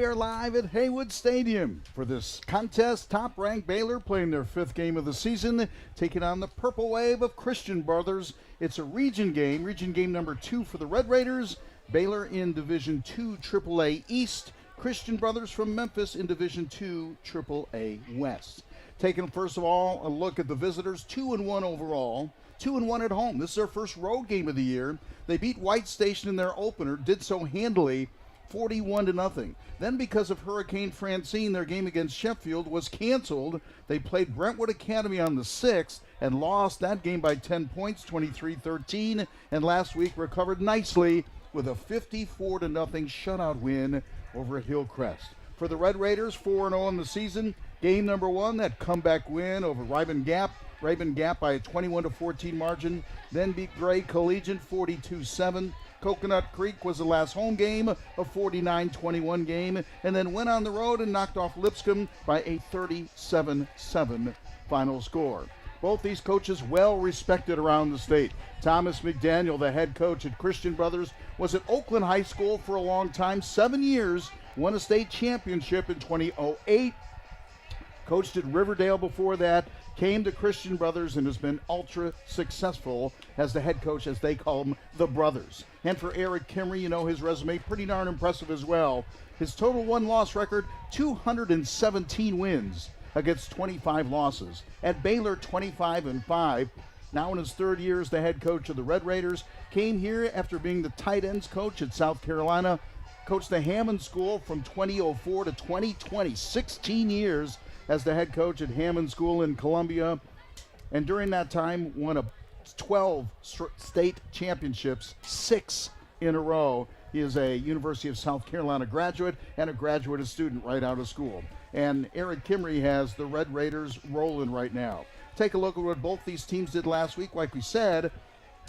are live at Haywood Stadium for this contest. Top-ranked Baylor playing their 5th game of the season, taking on the Purple Wave of Christian Brothers. It's a region game number 2 for the Red Raiders. Baylor in Division II AAA East. Christian Brothers from Memphis in Division II AAA West. Taking first of all a look at the visitors, 2-1 overall, 2-1 at home. This is their first road game of the year. They beat White Station in their opener, did so handily, 41-0. Then because of Hurricane Francine, their game against Sheffield was canceled. They played Brentwood Academy on the 6th and lost that game by 10 points, 23-13, and last week recovered nicely with a 54-0 shutout win over at Hillcrest. For the Red Raiders, 4-0 in the season. Game number 1, that comeback win over Rabun Gap by a 21-14 margin. Then beat Gray Collegiate 42-7. Coconut Creek was the last home game, a 49-21 game, and then went on the road and knocked off Lipscomb by a 37-7 final score. Both these coaches well respected around the state. Thomas McDaniel, the head coach at Christian Brothers, was at Oakland High School for a long time, 7 years, won a state championship in 2008, coached at Riverdale before that, came to Christian Brothers and has been ultra successful as the head coach, as they call them, the Brothers. And for Eric Kimry, you know his resume, pretty darn impressive as well. His total win-loss record, 217 wins against 25 losses. At Baylor, 25-5. Now in his 3rd year as the head coach of the Red Raiders, came here after being the tight ends coach at South Carolina, coached the Hammond School from 2004 to 2020, 16 years as the head coach at Hammond School in Columbia, and during that time won 12 state championships, 6 in a row. He is a University of South Carolina graduate and a graduate student right out of school. And Eric Kimry has the Red Raiders rolling right now. Take a look at what both these teams did last week. Like we said,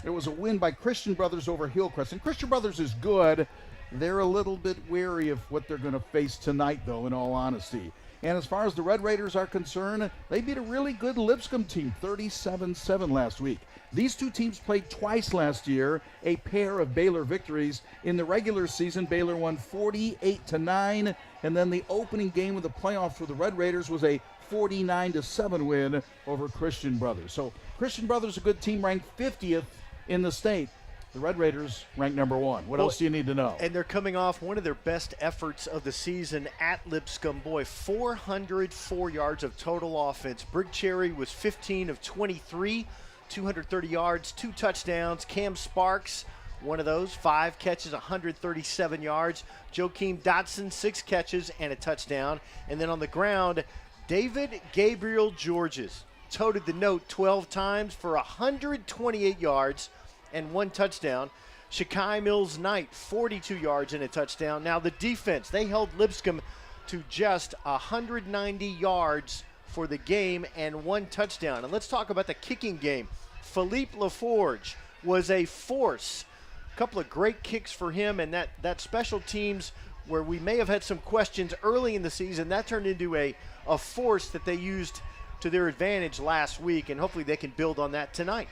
it was a win by Christian Brothers over Hillcrest. And Christian Brothers is good. They're a little bit wary of what they're going to face tonight, though, in all honesty. And as far as the Red Raiders are concerned, they beat a really good Lipscomb team, 37-7 last week. These two teams played twice last year, a pair of Baylor victories. In the regular season, Baylor won 48-9, and then the opening game of the playoffs for the Red Raiders was a 49-7 win over Christian Brothers. So Christian Brothers, a good team, ranked 50th in the state. The Red Raiders ranked number 1. What else do you need to know? And they're coming off one of their best efforts of the season at Lipscomb. Boy, 404 yards of total offense. Brig Cherry was 15 of 23, 230 yards, 2 touchdowns. Cam Sparks, one of those, 5 catches, 137 yards. Joakim Dotson, 6 catches and a touchdown. And then on the ground, David Gabriel Georges toted the note 12 times for 128 yards and 1 touchdown. Shakai Mills Knight, 42 yards and a touchdown. Now the defense, they held Lipscomb to just 190 yards for the game and 1 touchdown. And let's talk about the kicking game. Philippe LaForge was a force. A couple of great kicks for him, and that special teams where we may have had some questions early in the season, that turned into a force that they used to their advantage last week, and hopefully they can build on that tonight.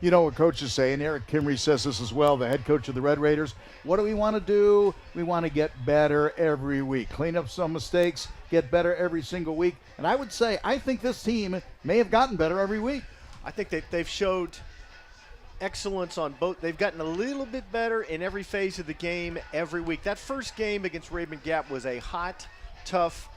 You know what coaches say, and Eric Kimry says this as well, the head coach of the Red Raiders. What do we want to do? We want to get better every week. Clean up some mistakes, get better every single week. And I would say, I think this team may have gotten better every week. I think they've showed excellence on both. They've gotten a little bit better in every phase of the game every week. That first game against Rabun Gap was a hot, tough,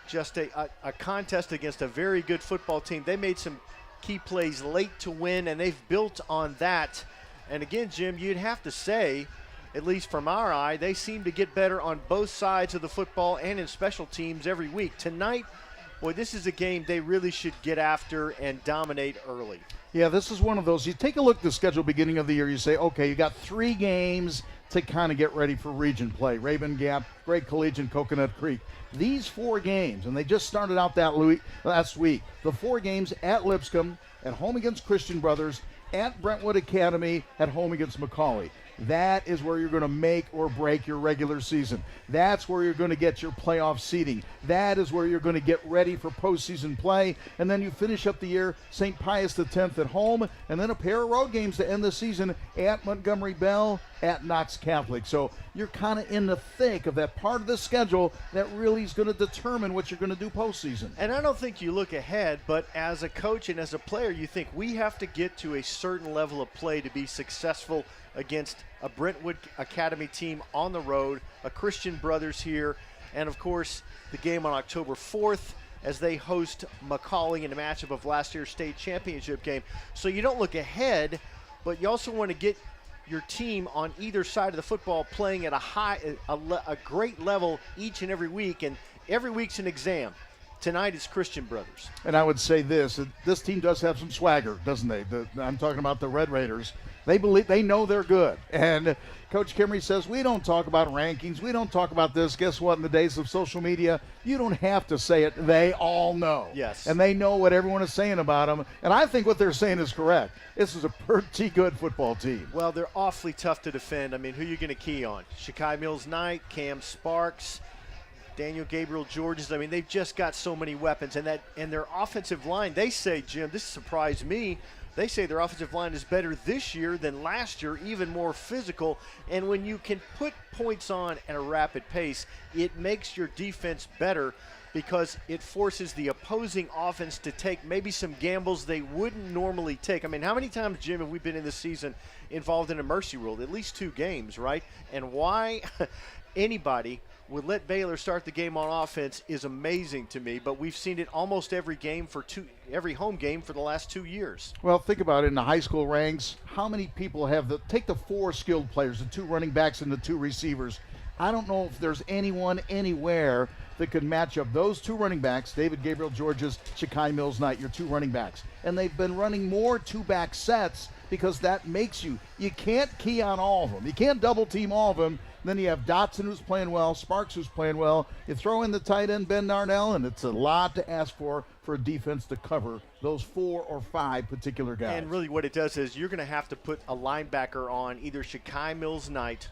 just a contest against a very good football team. They made some key plays late to win, and they've built on that. And again, Jim, you'd have to say, at least from our eye, they seem to get better on both sides of the football and in special teams every week. Tonight, boy, this is a game they really should get after and dominate early. Yeah, this is one of those. You take a look at the schedule beginning of the year, you say, okay, you got 3 games to kind of get ready for region play. Rabun Gap, Gray Collegiate, Coconut Creek. These 4 games, and they just started out that last week, the 4 games at Lipscomb, at home against Christian Brothers, at Brentwood Academy, at home against McCauley. That is where you're going to make or break your regular season. That's where you're going to get your playoff seeding. That is where you're going to get ready for postseason play. And then you finish up the year St. Pius X at home, and then a pair of road games to end the season at Montgomery Bell, at Knox Catholic. So you're kind of in the thick of that part of the schedule that really is going to determine what you're going to do postseason. And I don't think you look ahead, but as a coach and as a player, you think we have to get to a certain level of play to be successful against a Brentwood Academy team on the road, a Christian Brothers here, and of course the game on October 4th as they host Macaulay in a matchup of last year's state championship game. So you don't look ahead, but you also want to get your team on either side of the football playing at a great level each and every week, and every week's an exam. Tonight is Christian Brothers. And I would say this team does have some swagger, doesn't they? I'm talking about the Red Raiders. They know they're good. And Coach Kimmery says, we don't talk about rankings. We don't talk about this. Guess what? In the days of social media, you don't have to say it. They all know. Yes. And they know what everyone is saying about them. And I think what they're saying is correct. This is a pretty good football team. Well, they're awfully tough to defend. I mean, who are you going to key on? Shakai Mills-Knight, Cam Sparks, Daniel Gabriel Georges. I mean, they've just got so many weapons. And their offensive line, they say, Jim, this surprised me, they say their offensive line is better this year than last year, even more physical. And when you can put points on at a rapid pace, it makes your defense better because it forces the opposing offense to take maybe some gambles they wouldn't normally take. I mean, how many times, Jim, have we been in this season involved in a mercy rule? At least 2 games, right? And why anybody would let Baylor start the game on offense is amazing to me, but we've seen it almost every home game for the last 2 years. Well, think about it. In the high school ranks, how many people take the 4 skilled players, the 2 running backs and the 2 receivers. I don't know if there's anyone anywhere that could match up those 2 running backs, David Gabriel Georges, Shakai Mills-Knight, your 2 running backs. And they've been running more 2-back sets because that makes you can't key on all of them. You can't double team all of them. Then you have Dotson, who's playing well, Sparks, who's playing well. You throw in the tight end, Ben Darnell, and it's a lot to ask for a defense to cover those 4 or 5 particular guys. And really what it does is you're going to have to put a linebacker on either Shakai Mills-Knight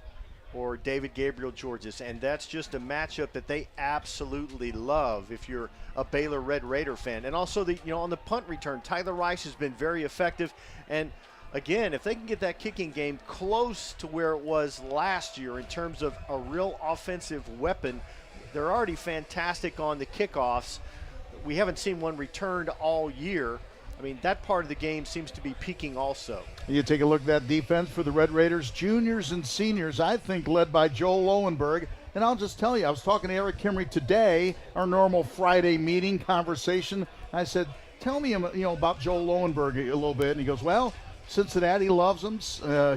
or David Gabriel Georges, and that's just a matchup that they absolutely love if you're a Baylor Red Raider fan. And also, on the punt return, Tyler Rice has been very effective. And again, if they can get that kicking game close to where it was last year in terms of a real offensive weapon, they're already fantastic on the kickoffs. We haven't seen one returned all year. I mean, that part of the game seems to be peaking also. You take a look at that defense for the Red Raiders, juniors and seniors, I think led by Joel Lowenberg. And I'll just tell you, I was talking to Eric Kimmery today, our normal Friday meeting conversation. I said, tell me about Joel Lowenberg a little bit. And he goes, well, Cincinnati loves him.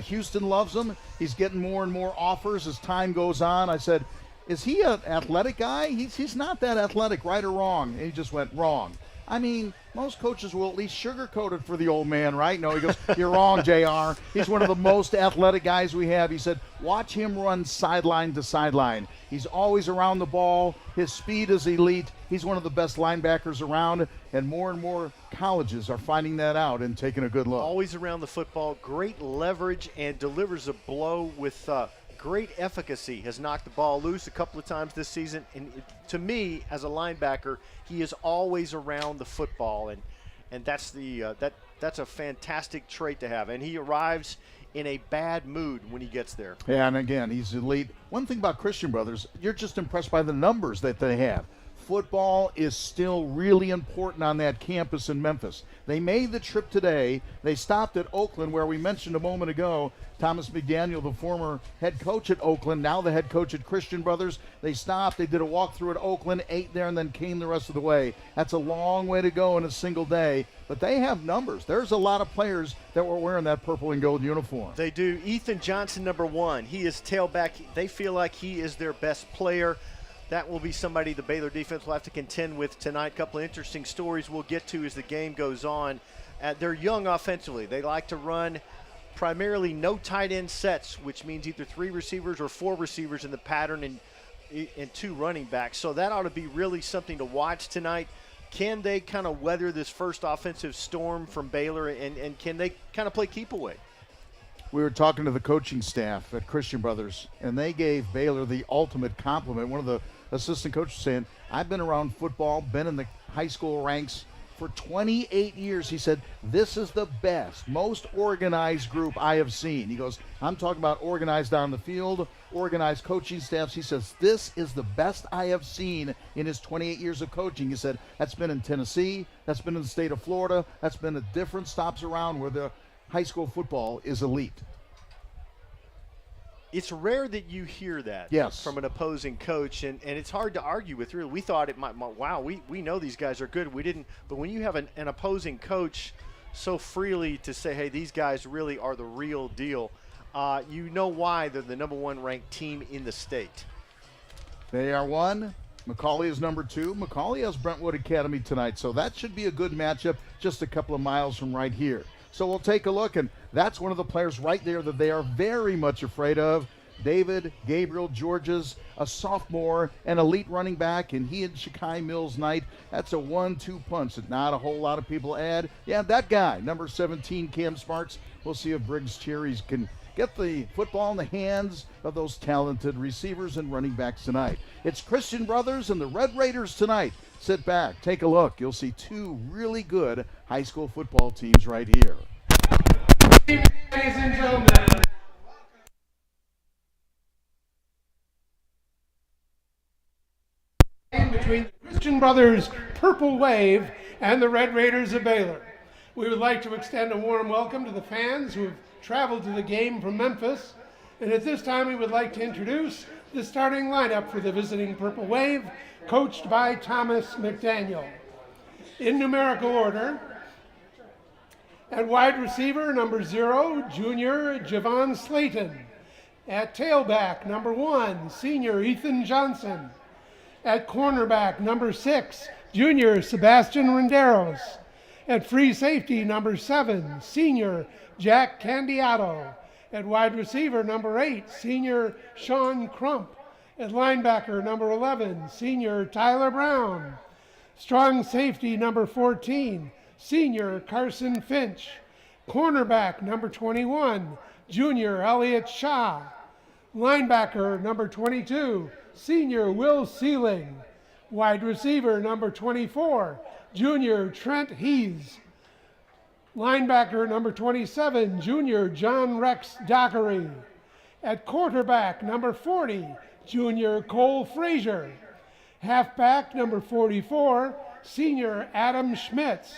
Houston loves him. He's getting more and more offers as time goes on. I said, is he an athletic guy? He's not that athletic, right or wrong? And he just went, wrong. I mean, most coaches will at least sugarcoat it for the old man, right? No, he goes, you're wrong, JR. He's one of the most athletic guys we have. He said, watch him run sideline to sideline. He's always around the ball. His speed is elite. He's one of the best linebackers around, and more colleges are finding that out and taking a good look. Always around the football, great leverage, and delivers a blow with great efficacy. Has knocked the ball loose a couple of times this season, and to me, as a linebacker, he is always around the football, and that's a fantastic trait to have. And he arrives in a bad mood when he gets there. Yeah, and again, he's elite. One thing about Christian Brothers, you're just impressed by the numbers that they have. Football is still really important on that campus in Memphis. They made the trip today. They stopped at Oakland, where we mentioned a moment ago, Thomas McDaniel, the former head coach at Oakland, now the head coach at Christian Brothers. They stopped. They did a walkthrough at Oakland, ate there, and then came the rest of the way. That's a long way to go in a single day, but they have numbers. There's a lot of players that were wearing that purple and gold uniform. They do. Ethan Johnson, number 1. He is tailback. They feel like he is their best player. That will be somebody the Baylor defense will have to contend with tonight. A couple of interesting stories we'll get to as the game goes on. They're young offensively. They like to run primarily no tight end sets, which means either 3 receivers or 4 receivers in the pattern and 2 running backs. So that ought to be really something to watch tonight. Can they kind of weather this first offensive storm from Baylor, and can they kind of play keep away? We were talking to the coaching staff at Christian Brothers, and they gave Baylor the ultimate compliment. One of the assistant coaches saying, I've been around football, been in the high school ranks for 28 years. He said, this is the best, most organized group I have seen. He goes, I'm talking about organized on the field, organized coaching staffs. He says, this is the best I have seen in his 28 years of coaching. He said, that's been in Tennessee, that's been in the state of Florida, that's been at different stops around where the high school football is elite. It's rare that you hear that from an opposing coach, and it's hard to argue with. Really, we thought it might wow, we know these guys are good. We didn't, but when you have an opposing coach so freely to say, hey, these guys really are the real deal, you know why they're the number 1 ranked team in the state. They are 1. McCallie is number 2. McCallie has Brentwood Academy tonight, so that should be a good matchup just a couple of miles from right here. So we'll take a look, and that's one of the players right there that they are very much afraid of. David Gabriel Georges, a sophomore, an elite running back, and he and Shakai Mills Knight. That's a 1-2 punch that not a whole lot of people add. Yeah, that guy, number 17, Cam Sparks. We'll see if Briggs Cherries can get the football in the hands of those talented receivers and running backs tonight. It's Christian Brothers and the Red Raiders tonight. Sit back, take a look. You'll see 2 really good high school football teams right here. Ladies and gentlemen, between the Christian Brothers Purple Wave and the Red Raiders of Baylor. We would like to extend a warm welcome to the fans who have traveled to the game from Memphis. And at this time, we would like to introduce the starting lineup for the visiting Purple Wave, coached by Thomas McDaniel. In numerical order, at wide receiver, number 0, junior Javon Slayton. At tailback, number 1, senior Ethan Johnson. At cornerback, number 6, junior Sebastian Renderos. At free safety, number 7, senior Jack Candiato. At wide receiver, number 8, senior Sean Crump. At linebacker, number 11, senior Tyler Brown. Strong safety, number 14, senior Carson Finch. Cornerback, number 21, junior Elliot Shaw. Linebacker, number 22, senior Will Sealing. Wide receiver, number 24, junior Trent Hees. Linebacker, number 27, junior John Rex Dockery. At quarterback, number 40, junior Cole Frazier. Halfback, number 44, senior Adam Schmitz.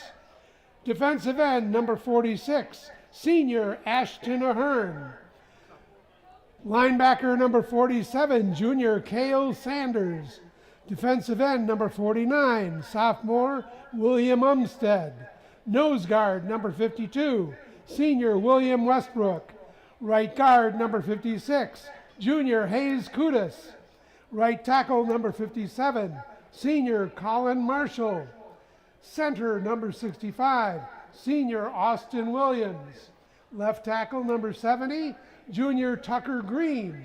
Defensive end, number 46, senior Ashton Ahern. Linebacker, number 47, junior Cale Sanders. Defensive end, number 49, sophomore William Umstead. Nose guard, number 52, senior William Westbrook. Right guard, number 56, junior Hayes Kudus. Right tackle, number 57, senior Colin Marshall. Center, number 65, senior Austin Williams. Left tackle, number 70, junior Tucker Green.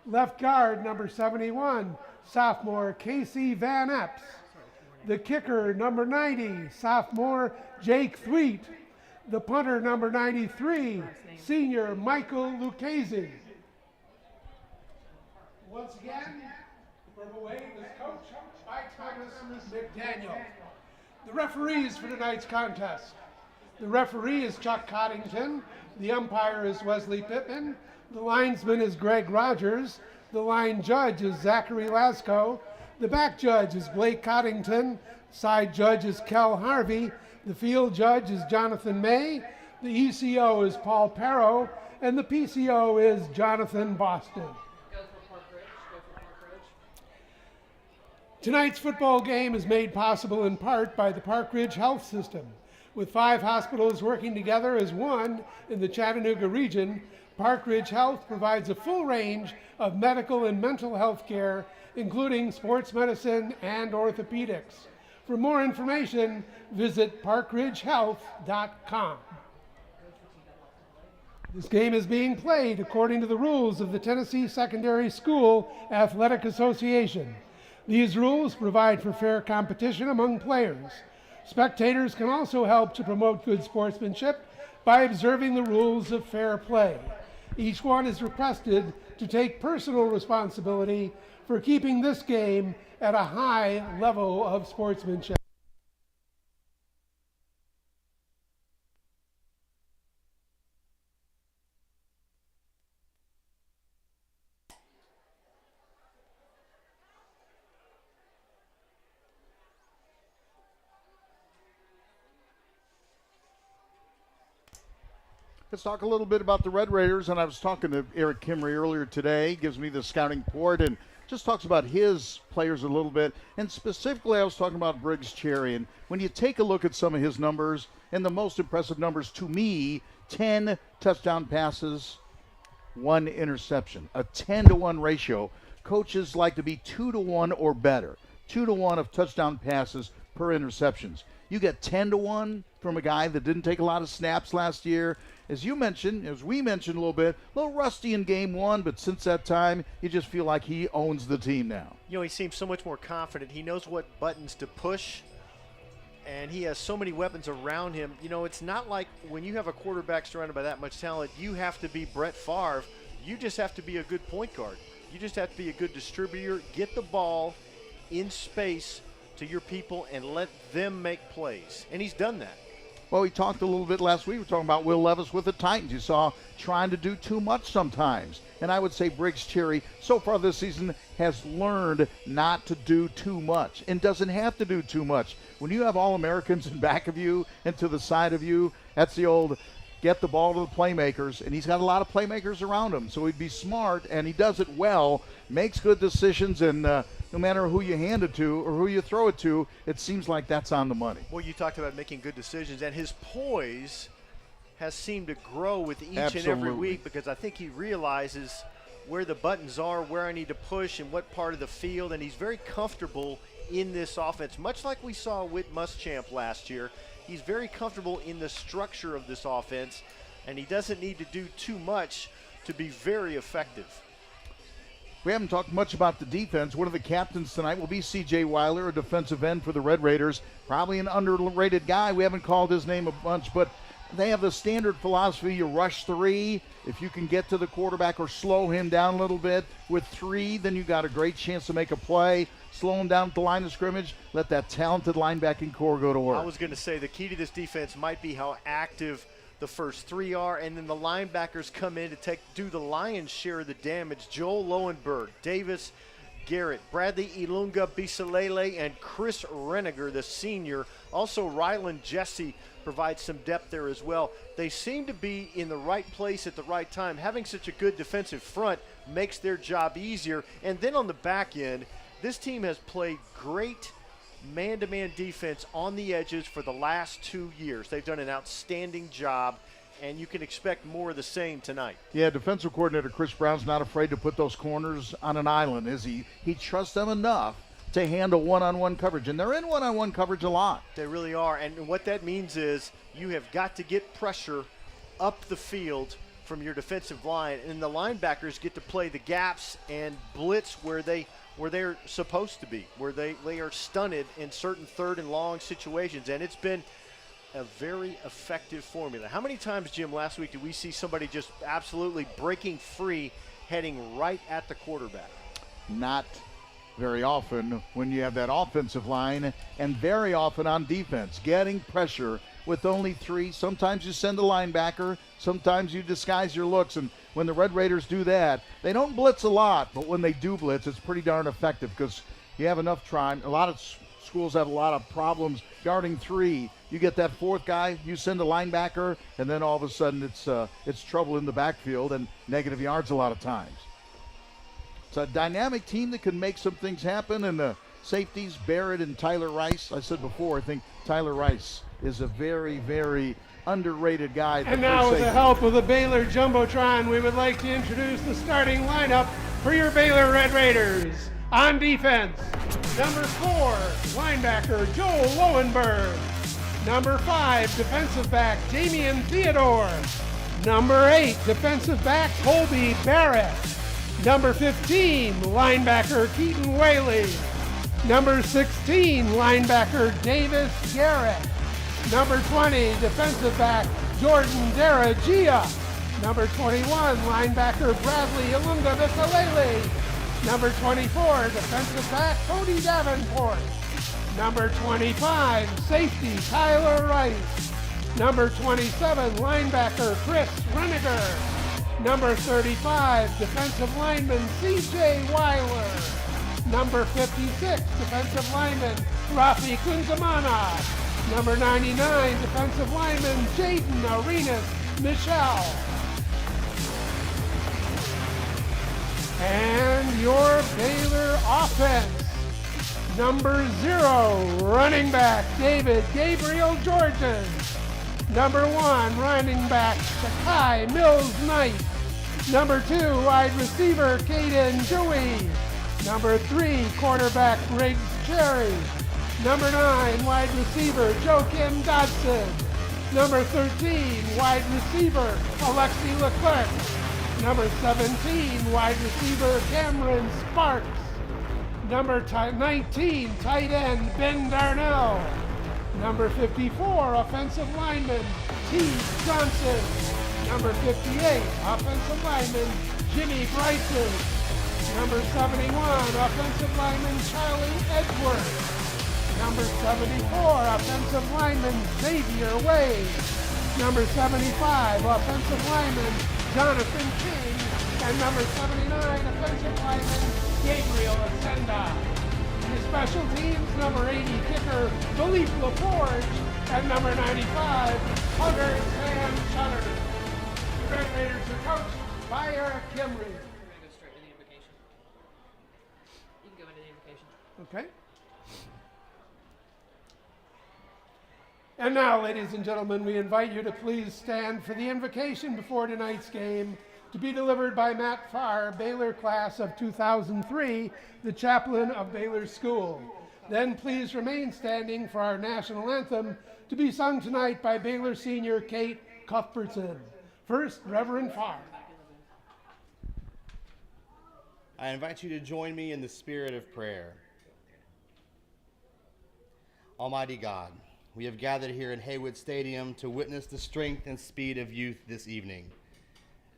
Left guard, number 71, sophomore Casey Van Epps. The kicker, number 90, sophomore Jake Thweet. The punter, number 93, senior Michael Lucchese. Once again, the Purple Wave is coached by Thomas McDaniel. The referees for tonight's contest. The referee is Chuck Coddington. The umpire is Wesley Pittman. The linesman is Greg Rogers. The line judge is Zachary Lasco. The back judge is Blake Coddington. Side judge is Kel Harvey. The field judge is Jonathan May. The ECO is Paul Perro. And the PCO is Jonathan Boston. Tonight's football game is made possible in part by the Park Ridge Health System. With 5 hospitals working together as one in the Chattanooga region, Park Ridge Health provides a full range of medical and mental health care, including sports medicine and orthopedics. For more information, visit parkridgehealth.com. This game is being played according to the rules of the Tennessee Secondary School Athletic Association. These rules provide for fair competition among players. Spectators can also help to promote good sportsmanship by observing the rules of fair play. Each one is requested to take personal responsibility for keeping this game at a high level of sportsmanship. Let's talk a little bit about the Red Raiders, and I was talking to Eric Kimry earlier today. He gives me the scouting report and just talks about his players a little bit, and specifically I was talking about Briggs Cherry. And when you take a look at some of his numbers, and the most impressive numbers to me, 10 touchdown passes, 1 interception, a 10-to-1 ratio. Coaches like to be 2-to-1 or better, 2-to-1 of touchdown passes per interceptions. You get 10-to-1 from a guy that didn't take a lot of snaps last year. As you mentioned, as we mentioned a little bit, a little rusty in game one, but since that time, you just feel like he owns the team now. You know, he seems so much more confident. He knows what buttons to push, and he has so many weapons around him. You know, it's not like when you have a quarterback surrounded by that much talent, you have to be Brett Favre. You just have to be a good point guard. You just have to be a good distributor, get the ball in space to your people and let them make plays. And he's done that. Well, we talked a little bit last week. We were talking about Will Levis with the Titans. You saw trying to do too much sometimes. And I would say Briggs Cherry, so far this season, has learned not to do too much and doesn't have to do too much. When you have All-Americans in back of you and to the side of you, that's the old get the ball to the playmakers. And he's got a lot of playmakers around him. So he'd be smart, and he does it well, makes good decisions, and no matter who you hand it to or who you throw it to, it seems like that's on the money. Well, you talked about making good decisions, and his poise has seemed to grow with each and every week, because I think he realizes where the buttons are, where I need to push, and what part of the field, and he's very comfortable in this offense, much like we saw Whit Muschamp last year. He's very comfortable in the structure of this offense, and he doesn't need to do too much to be very effective. We haven't talked much about the defense. One of the captains tonight will be C.J. Weiler, a defensive end for the Red Raiders. Probably an underrated guy. We haven't called his name a bunch, but they have the standard philosophy. You rush 3. If you can get to the quarterback or slow him down a little bit with 3, then you got a great chance to make a play. Slow him down at the line of scrimmage. Let that talented linebacking core go to work. I was going to say the key to this defense might be how active the first 3 are, and then the linebackers come in to do the lion's share of the damage. Joel Lowenberg, Davis Garrett, Bradley Ilunga Bisalele, and Chris Reniger, the senior. Also, Rylan Jesse provides some depth there as well. They seem to be in the right place at the right time. Having such a good defensive front makes their job easier. And then on the back end, this team has played great man-to-man defense on the edges for the last 2 years. They've done an outstanding job, and you can expect more of the same tonight. Yeah, defensive coordinator Chris Brown's not afraid to put those corners on an island, is he? He trusts them enough to handle one-on-one coverage, and they're in one-on-one coverage a lot. They really are, and what that means is you have got to get pressure up the field from your defensive line, and the linebackers get to play the gaps and blitz where they're supposed to be, where they are stunted in certain 3rd and long situations, and it's been a very effective formula. How many times, Jim, last week did we see somebody just absolutely breaking free, heading right at the quarterback? Not very often when you have that offensive line, and very often on defense, getting pressure with only 3. Sometimes you send a linebacker, sometimes you disguise your looks, and when the Red Raiders do that, they don't blitz a lot, but when they do blitz, it's pretty darn effective because you have enough time. A lot of schools have a lot of problems guarding 3. You get that 4th guy, you send a linebacker, and then all of a sudden it's trouble in the backfield and negative yards a lot of times. It's a dynamic team that can make some things happen, and the safeties, Barrett and Tyler Rice. I said before, I think Tyler Rice is a very, very underrated guy. And now, with the help of the Baylor Jumbotron, we would like to introduce the starting lineup for your Baylor Red Raiders. On defense, number 4, linebacker Joel Lowenberg. Number 5, defensive back Damian Theodore. Number 8, defensive back Colby Barrett. Number 15, linebacker Keaton Whaley. Number 16, linebacker Davis Garrett. Number 20, defensive back Jordan Daragia. Number 21, linebacker Bradley Ilunga Bikalele. Number 24, defensive back Cody Davenport. Number 25, safety Tyler Rice. Number 27, linebacker Chris Reniger. Number 35, defensive lineman C.J. Weiler. Number 56, defensive lineman Rafi Kunzamana. Number 99, defensive lineman Jaden Arenas Michelle. And your Baylor offense. Number 0, running back David Gabriel Jordan. Number 1, running back Shakai Mills Knight. Number 2, wide receiver Caden Dewey. Number 3, quarterback Briggs Cherry. Number 9, wide receiver Joakim Dodson. Number 13, wide receiver Alexi Leclerc. Number 17, wide receiver Cameron Sparks. Number 19, tight end Ben Darnell. Number 54, offensive lineman T. Johnson. Number 58, offensive lineman Jimmy Bryson. Number 71, offensive lineman Charlie Edwards. Number 74, offensive lineman Xavier Wade. Number 75, offensive lineman Jonathan King. And number 79, offensive lineman Gabriel Ascenda. His special teams, number 80 kicker Philippe LaForge, and number 95, Hunter Sam Shutter. The Red Raiders are coached by Eric Kimry. We're going to go straight to the invocation. You can go into the invocation. Okay. And now, ladies and gentlemen, we invite you to please stand for the invocation before tonight's game, to be delivered by Matt Farr, Baylor class of 2003, the chaplain of Baylor School. Then please remain standing for our national anthem, to be sung tonight by Baylor senior Kate Cuthbertson. First, Reverend Farr. I invite you to join me in the spirit of prayer. Almighty God, we have gathered here in Haywood Stadium to witness the strength and speed of youth this evening.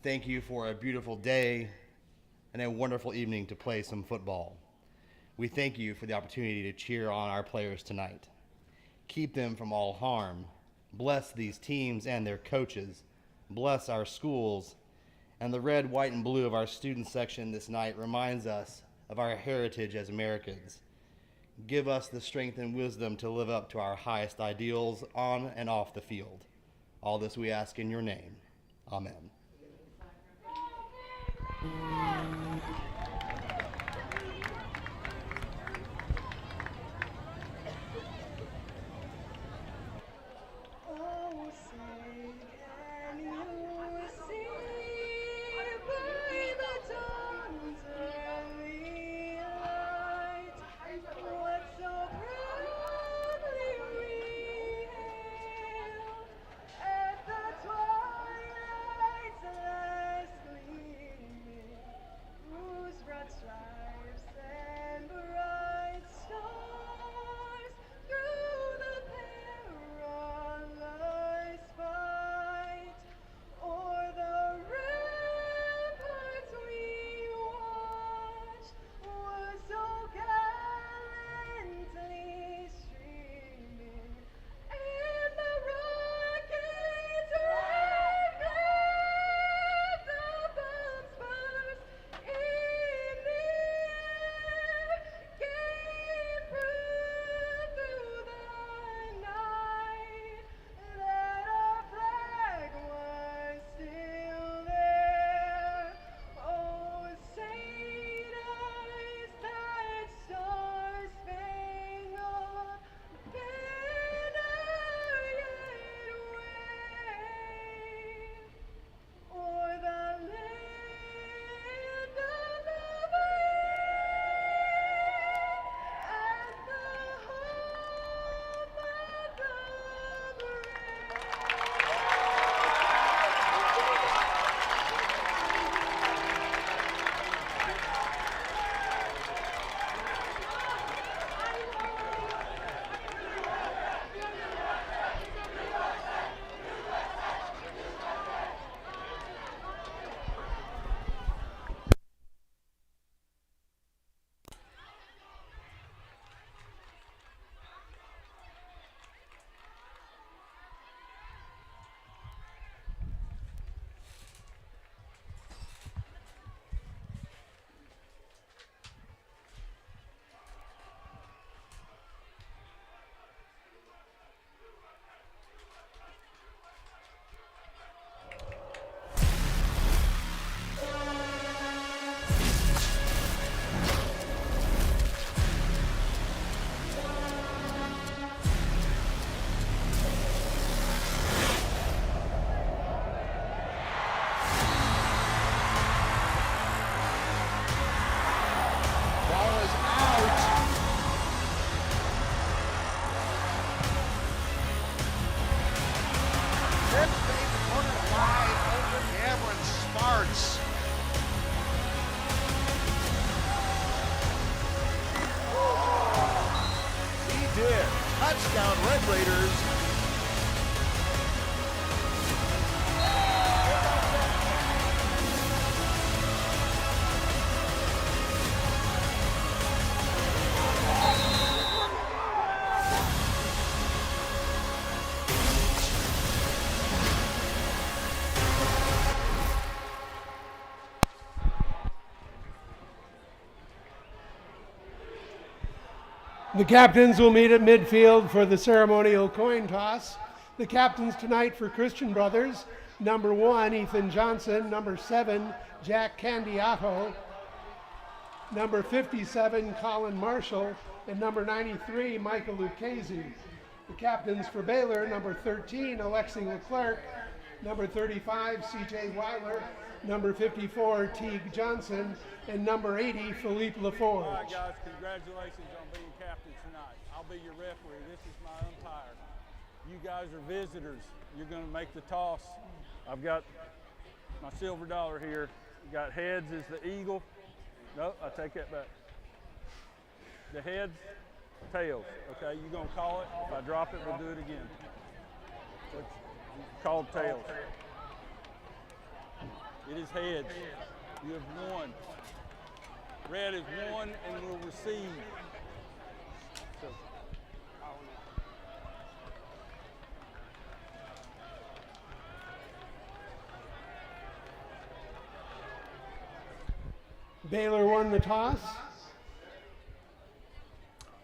Thank you for a beautiful day and a wonderful evening to play some football. We thank you for the opportunity to cheer on our players tonight. Keep them from all harm. Bless these teams and their coaches. Bless our schools. And the red, white, and blue of our student section this night reminds us of our heritage as Americans. Give us the strength and wisdom to live up to our highest ideals on and off the field. All this we ask in your name. Amen. Touchdown, Red Raiders. The captains will meet at midfield for the ceremonial coin toss. The captains tonight for Christian Brothers, number 1, Ethan Johnson, number 7, Jack Candiato, number 57, Colin Marshall, and number 93, Michael Lucchese. The captains for Baylor, number 13, Alexi Leclerc, number 35, CJ Weiler, number 54, Teague Johnson, and number 80, Philippe Laforge. All right, guys, congratulations on being captain tonight. I'll be your referee. This is my umpire. You guys are visitors. You're going to make the toss. I've got my silver dollar here. You got heads is the eagle. No, I take that back. The heads, tails. Okay, you're going to call it. If I drop it, we'll do it again. It's called tails. It is heads. You have won. Red is won and will receive. So, Baylor won the toss.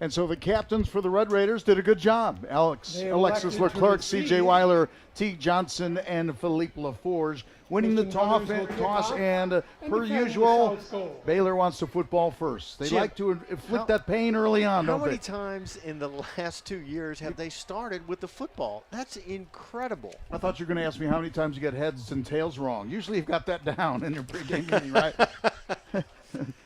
And so the captains for the Red Raiders did a good job. Alexis Leclerc, C.J. Weiler, Teague Johnson, and Philippe Laforge winning the toss. And per usual, Baylor wants the football first. They Jim, like to inflict that pain early on, How don't many they? times in the last 2 years have they started with the football? That's incredible. I thought you were going to ask me how many times you get heads and tails wrong. Usually you've got that down in your pregame meeting, right?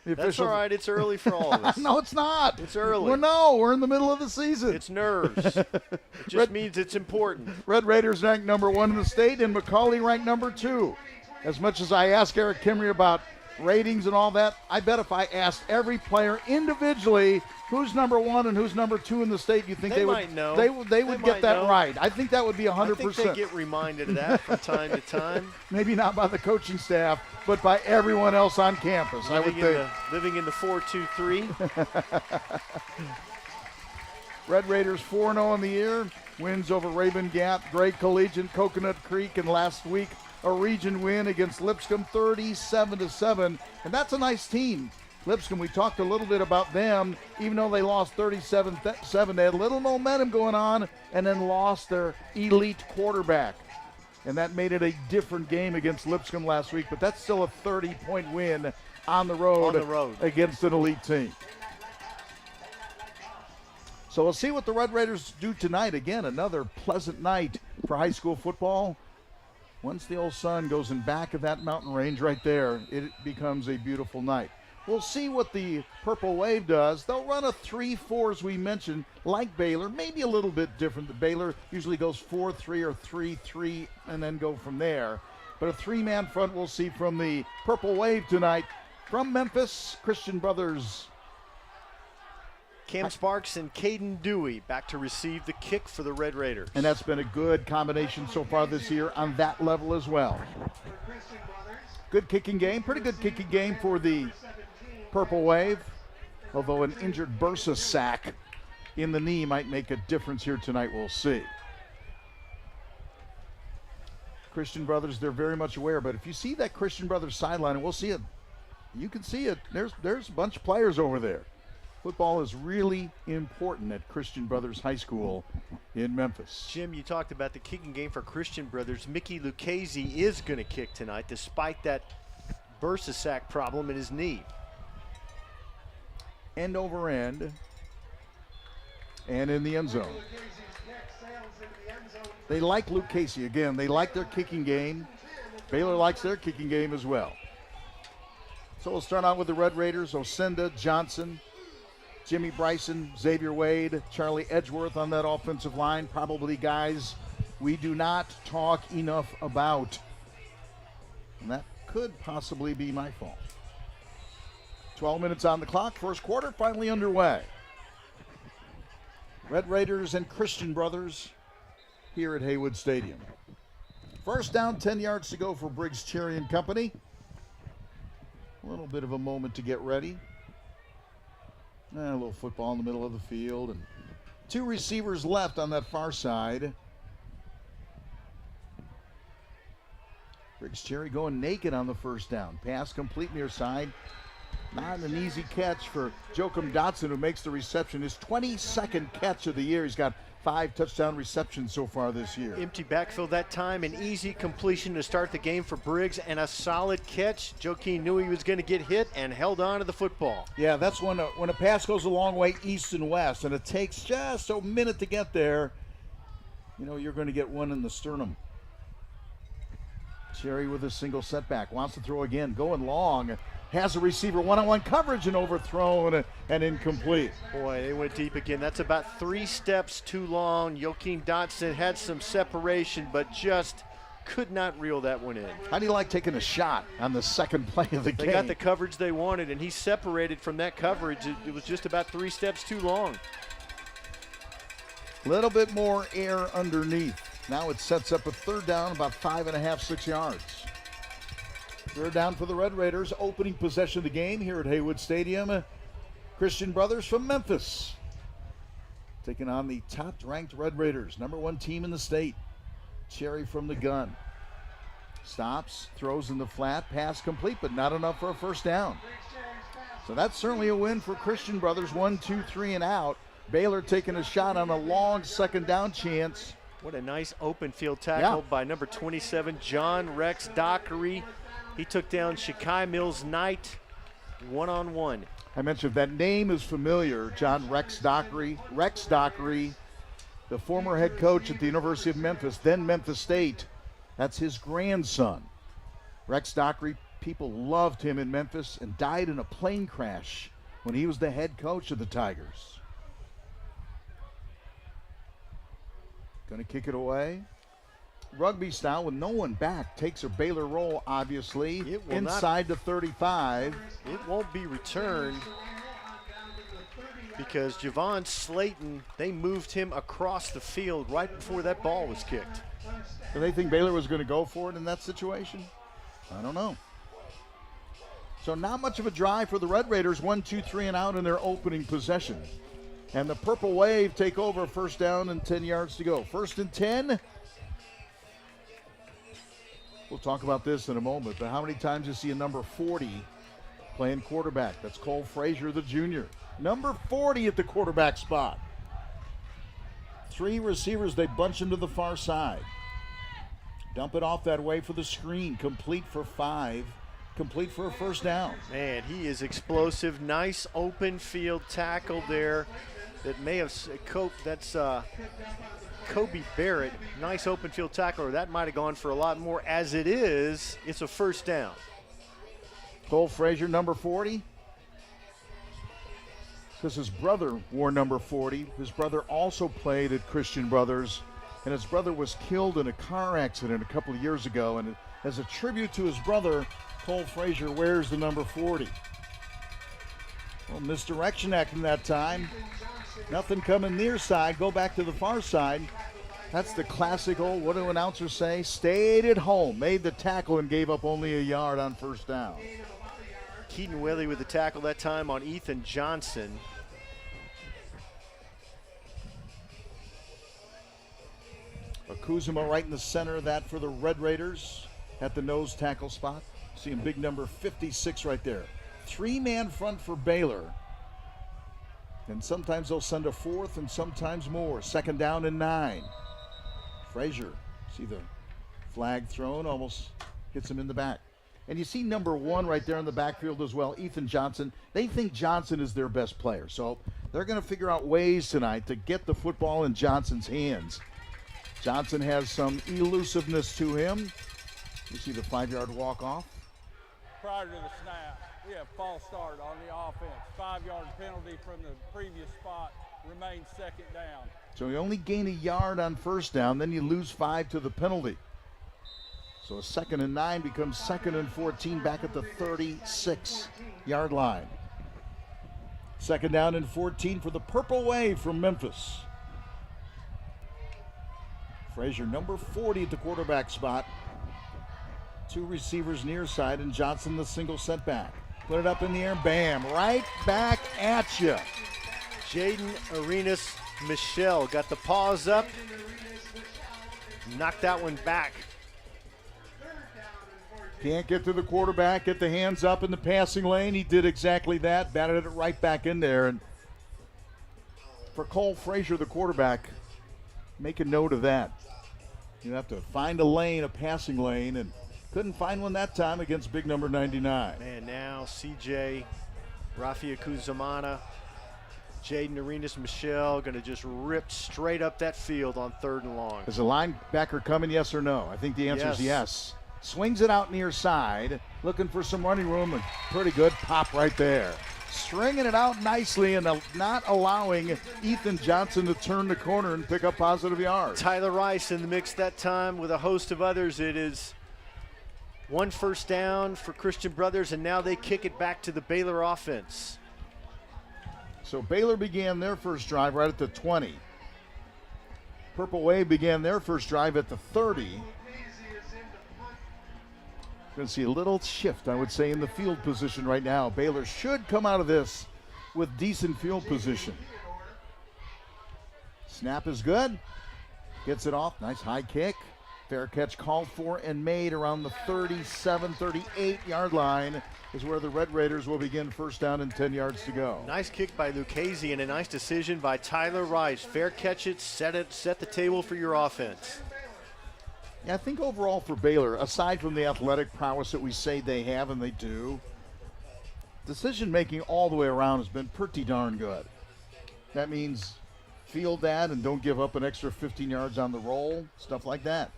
That's all right. It's early for all of us. No, it's not. It's early. We're in the middle of the season. It's nerves. It just means it's important. Red Raiders ranked number 1 in the state, and Macaulay ranked number 2. As much as I ask Eric Kimry about ratings and all that, I bet if I asked every player individually who's number 1 and who's number 2 in the state, you think They would might know. They would They get might that know. right. I think that would be 100%. I think they get reminded of that from time to time. Maybe not by the coaching staff, but by everyone else on campus. I would think. Living in the 4-2-3. Red Raiders 4-0 in the year. Wins over Raven Gap, Gray Collegiate, Coconut Creek, and last week a region win against Lipscomb 37-7. And that's a nice team. Lipscomb, we talked a little bit about them. Even though they lost 37-7, they had a little momentum going on and then lost their elite quarterback. And that made it a different game against Lipscomb last week. But that's still a 30-point win on the road against an elite team. So we'll see what the Red Raiders do tonight. Again, another pleasant night for high school football. Once the old sun goes in back of that mountain range right there, it becomes a beautiful night. We'll see what the Purple Wave does. They'll run a 3-4, as we mentioned, like Baylor, maybe a little bit different. The Baylor usually goes 4-3 or 3-3 and then go from there. But a 3-man front we'll see from the Purple Wave tonight. From Memphis, Christian Brothers. Cam Sparks and Caden Dewey back to receive the kick for the Red Raiders. And that's been a good combination so far this year on that level as well. Good kicking game, pretty good kicking game for the Purple Wave. Although an injured Bursa sack in the knee might make a difference here tonight, we'll see. Christian Brothers, they're very much aware, but if you see that Christian Brothers sideline, and we'll see it, you can see it, there's a bunch of players over there. Football is really important at Christian Brothers High School in Memphis. Jim, you talked about the kicking game for Christian Brothers. Mickey Lucchese is going to kick tonight despite that bursa sack problem in his knee. End over end and in the end zone. They like Lucchese. Again, they like their kicking game. Baylor likes their kicking game as well. So we'll start out with the Red Raiders. Osenda, Johnson, Jimmy Bryson, Xavier Wade, Charlie Edgeworth on that offensive line. Probably guys we do not talk enough about. And that could possibly be my fault. 12 minutes on the clock. First quarter finally underway. Red Raiders and Christian Brothers here at Haywood Stadium. First down, 10 yards to go for Briggs, Cherry and Company. A little bit of a moment to get ready. A little football in the middle of the field, and 2 receivers left on that far side. Briggs Cherry going naked on the first down. Pass complete near side. Not an easy catch for Joachim Dotson, who makes the reception. His 22nd catch of the year. He's got 5 touchdown receptions so far this year. Empty backfield that time, an easy completion to start the game for Briggs, and a solid catch. Joaquin knew he was going to get hit and held on to the football. Yeah, that's when a pass goes a long way east and west, and it takes just a minute to get there. You know, you're going to get one in the sternum. Cherry with a single setback, wants to throw again, going long. Has a receiver one-on-one coverage and overthrown and incomplete. Boy, they went deep again. That's about 3 steps too long. Joaquin Dotson had some separation, but just could not reel that one in. How do you like taking a shot on the second play of the game? They got the coverage they wanted, and he separated from that coverage. It was just about 3 steps too long. Little bit more air underneath. Now it sets up a third down, about 5.5, 6 yards. Third down for the Red Raiders, opening possession of the game here at Haywood Stadium. Christian Brothers from Memphis taking on the top-ranked Red Raiders, #1 team in the state. Cherry from the gun. Stops, throws in the flat, pass complete, but not enough for a first down. So that's certainly a win for Christian Brothers. 1, 2, 3 and out. Baylor taking a shot on a long second down chance. What a nice open field tackle Yeah. by number 27, John Rex Dockery. He took down Shakai Mills Knight one-on-one. I mentioned that name is familiar, John Rex Dockery. Rex Dockery, the former head coach at the University of Memphis, then Memphis State. That's his grandson. Rex Dockery, people loved him in Memphis and died in a plane crash when he was the head coach of the Tigers. Gonna kick it away. Rugby style with no one back. Takes a Baylor roll, obviously. It will inside the 35. It won't be returned because Javon Slayton, they moved him across the field right before that ball was kicked. Do they think Baylor was going to go for it in that situation? I don't know. So not much of a drive for the Red Raiders. 1, 2, 3 and out in their opening possession. And the Purple Wave take over, first down and 10 yards to go. 1st and 10. We'll talk about this in a moment, but how many times you see a number 40 playing quarterback? That's Cole Frazier, the junior. Number 40 at the quarterback spot. 3 receivers, they bunch him to the far side. Dump it off that way for the screen. Complete for 5. Complete for a first down. Man, he is explosive. Nice open field tackle there. That may have that's Kobe Barrett. Nice open field tackle. That might have gone for a lot more. As it is, it's a first down. Cole Frazier, number 40. Because his brother wore number 40. His brother also played at Christian Brothers, and his brother was killed in a car accident a couple of years ago. And as a tribute to his brother, Cole Frazier wears the number 40. Well, misdirection acting that time. Nothing coming near side. Go back to the far side. That's the classic old, what do announcers say? Stayed at home, made the tackle, and gave up only a yard on first down. Keaton Willey with the tackle that time on Ethan Johnson. Kuzma right in the center of that for the Red Raiders at the nose tackle spot. Seeing big number 56 right there. 3-man front for Baylor. And sometimes they'll send a 4th and sometimes more. 2nd down and 9. Frazier, see the flag thrown, almost hits him in the back. And you see number 1 right there in the backfield as well, Ethan Johnson. They think Johnson is their best player. So they're going to figure out ways tonight to get the football in Johnson's hands. Johnson has some elusiveness to him. You see the 5-yard walk off. Prior to the snap, we have false start on the offense. 5-yard penalty from the previous spot, remains 2nd down. So you only gain a yard on first down, then you lose 5 to the penalty. So a 2nd and 9 becomes 2nd and 14 back at the 36-yard line. 2nd down and 14 for the Purple Wave from Memphis. Frazier, number 40 at the quarterback spot. 2 receivers near side, and Johnson the single setback. Put it up in the air, bam, right back at you. Jaden Arenas Michelle got the paws up, knocked that one back. Can't get to the quarterback, get the hands up in the passing lane. He did exactly that, batted it right back in there. And for Cole Frazier, the quarterback, make a note of that. You have to find a lane, a passing lane, and couldn't find one that time against big number 99. And now CJ, Rafia Kuzamana, Jaden Arenas Michelle going to just rip straight up that field on 3rd and long. Is the linebacker coming, yes or no? I think the answer is yes. Swings it out near side, looking for some running room, and pretty good pop right there. Stringing it out nicely and not allowing Ethan Johnson to turn the corner and pick up positive yards. Tyler Rice in the mix that time with a host of others. It is 1 first down for Christian Brothers, and now they kick it back to the Baylor offense. So Baylor began their first drive right at the 20. Purple Wave began their first drive at the 30. Going to see a little shift, I would say, in the field position right now. Baylor should come out of this with decent field position. Snap is good. Gets it off. Nice high kick. Fair catch called for and made around the 37, 38-yard line is where the Red Raiders will begin first down and 10 yards to go. Nice kick by Lucchese and a nice decision by Tyler Rice. Fair catch it, set the table for your offense. Yeah, I think overall for Baylor, aside from the athletic prowess that we say they have, and they do, decision-making all the way around has been pretty darn good. That means field that and don't give up an extra 15 yards on the roll, stuff like that.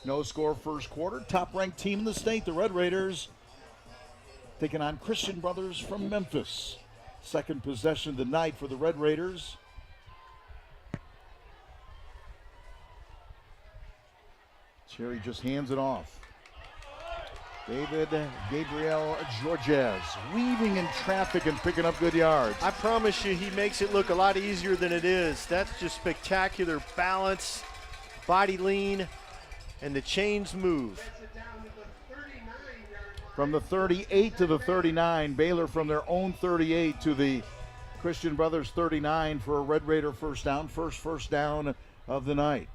No score first quarter. Top-ranked team in the state, the Red Raiders, taking on Christian Brothers from Memphis. Second possession of the night for the Red Raiders. Cherry just hands it off. David Gabriel Georges weaving in traffic and picking up good yards. I promise you he makes it look a lot easier than it is. That's just spectacular balance, body lean, and the chains move. From the 38 to the 39, Baylor from their own 38 to the Christian Brothers 39 for a Red Raider first down. First down of the night.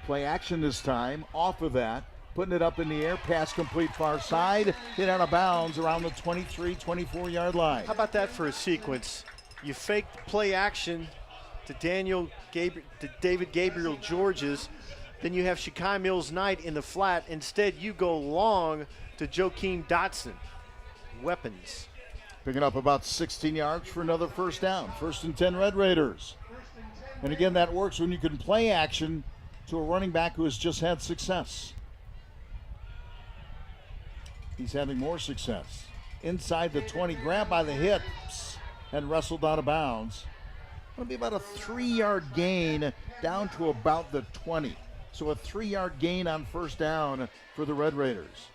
Play action this time, off of that, putting it up in the air, pass complete far side, hit out of bounds around the 23, 24-yard line. How about that for a sequence? You fake play action to David Gabriel Georges, then you have Shakai Mills-Knight in the flat. Instead, you go long to Joakim Dotson. Weapons. Picking up about 16 yards for another first down. 1st and 10 Red Raiders. And again, that works when you can play action to a running back who has just had success. He's having more success. Inside the 20, grabbed by the hips and wrestled out of bounds. It'll be about a 3-yard gain down to about the 20. So a 3-yard gain on first down for the Red Raiders.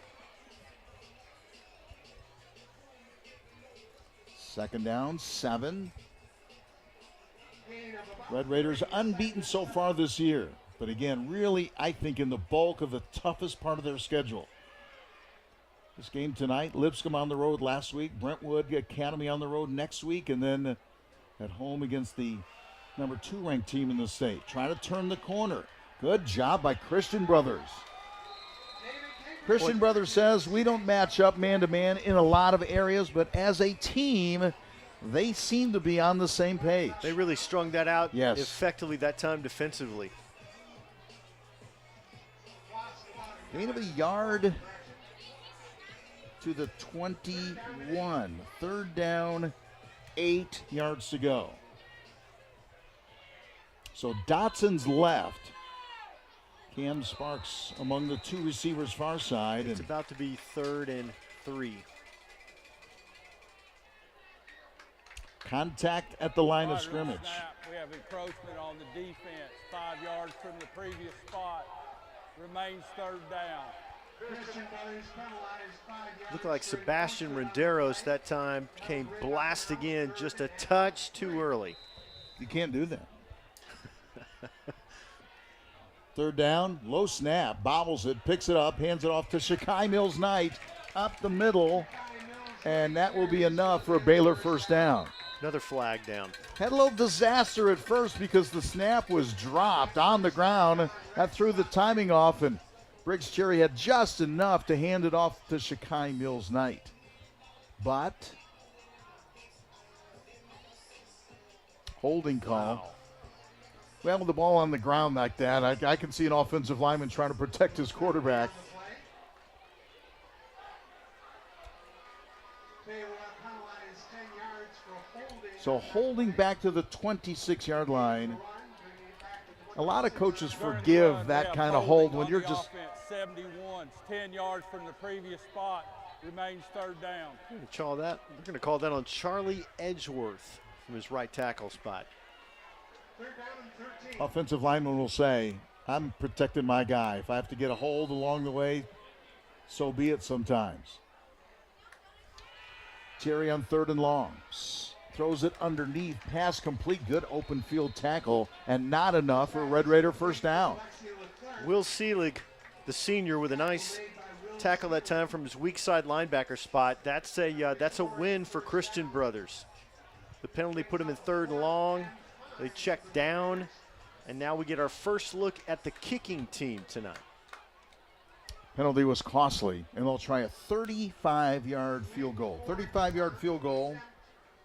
Second down, 7. Red Raiders unbeaten so far this year. But again, really, I think in the bulk of the toughest part of their schedule. This game tonight, Lipscomb on the road last week, Brentwood Academy on the road next week, and then at home against the number 2 ranked team in the state. Trying to turn the corner. Good job by Christian Brothers. Christian Brothers says we don't match up man-to-man in a lot of areas, but as a team, they seem to be on the same page. They really strung that out Yes. effectively that time defensively. Gain of a yard to the 21. 3rd down, 8 yards to go. So Dotson's left. Cam Sparks among the 2 receivers far side. It's about to be 3rd and 3. Contact at the line of Right, scrimmage. snap. We have encroachment on the defense. 5 yards from the previous spot. Remains 3rd down. Looked like Sebastian Renderos that time came blasting in just a touch too early. You can't do that. Third down, low snap, bobbles it, picks it up, hands it off to Shakai Mills-Knight up the middle, and that will be enough for a Baylor first down. Another flag down. Had a little disaster at first because the snap was dropped on the ground. That threw the timing off, and Briggs Cherry had just enough to hand it off to Shakai Mills-Knight. But holding call. Wow. Well, with the ball on the ground like that, I can see an offensive lineman trying to protect his quarterback. So holding back to the 26-yard line. A lot of coaches forgive that kind of hold when you're just. 71, 10 yards from the previous spot, remains third down. We're going to call that on Charlie Edgeworth from his right tackle spot. Offensive lineman will say, I'm protecting my guy. If I have to get a hold along the way, so be it sometimes. Terry on third and long. Throws it underneath. Pass complete. Good open field tackle. And not enough for a Red Raider first down. Will Seelig, the senior, with a nice tackle that time from his weak side linebacker spot. That's a win for Christian Brothers. The penalty put him in third and long. They check down. And now we get our first look at the kicking team tonight. Penalty was costly, and they'll try a 35-yard field goal. 35-yard field goal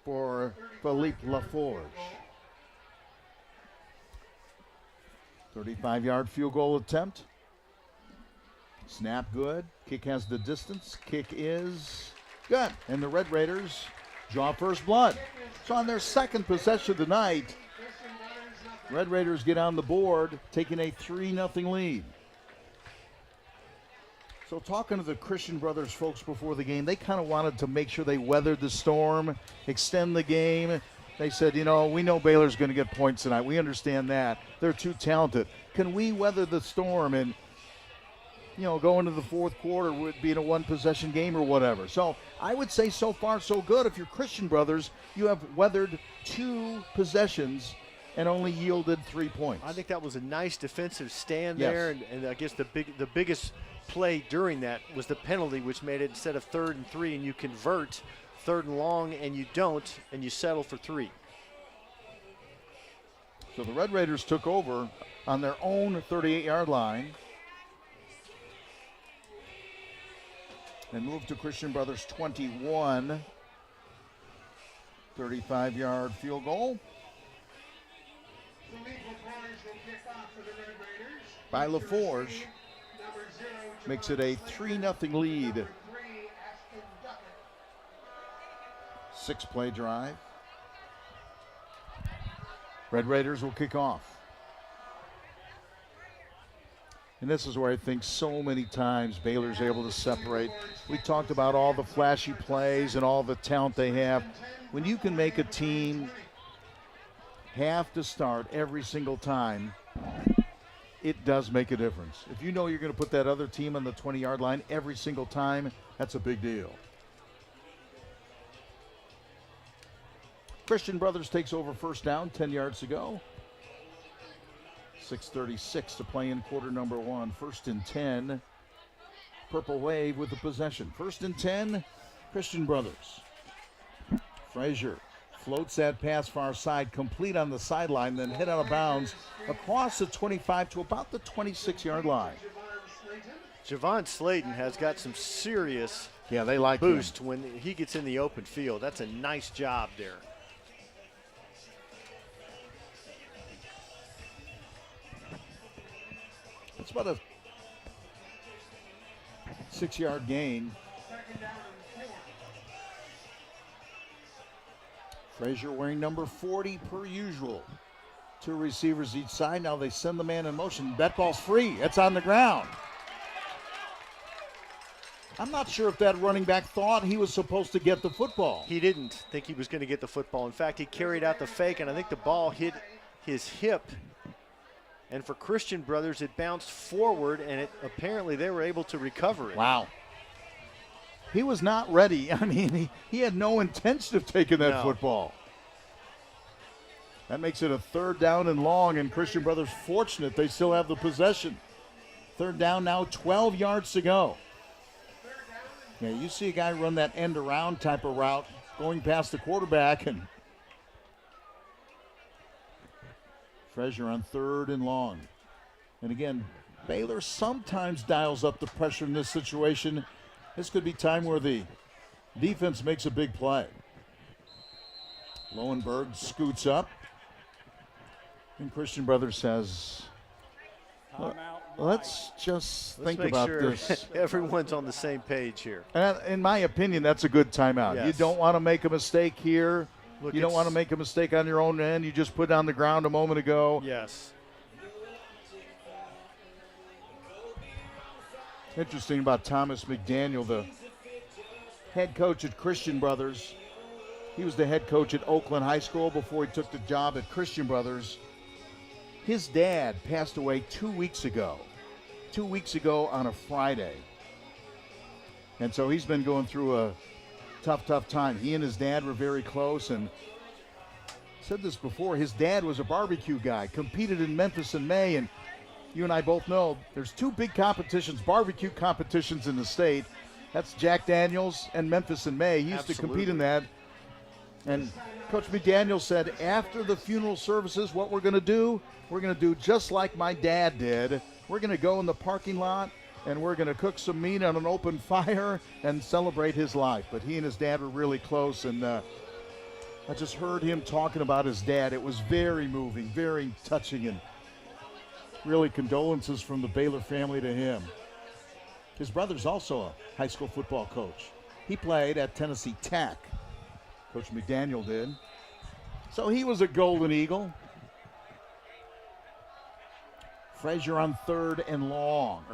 for Philippe Laforge. 35-yard field goal attempt. Snap good. Kick has the distance. Kick is good. And the Red Raiders draw first blood. So on their second possession tonight, Red Raiders get on the board, taking a 3-0 lead. So talking to the Christian Brothers folks before the game, they kind of wanted to make sure they weathered the storm, extend the game. They said, we know Baylor's going to get points tonight. We understand that. They're too talented. Can we weather the storm and, go into the fourth quarter with being a one-possession game or whatever? So I would say so far so good. If you're Christian Brothers, you have weathered 2 possessions and only yielded 3 points. I think that was a nice defensive stand Yes. there, and I guess the biggest play during that was the penalty, which made it instead of 3rd and 3, and you convert 3rd and long, and you don't, and you settle for 3. So the Red Raiders took over on their own 38-yard line and moved to Christian Brothers 21. 35-yard field goal by LaForge. Makes it a 3-0 lead. 6-play drive. Red Raiders will kick off. And this is where I think so many times Baylor's able to separate. We talked about all the flashy plays and all the talent they have. When you can make a team have to start every single time, it does make a difference. If you know you're going to put that other team on the 20-yard line every single time, that's a big deal. Christian Brothers takes over first down, 10 yards to go. 6:36 to play in quarter number 1. 1st and 10. Purple Wave with the possession. 1st and 10, Christian Brothers. Frazier floats that pass far side, complete on the sideline, then hit out of bounds across the 25 to about the 26-yard line. Javon Slayton has got some serious They like boost when he gets in the open field. That's a nice job there. It's about a 6-yard gain. Frazier wearing number 40 per usual. 2 receivers each side. Now they send the man in motion. That ball's free. It's on the ground. I'm not sure if that running back thought he was supposed to get the football. He didn't think he was going to get the football. In fact, he carried out the fake, and I think the ball hit his hip. And for Christian Brothers, it bounced forward, and apparently they were able to recover it. Wow. He was not ready. I mean, he had no intention of taking that football. That makes it a 3rd down and long, and Christian Brothers fortunate they still have the possession. 3rd down now, 12 yards to go. Yeah, you see a guy run that end around type of route going past the quarterback, and Frazier on 3rd and long. And again, Baylor sometimes dials up the pressure in this situation. This could be time where the defense makes a big play. Lowenberg scoots up. And Christian Brothers says, let's just think make about sure this. everyone's on the same page here. And in my opinion, that's a good timeout. Yes. You don't want to make a mistake here. Look, you don't want to make a mistake on your own end. You just put it on the ground a moment ago. Yes. Interesting about Thomas McDaniel, the head coach at Christian Brothers. He was the head coach at Oakland High School before he took the job at Christian Brothers. His dad passed away 2 weeks ago. 2 weeks ago on a Friday. And so he's been going through a tough time. He and his dad were very close, and said this before, his dad was a barbecue guy, competed in Memphis in May, and you and I both know there's 2 big competitions, barbecue competitions in the state. That's Jack Daniels and Memphis in May. He used to compete in that. And Coach McDaniel said, after the funeral services, what we're going to do just like my dad did. We're going to go in the parking lot, and we're going to cook some meat on an open fire and celebrate his life. But he and his dad were really close, and I just heard him talking about his dad. It was very moving, very touching, and really condolences from the Baylor family to him. His brother's also a high school football coach. He played at Tennessee Tech. Coach McDaniel did. So he was a Golden Eagle. Frazier on 3rd and long.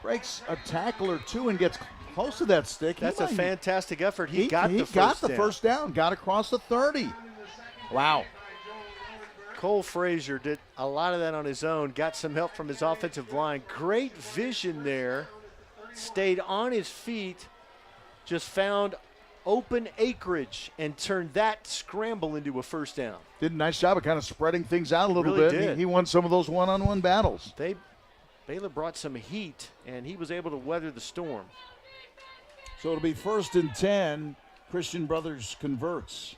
Breaks a tackle or two and gets close to that stick. That's a fantastic effort. He got the first down. Got across the 30. Wow. Cole Frazier did a lot of that on his own. Got some help from his offensive line. Great vision there. Stayed on his feet. Just found open acreage and turned that scramble into a 1st down. Did a nice job of kind of spreading things out a little Really bit. did. He won some of those one-on-one battles. Baylor brought some heat, and he was able to weather the storm. So it'll be 1st and 10. Christian Brothers converts.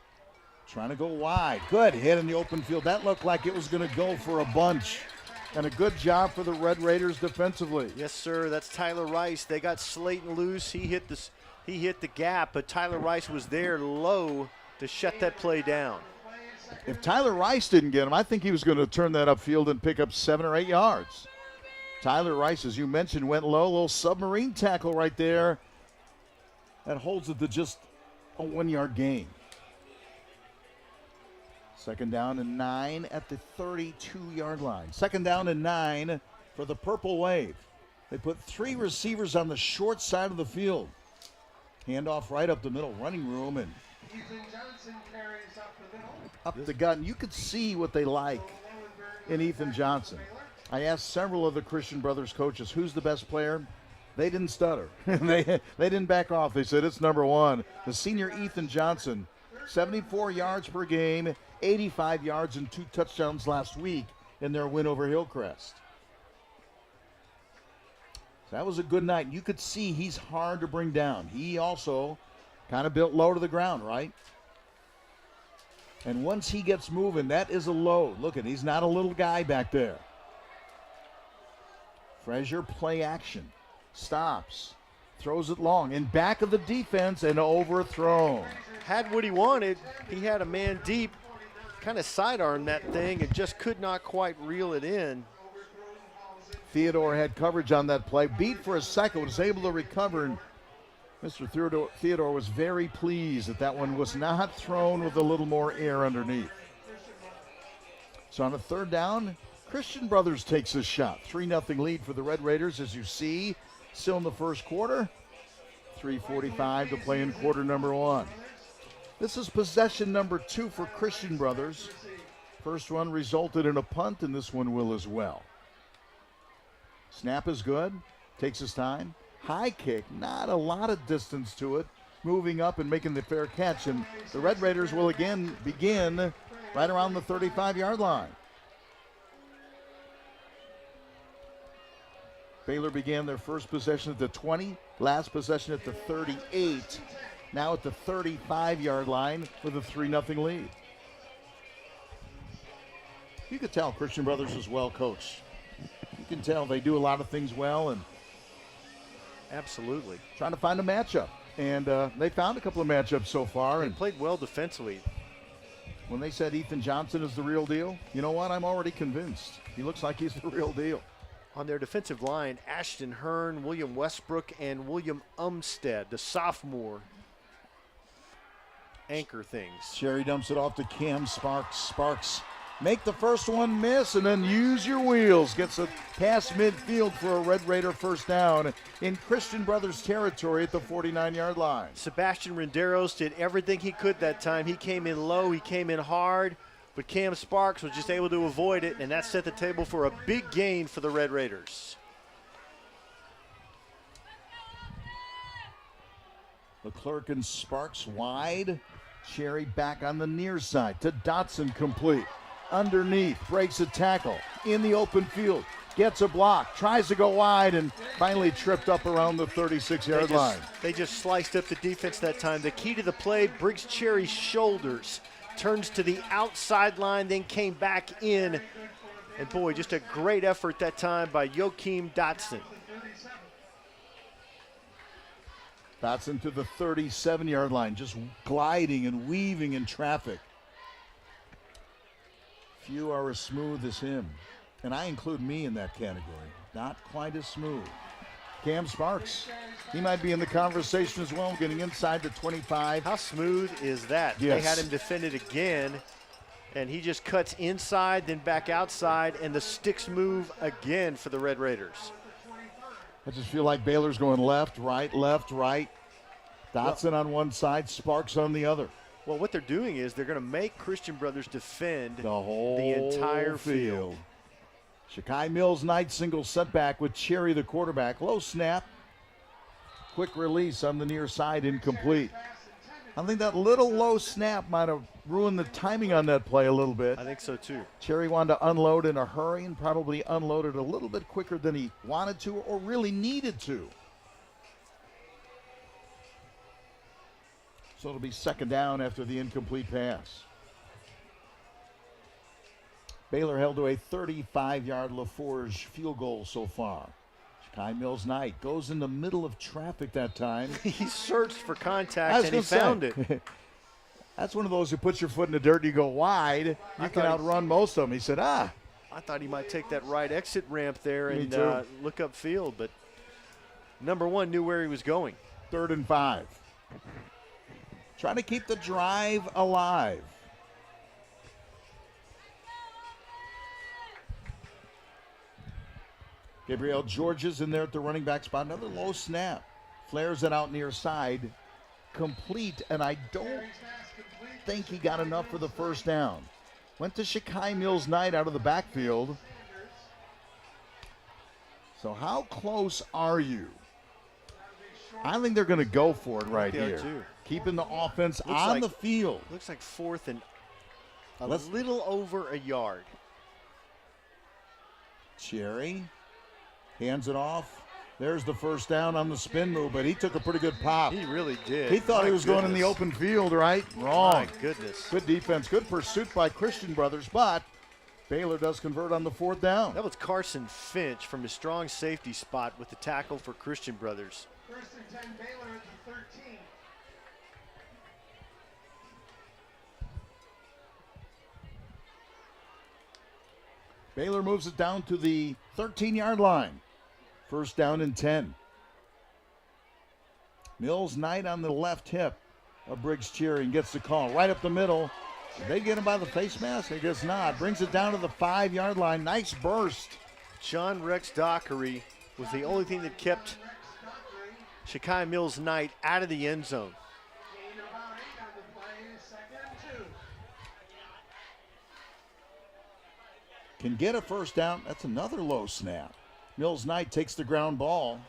Trying to go wide. Good hit in the open field. That looked like it was going to go for a bunch. And a good job for the Red Raiders defensively. Yes, sir. That's Tyler Rice. They got Slayton loose. He hit the gap, but Tyler Rice was there low to shut that play down. If Tyler Rice didn't get him, I think he was going to turn that upfield and pick up 7 or 8 yards. Tyler Rice, as you mentioned, went low. A little submarine tackle right there. That holds it to just a 1-yard gain. 2nd down and 9 at the 32-yard line. 2nd down and 9 for the Purple Wave. They put 3 receivers on the short side of the field. Handoff right up the middle, running room, and up the gut. And you could see what they like in Ethan Johnson. I asked several of the Christian Brothers coaches, who's the best player? They didn't stutter. they didn't back off. They said it's number 1. The senior Ethan Johnson, 74 yards per game, 85 yards and 2 touchdowns last week in their win over Hillcrest. So that was a good night. You could see he's hard to bring down. He also kind of built low to the ground, right? And once he gets moving, that is a load. Look at, he's not a little guy back there. Frazier play action. Stops. Throws it long. In back of the defense and overthrown. Had what he wanted. He had a man deep. Kind of sidearmed that thing and just could not quite reel it in. Theodore had coverage on that play. Beat for a second. Was able to recover. And Mr. Theodore was very pleased that that one was not thrown with a little more air underneath. So on a 3rd down, Christian Brothers takes a shot. 3-0 lead for the Red Raiders, as you see. Still in the 1st quarter. 3:45 to play in quarter number 1. This is possession number 2 for Christian Brothers. First one resulted in a punt, and this one will as well. Snap is good. Takes his time. High kick, not a lot of distance to it. moving up and making the fair catch. And the Red Raiders will again begin right around the 35-yard line. Baylor began their first possession at the 20, last possession at the 38, now at the 35-yard line with a 3-0 lead. You could tell Christian Brothers is well coached. You can tell they do a lot of things well and Absolutely. trying to find a matchup. And they found a couple of matchups so far. They And played well defensively. when they said Ethan Johnson is the real deal, you know what? I'm already convinced. He looks like he's the real deal. On their defensive line, Ashton Hearn, William Westbrook, and William Umstead, the sophomore, anchor things. Cherry dumps it off to Cam Sparks. Sparks make the first one miss and then use your wheels. Gets a pass midfield for a Red Raider first down in Christian Brothers territory at the 49-yard line. Sebastian Renderos did everything he could that time. He came in low, he came in hard, but Cam Sparks was just able to avoid it, and that set the table for a big gain for the Red Raiders. Leclerc and Sparks wide. Cherry back on the near side to Dotson, complete. Underneath, breaks a tackle in the open field, gets a block, tries to go wide, and finally tripped up around the 36-yard line. They just sliced up the defense that time. The key to the play, Briggs Cherry's shoulders. Turns to the outside line, then came back in. And boy, just a great effort that time by Joakim Dotson. Dotson to the 37-yard line, just gliding and weaving in traffic. Few are as smooth as him, and I include me in that category. Not quite as smooth. Cam Sparks, he might be in the conversation as well, getting inside the 25. How smooth is that? Yes. They had him defended again, and he just cuts inside, then back outside, and the sticks move again for the Red Raiders. I just feel like Baylor's going left, right. Dotson on one side, Sparks on the other. Well, what they're doing is they're going to make Christian Brothers defend The entire field. Shakai Mills Knight single setback with Cherry the quarterback. Low snap. Quick release on the near side, incomplete. I think that little low snap might have ruined the timing on that play a little bit. I think so too. Cherry wanted to unload in a hurry and probably unloaded a little bit quicker than he wanted to or really needed to. So it'll be second down after the incomplete pass. Baylor held to a 35-yard LaForge field goal so far. Shakai Mills Knight goes in the middle of traffic that time. He searched for contact and he found it. That's one of those who puts your foot in the dirt and you go wide. You can outrun most of them. He said, I thought he might take that right exit ramp there Me and too. look upfield, but number one knew where he was going. 3rd and 5. Trying to keep the drive alive. Gabriel George is in there at the running back spot. Another low snap. Flares it out near side. Complete, and I don't think he got enough for the first down. Went to Shakai Mills Knight out of the backfield. So how close are you? I think they're going to go for it right They are here. too. Keeping the offense Looks on like- the field. Looks like 4th and a Let's- little over a yard. Cherry hands it off. There's the first down on the spin move, but he took a pretty good pop. He really did. He thought My he was going in the goodness. open field, right? Wrong. My goodness. Good defense, good pursuit by Christian Brothers, but Baylor does convert on the 4th down. That was Carson Finch from his strong safety spot with the tackle for Christian Brothers. 1st and 10, Baylor at the 13. Baylor moves it down to the 13-yard line. First down and 10. Mills Knight on the left hip of Briggs Cherry and gets the call right up the middle. Did they get him by the face mask? I guess not. Brings it down to the 5-yard line. Nice burst. John Rex Dockery was the only thing that kept Shakai Mills Knight out of the end zone. Gain of about 8 on the play, 2nd and 2. Can get a first down. That's another low snap. Mills Knight takes the ground ball.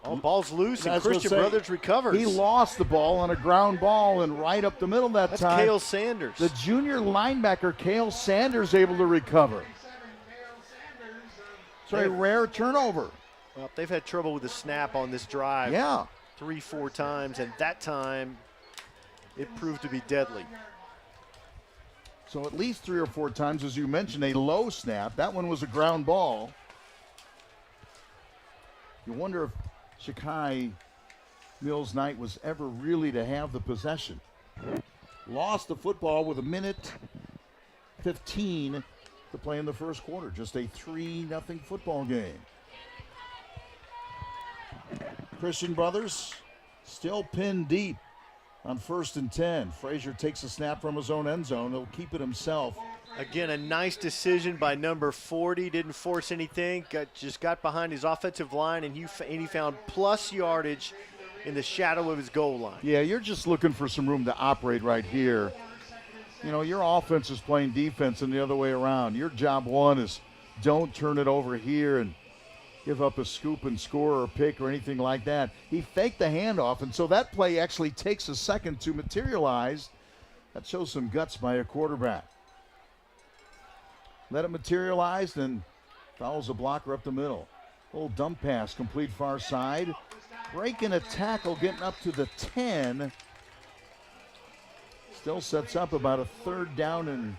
Oh, ball's loose I and was gonna Christian say, Brothers recovers. He lost the ball on a ground ball and right up the middle that That's time. Cale Sanders. The junior linebacker, Cale Sanders, able to recover. It's a rare turnover. Well, they've had trouble with the snap on this drive. Yeah. 3-4 times, and that time it proved to be deadly. So at least 3 or 4 times, as you mentioned, a low snap. That one was a ground ball. You wonder if Shakai Mills Knight was ever really to have the possession. Lost the football with 1:15 to play in the first quarter. Just a 3-0 football game. Christian Brothers still pinned deep on 1st and 10. Frazier takes a snap from his own end zone. He'll keep it himself. Again, a nice decision by number 40. Didn't force anything. Just got behind his offensive line, and he found plus yardage in the shadow of his goal line. Yeah, you're just looking for some room to operate right here. You know, your offense is playing defense and the other way around. Your job one is don't turn it over here and give up a scoop and score or a pick or anything like that. He faked the handoff, and so that play actually takes a second to materialize. That shows some guts by a quarterback. Let it materialize, and fouls a blocker up the middle. Little dump pass, complete far side. Breaking a tackle, getting up to the 10. Still sets up about a 3rd down, and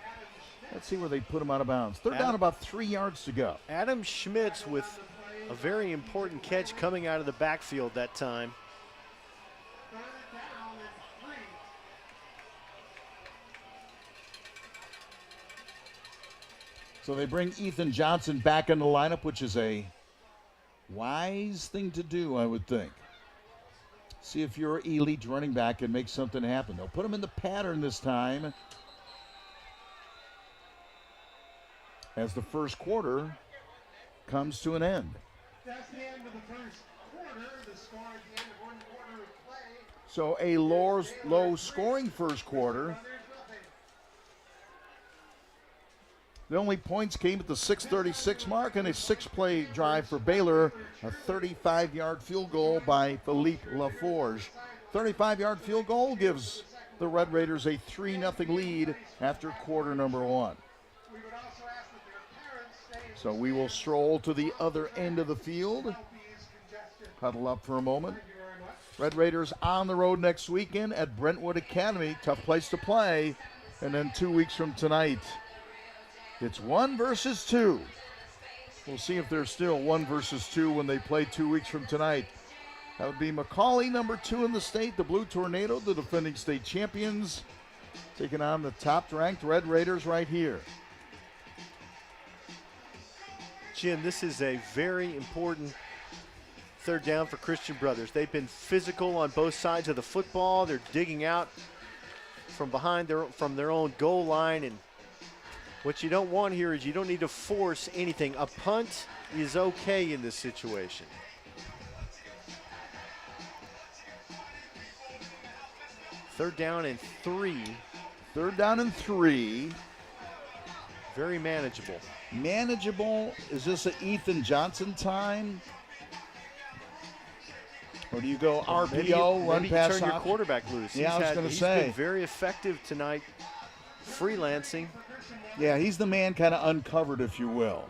let's see where they put him out of bounds. 3rd down, about 3 yards to go. Adam Schmitz with a very important catch coming out of the backfield that time. So they bring Ethan Johnson back in the lineup, which is a wise thing to do, I would think. See if you're an elite running back and make something happen. They'll put him in the pattern this time as the first quarter comes to an end. That's the end of the first quarter. The score at the end of one quarter of play. So a low scoring first quarter. The only points came at the 6:36 mark and a 6-play drive for Baylor. A 35-yard field goal by Philippe Laforge. 35-yard field goal gives the Red Raiders a 3-0 lead after quarter number 1. So we will stroll to the other end of the field. Huddle up for a moment. Red Raiders on the road next weekend at Brentwood Academy. Tough place to play. And then 2 weeks from tonight, it's 1 versus 2. We'll see if there's still 1 versus 2 when they play 2 weeks from tonight. That would be McCauley, number 2 in the state, the Blue Tornado, the defending state champions, taking on the top-ranked Red Raiders right here. Jim, this is a very important 3rd down for Christian Brothers. They've been physical on both sides of the football. They're digging out from behind from their own goal line, and what you don't want here is you don't need to force anything. A punt is okay in this situation. Third down and 3. 3rd down and 3. Very manageable. Manageable. Is this an Ethan Johnson time? Or do you go RPO, run maybe pass turn your option? quarterback loose. Yeah, I was going to say. He's been very effective tonight, freelancing. Yeah, he's the man kind of uncovered, if you will.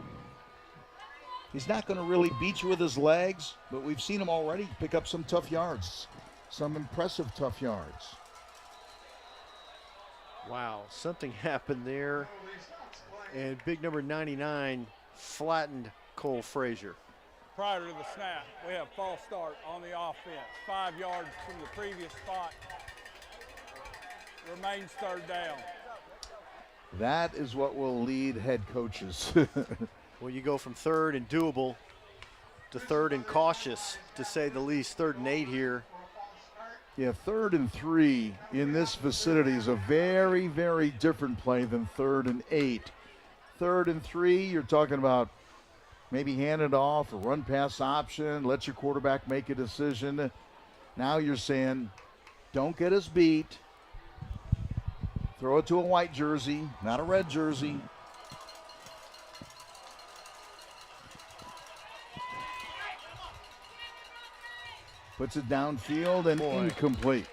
He's not going to really beat you with his legs, but we've seen him already pick up some tough yards, some impressive tough yards. Wow, something happened there. And big number 99 flattened Cole Frazier. Prior to the snap, we have false start on the offense. 5 yards from the previous spot. Remains 3rd down. That is what will lead head coaches. Well, you go from 3rd and doable to 3rd and cautious, to say the least. 3rd and 8 here. Yeah, 3rd and 3 in this vicinity is a very, very different play than 3rd and 8. 3rd and 3, you're talking about maybe hand it off, a run pass option, let your quarterback make a decision. Now you're saying, don't get us beat. Throw it to a white jersey, not a red jersey. Puts it downfield and incomplete.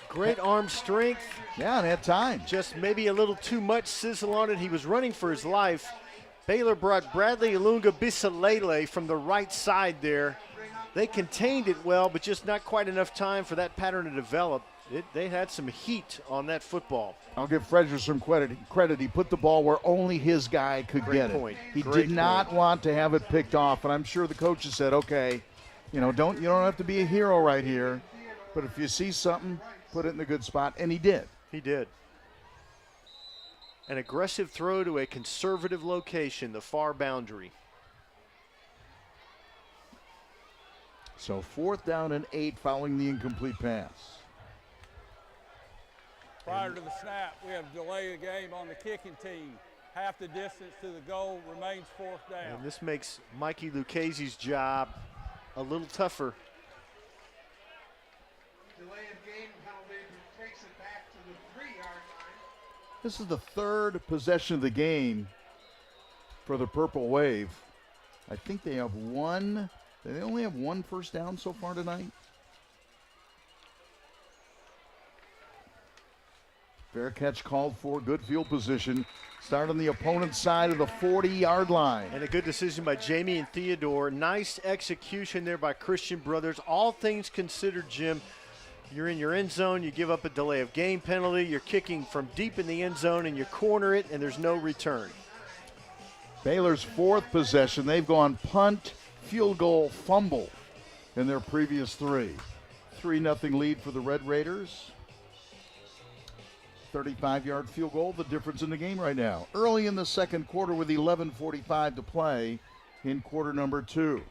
Great arm strength. Yeah, and had time. Just maybe a little too much sizzle on it. He was running for his life. Baylor brought Bradley Ilunga Bisalele from the right side there. They contained it well, but just not quite enough time for that pattern to develop. They had some heat on that football. I'll give Frederick some credit. He put the ball where only his guy could get it. He did not want to have it picked off, and I'm sure the coaches said, okay, you don't have to be a hero right here, but if you see something, put it in a good spot, and he did. He did. An aggressive throw to a conservative location, the far boundary. So 4th down and 8 following the incomplete pass. Prior to the snap, we have delayed the game on the kicking team. Half the distance to the goal remains 4th down. And this makes Mikey Lucchese's job a little tougher. Delay of game penalty takes it back to the 3-yard line. This is the 3rd possession of the game for the Purple Wave. I think they have one. They only have 1 first down so far tonight. Fair catch called for, good field position. Start on the opponent's side of the 40-yard line. And a good decision by Jamie and Theodore. Nice execution there by Christian Brothers. All things considered, Jim, you're in your end zone, you give up a delay of game penalty, you're kicking from deep in the end zone and you corner it and there's no return. Baylor's 4th possession, they've gone punt, field goal, fumble in their previous 3. 3-0 lead for the Red Raiders. 35-yard field goal, the difference in the game right now. Early in the second quarter with 11:45 to play in quarter number 2.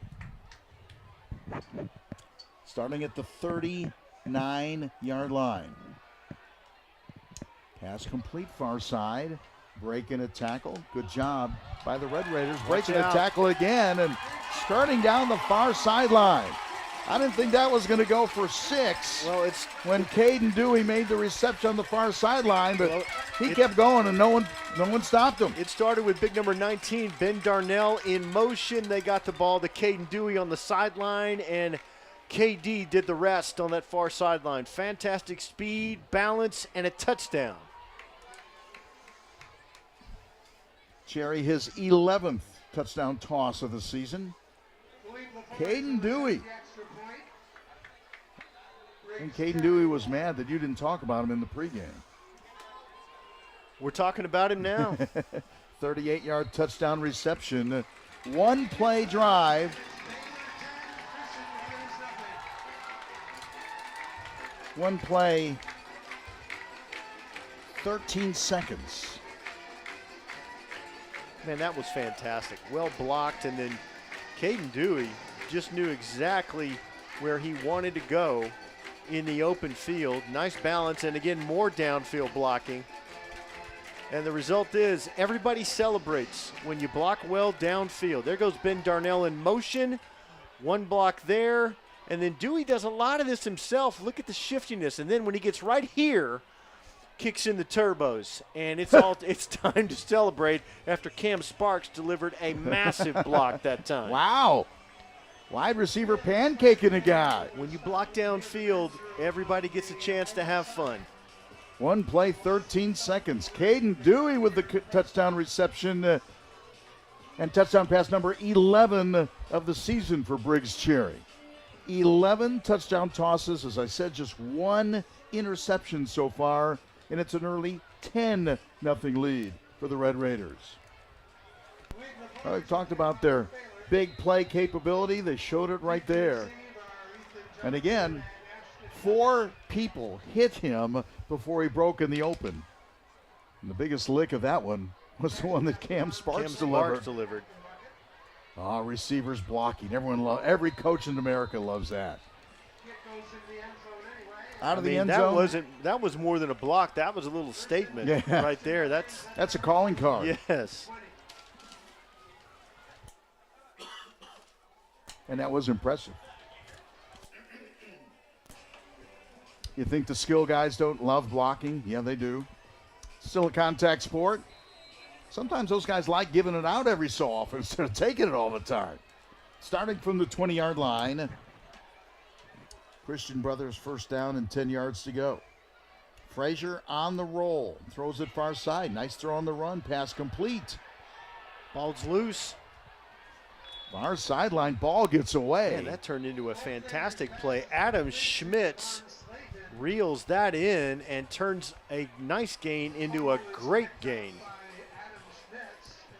Starting at the 39-yard line. Pass complete far side. Breaking a tackle. Good job by the Red Raiders. Breaking a tackle again and starting down the far sideline. I didn't think that was going to go for 6. Well, it's when Caden Dewey made the reception on the far sideline, but he kept going and no one stopped him. It started with big number 19, Ben Darnell in motion. They got the ball to Caden Dewey on the sideline, and KD did the rest on that far sideline. Fantastic speed, balance, and a touchdown. Cherry, his 11th touchdown toss of the season. Caden Dewey. And Caden Dewey was mad that you didn't talk about him in the pregame. We're talking about him now. 38-yard touchdown reception. 1-play drive. One play, 13 seconds. Man, that was fantastic. Well blocked, and then Caden Dewey just knew exactly where he wanted to go in the open field. Nice balance, and again, more downfield blocking. And the result is everybody celebrates when you block well downfield. There goes Ben Darnell in motion. 1 block there. And then Dewey does a lot of this himself. Look at the shiftiness. And then when he gets right here, kicks in the turbos. And it's time to celebrate after Cam Sparks delivered a massive block that time. Wow. Wide receiver pancaking a guy. When you block downfield, everybody gets a chance to have fun. 1 play, 13 seconds. Caden Dewey with the touchdown reception and touchdown pass number 11 of the season for Briggs Cherry. 11 touchdown tosses. As I said, just 1 interception so far, and it's an early 10-0 lead for the Red Raiders. I talked about their big play capability. They showed it right there. And again, 4 people hit him before he broke in the open. And the biggest lick of that one was the one that Cam Sparks delivered. Oh, receivers blocking. Every coach in America loves that. Out of the end zone. That was more than a block. That was a little statement right there. That's a calling card. Yes. And that was impressive. You think the skill guys don't love blocking? Yeah, they do. Still a contact sport. Sometimes those guys like giving it out every so often instead of taking it all the time. Starting from the 20-yard line. Christian Brothers first down and 10 yards to go. Frazier on the roll. Throws it far side. Nice throw on the run. Pass complete. Ball's loose. Far sideline. Ball gets away. Man, that turned into a fantastic play. Adam Schmitz reels that in and turns a nice gain into a great gain.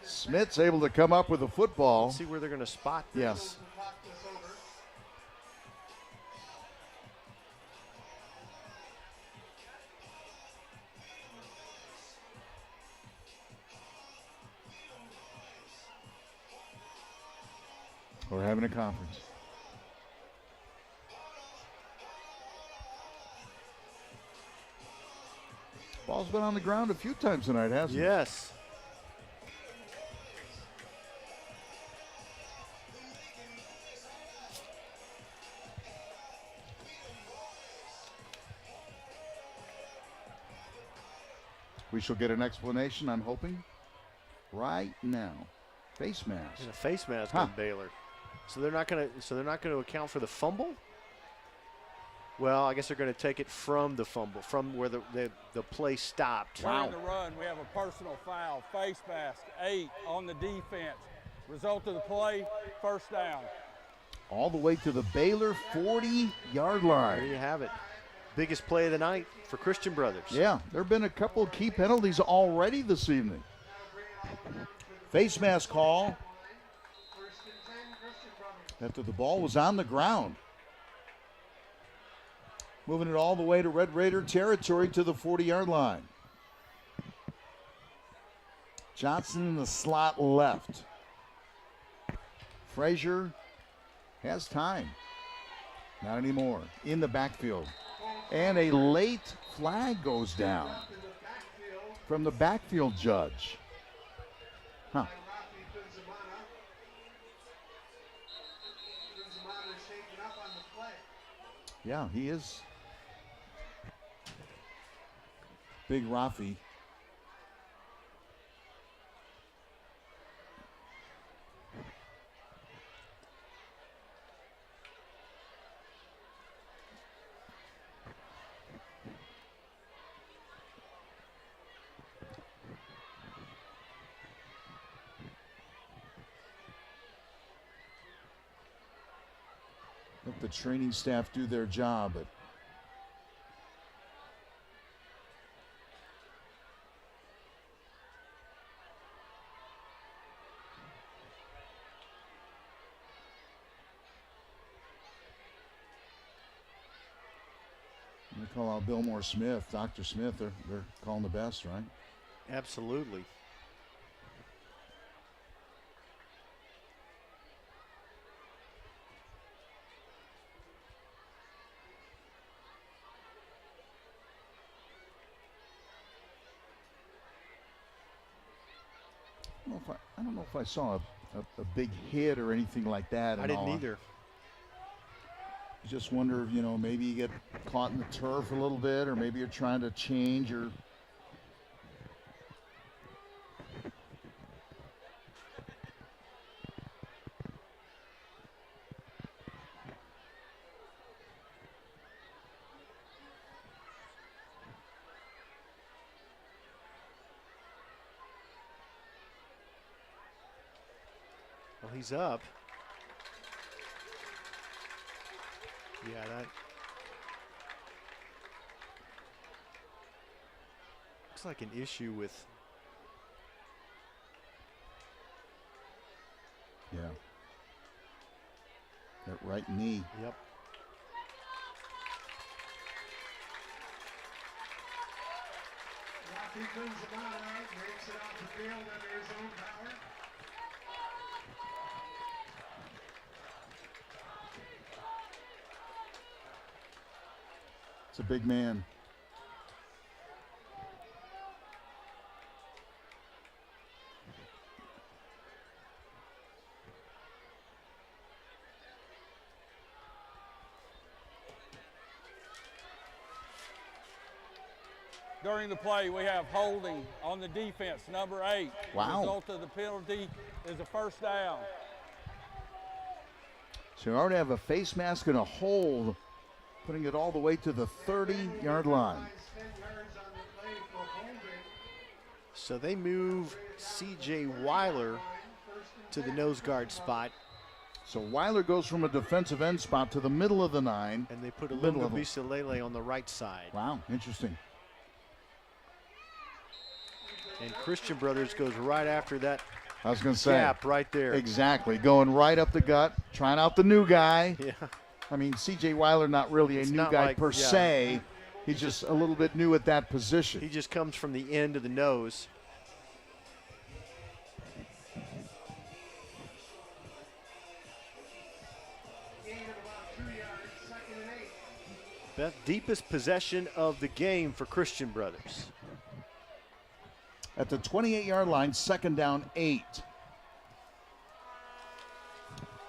Smith's able to come up with a football. See where they're going to spot this. Yes. We're having a conference. Ball's been on the ground a few times tonight, hasn't it? Yes. We shall get an explanation, I'm hoping, right now. Face mask. And a face mask on Baylor. So they're not going to account for the fumble? Well, I guess they're going to take it from the fumble, from where the play stopped. During the run, we have a personal foul, face mask, 8 on the defense. Result of the play, first down. All the way to the Baylor 40-yard line. There you have it. Biggest play of the night for Christian Brothers. Yeah, there have been a couple of key penalties already this evening. Face mask call after the ball was on the ground. Moving it all the way to Red Raider territory to the 40-yard line. Johnson in the slot left. Frazier has time. Not anymore. In the backfield. And a late flag goes down from the backfield judge. Huh. Yeah, he is. Big Rafi. Let the training staff do their job, but they call out Billmore Smith, Dr. Smith. They're calling the best, right? Absolutely. I don't know if I saw a big hit or anything like that. I didn't either. I just wonder if, maybe you get caught in the turf a little bit, or maybe you're trying to change or. Well, he's up. Yeah, that looks like an issue with. Yeah. That right knee. Yep. Rocky Benzemana makes it off the field under his own power. It's a big man. During the play, we have holding on the defense, number 8. Wow. Result of the penalty is a first down. So you already have a face mask and a hold putting it all the way to the 30-yard line. So they move C.J. Weiler to the nose guard spot. So Weiler goes from a defensive end spot to the middle of the 9. And they put Middle Ilunga of them. Bisalele on the right side. Wow, interesting. And Christian Brothers goes right after that I was going to say. gap right there. Exactly, going right up the gut, trying out the new guy. Yeah. I mean, C.J. Weiler not really a It's new not guy like- per yeah. se. He's just a little bit new at that position. He just comes from the end of the nose. The deepest possession of the game for Christian Brothers. At the 28-yard line, 2nd down, 8.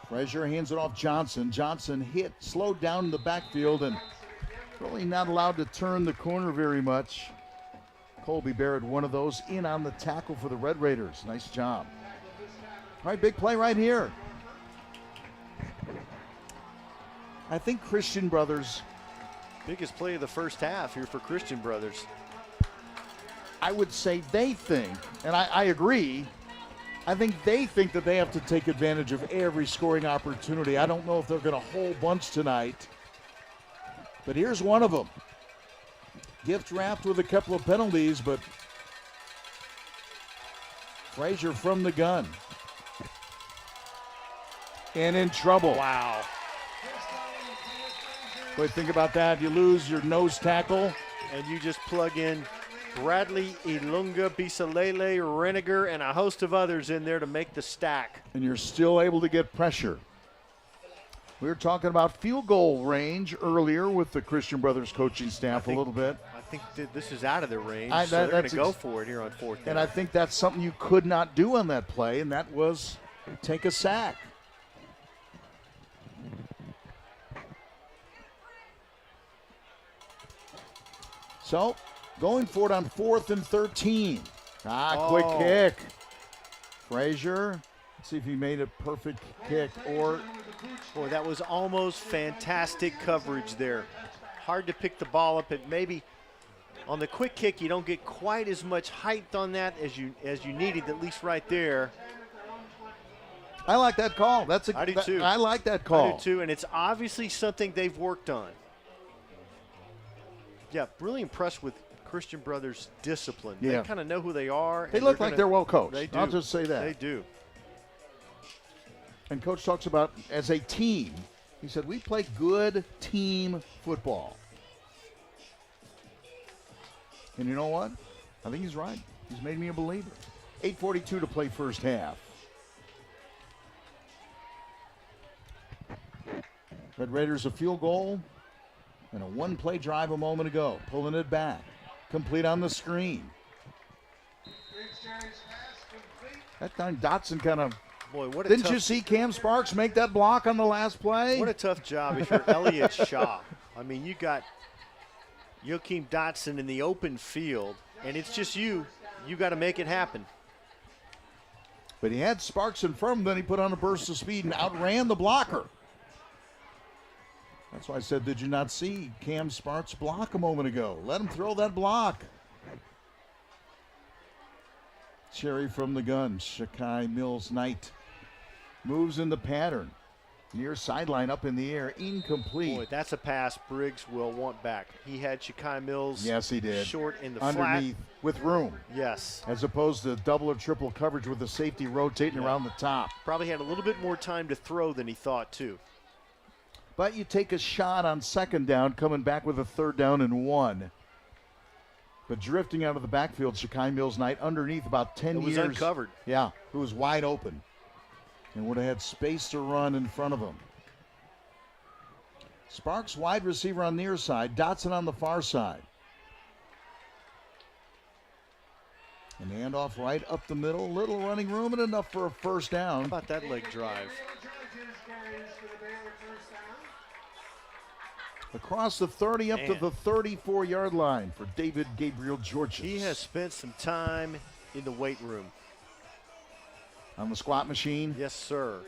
Frazier hands it off Johnson. Johnson slowed down in the backfield and really not allowed to turn the corner very much. Colby Barrett, one of those, in on the tackle for the Red Raiders. Nice job. All right, big play right here. I think Christian Brothers, Biggest play of the first half here for Christian Brothers. I would say they think, and I agree, I think they think that they have to take advantage of every scoring opportunity. I don't know if they're going to whole bunch tonight, but here's one of them. Gift wrapped with a couple of penalties, but Frazier from the gun. And in trouble. Wow. Boy, think about that. You lose your nose tackle. And you just plug in Bradley, Ilunga, Bisalele, Reniger, and a host of others in there to make the stack. And you're still able to get pressure. We were talking about field goal range earlier with the Christian Brothers coaching staff a little bit. I think this is out of their range, I- so that- they're going that's to go ex- for it here on 4th down. And I think that's something you could not do on that play, and that was take a sack. So, going for it on 4th and 13. Quick Oh. kick. Frazier, let's see if he made a perfect kick or Boy, that was almost fantastic coverage there. Hard to pick the ball up, and maybe on the quick kick you don't get quite as much height on that as you needed, at least right there. I like that call. I do too. I like that I call. do too, and it's obviously something they've worked on. Yeah, really impressed with Christian Brothers' discipline. Yeah. They kind of know who they are. They and look they're like gonna- they're well coached. They do. I'll just say that. They do. And Coach talks about as a team, he said, we play good team football. And you know what? I think he's right. He's made me a believer. 8:42 to play first half. Red Raiders a field goal and a one-play drive a moment ago. Pulling it back. Complete on the screen. That time Dotson kind of... Boy, what a Didn't tough, you see Cam Sparks make that block on the last play? what a tough job if you're Elliott Shaw. I mean, you got Joakim Dotson in the open field, and it's just you. You got to make it happen. But he had Sparks in front of him, then he put on a burst of speed and outran the blocker. That's why I said, did you not see Cam Sparks block a moment ago? Let him throw that block. Cherry from the gun. Shakai Mills Knight moves in the pattern. Near sideline up in the air, incomplete. Boy, that's a pass Briggs will want back. He had Shakai Mills Yes, he did. short in the Underneath with room, flat. Yes. as opposed to double or triple coverage with the safety rotating around the top. Probably had a little bit more time to throw than he thought, too. But you take a shot on 2nd down, coming back with a 3rd down and 1. But drifting out of the backfield, Shakai Mills Knight underneath about 10 It was years. uncovered. Yeah, who was wide open and would have had space to run in front of him. Sparks wide receiver on near side, Dotson on the far side. And handoff right up the middle, little running room and enough for a first down. How about that leg drive? Across the 30 up to Man. the 34-yard line for David Gabriel Georges. He has spent some time in the weight room. On the squat machine. Yes, sir.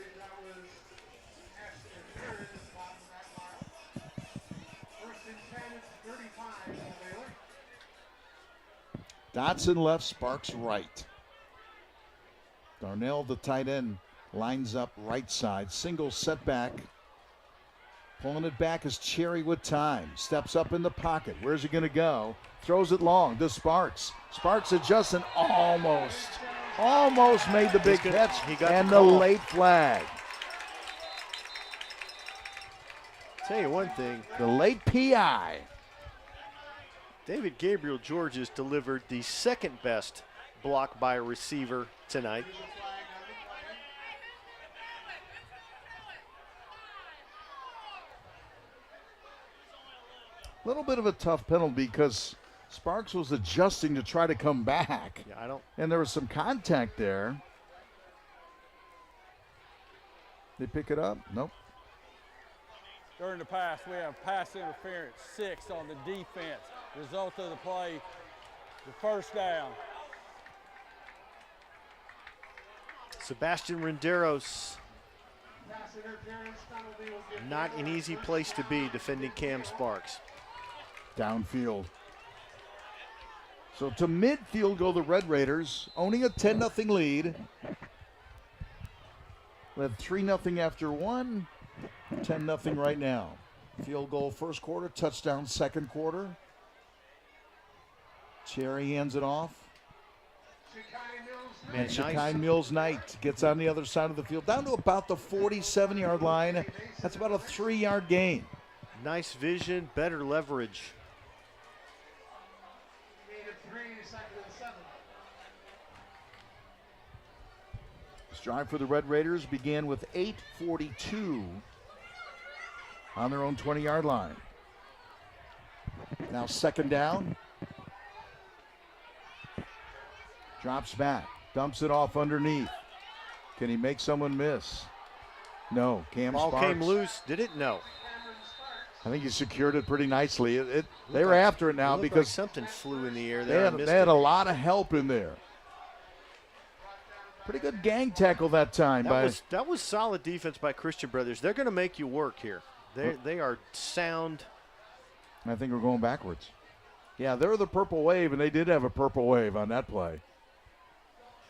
Dotson left, Sparks right. Darnell, the tight end, lines up right side. Single setback. Pulling it back is Cherry with time. Steps up in the pocket. Where's he going to go? Throws it long to Sparks. Sparks adjusts and almost made the big catch. He got and the the call. late flag. Tell you one thing, The late PI. David Gabriel Georges delivered the second best block by a receiver tonight. A little bit of a tough penalty because Sparks was adjusting to try to come back. Yeah, And there was some contact there. They pick it up? Nope. During the pass, we have pass interference, 6 on the defense. Result of the play, the first down. Sebastian Renderos, not an easy place to be defending Cam Sparks. Downfield. So to midfield go the Red Raiders, owning a 10-0 lead. Led 3-0 after one, 10-0 right now. Field goal first quarter, touchdown second quarter. Cherry hands it off. And Shekai Mills Knight gets on the other side of the field, down to about the 47-yard line. That's about a 3-yard gain. Nice vision, better leverage. This drive for the Red Raiders began with 8:42 on their own 20-yard line. Now second down. Drops back, dumps it off underneath. Can he make someone miss? No. Cam Ball Sparks. came loose. Did it? No. I think he secured it pretty nicely. They were after it now Looked like because something flew in the air they there. had, they had a lot of help in there. Pretty good gang tackle that time. That was solid defense by Christian Brothers. They're going to make you work here. They are sound. I think we're going backwards. Yeah, they're the purple wave, and they did have a purple wave on that play.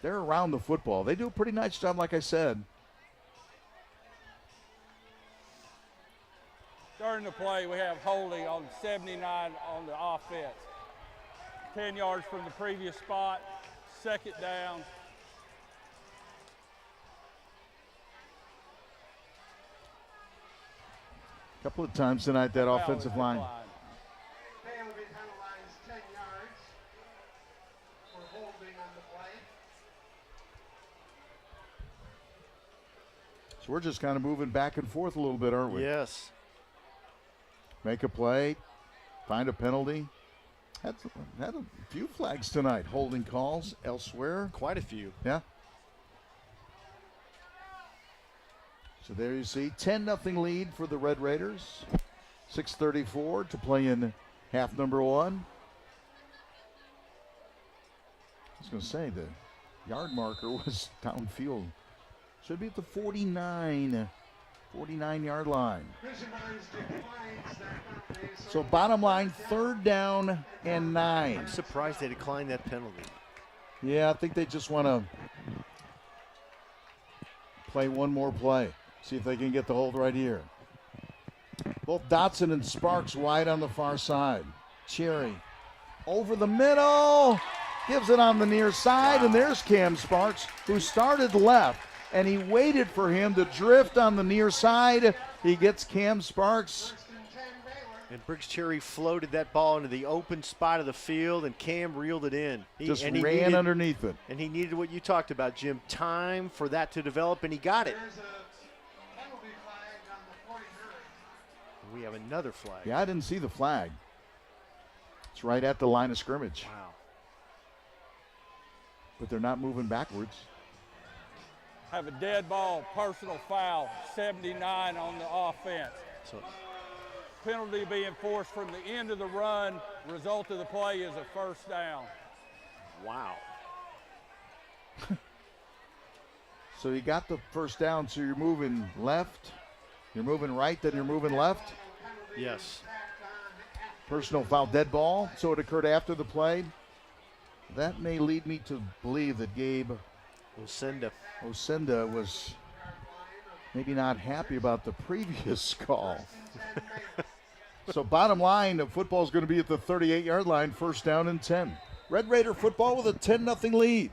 They're around the football. They do a pretty nice job, like I said. During the play, we have holding on 79 on the offense. 10 yards from the previous spot, second down. A couple of times tonight, that offensive line. So we're just kind of moving back and forth a little bit, aren't we? Yes. Make a play, find a penalty. Had a few flags tonight, holding calls elsewhere. Quite a few. Yeah. So there you see, 10-0 lead for the Red Raiders. 6:34 to play in half number one. I was going to say the yard marker was downfield. Should be at the 49-yard line. So bottom line, third down and 9. I'm surprised they declined that penalty. Yeah, I think they just want to play one more play. See if they can get the hold right here. Both Dotson and Sparks wide on the far side. Cherry over the middle. Gives it on the near side, and there's Cam Sparks, who started left, and he waited for him to drift on the near side. He gets Cam Sparks. And Briggs Cherry floated that ball into the open spot of the field, and Cam reeled it in. He ran underneath it. And he needed what you talked about, Jim, time for that to develop, and he got it. We have another flag. Yeah, I didn't see the flag. It's right at the line of scrimmage. Wow. But they're not moving backwards. Have a dead ball, personal foul, 79 on the offense. So Penalty being forced from the end of the run. Result of the play is a first down. wow. So you got the first down, so you're moving left, you're moving right, then you're moving left. Yes. Personal foul, dead ball, so it occurred after the play. That may lead me to believe that Gabe Osenda was maybe not happy about the previous call. So bottom line, football is going to be at the 38-yard line, first down and 10. Red Raider football with a 10-0 lead.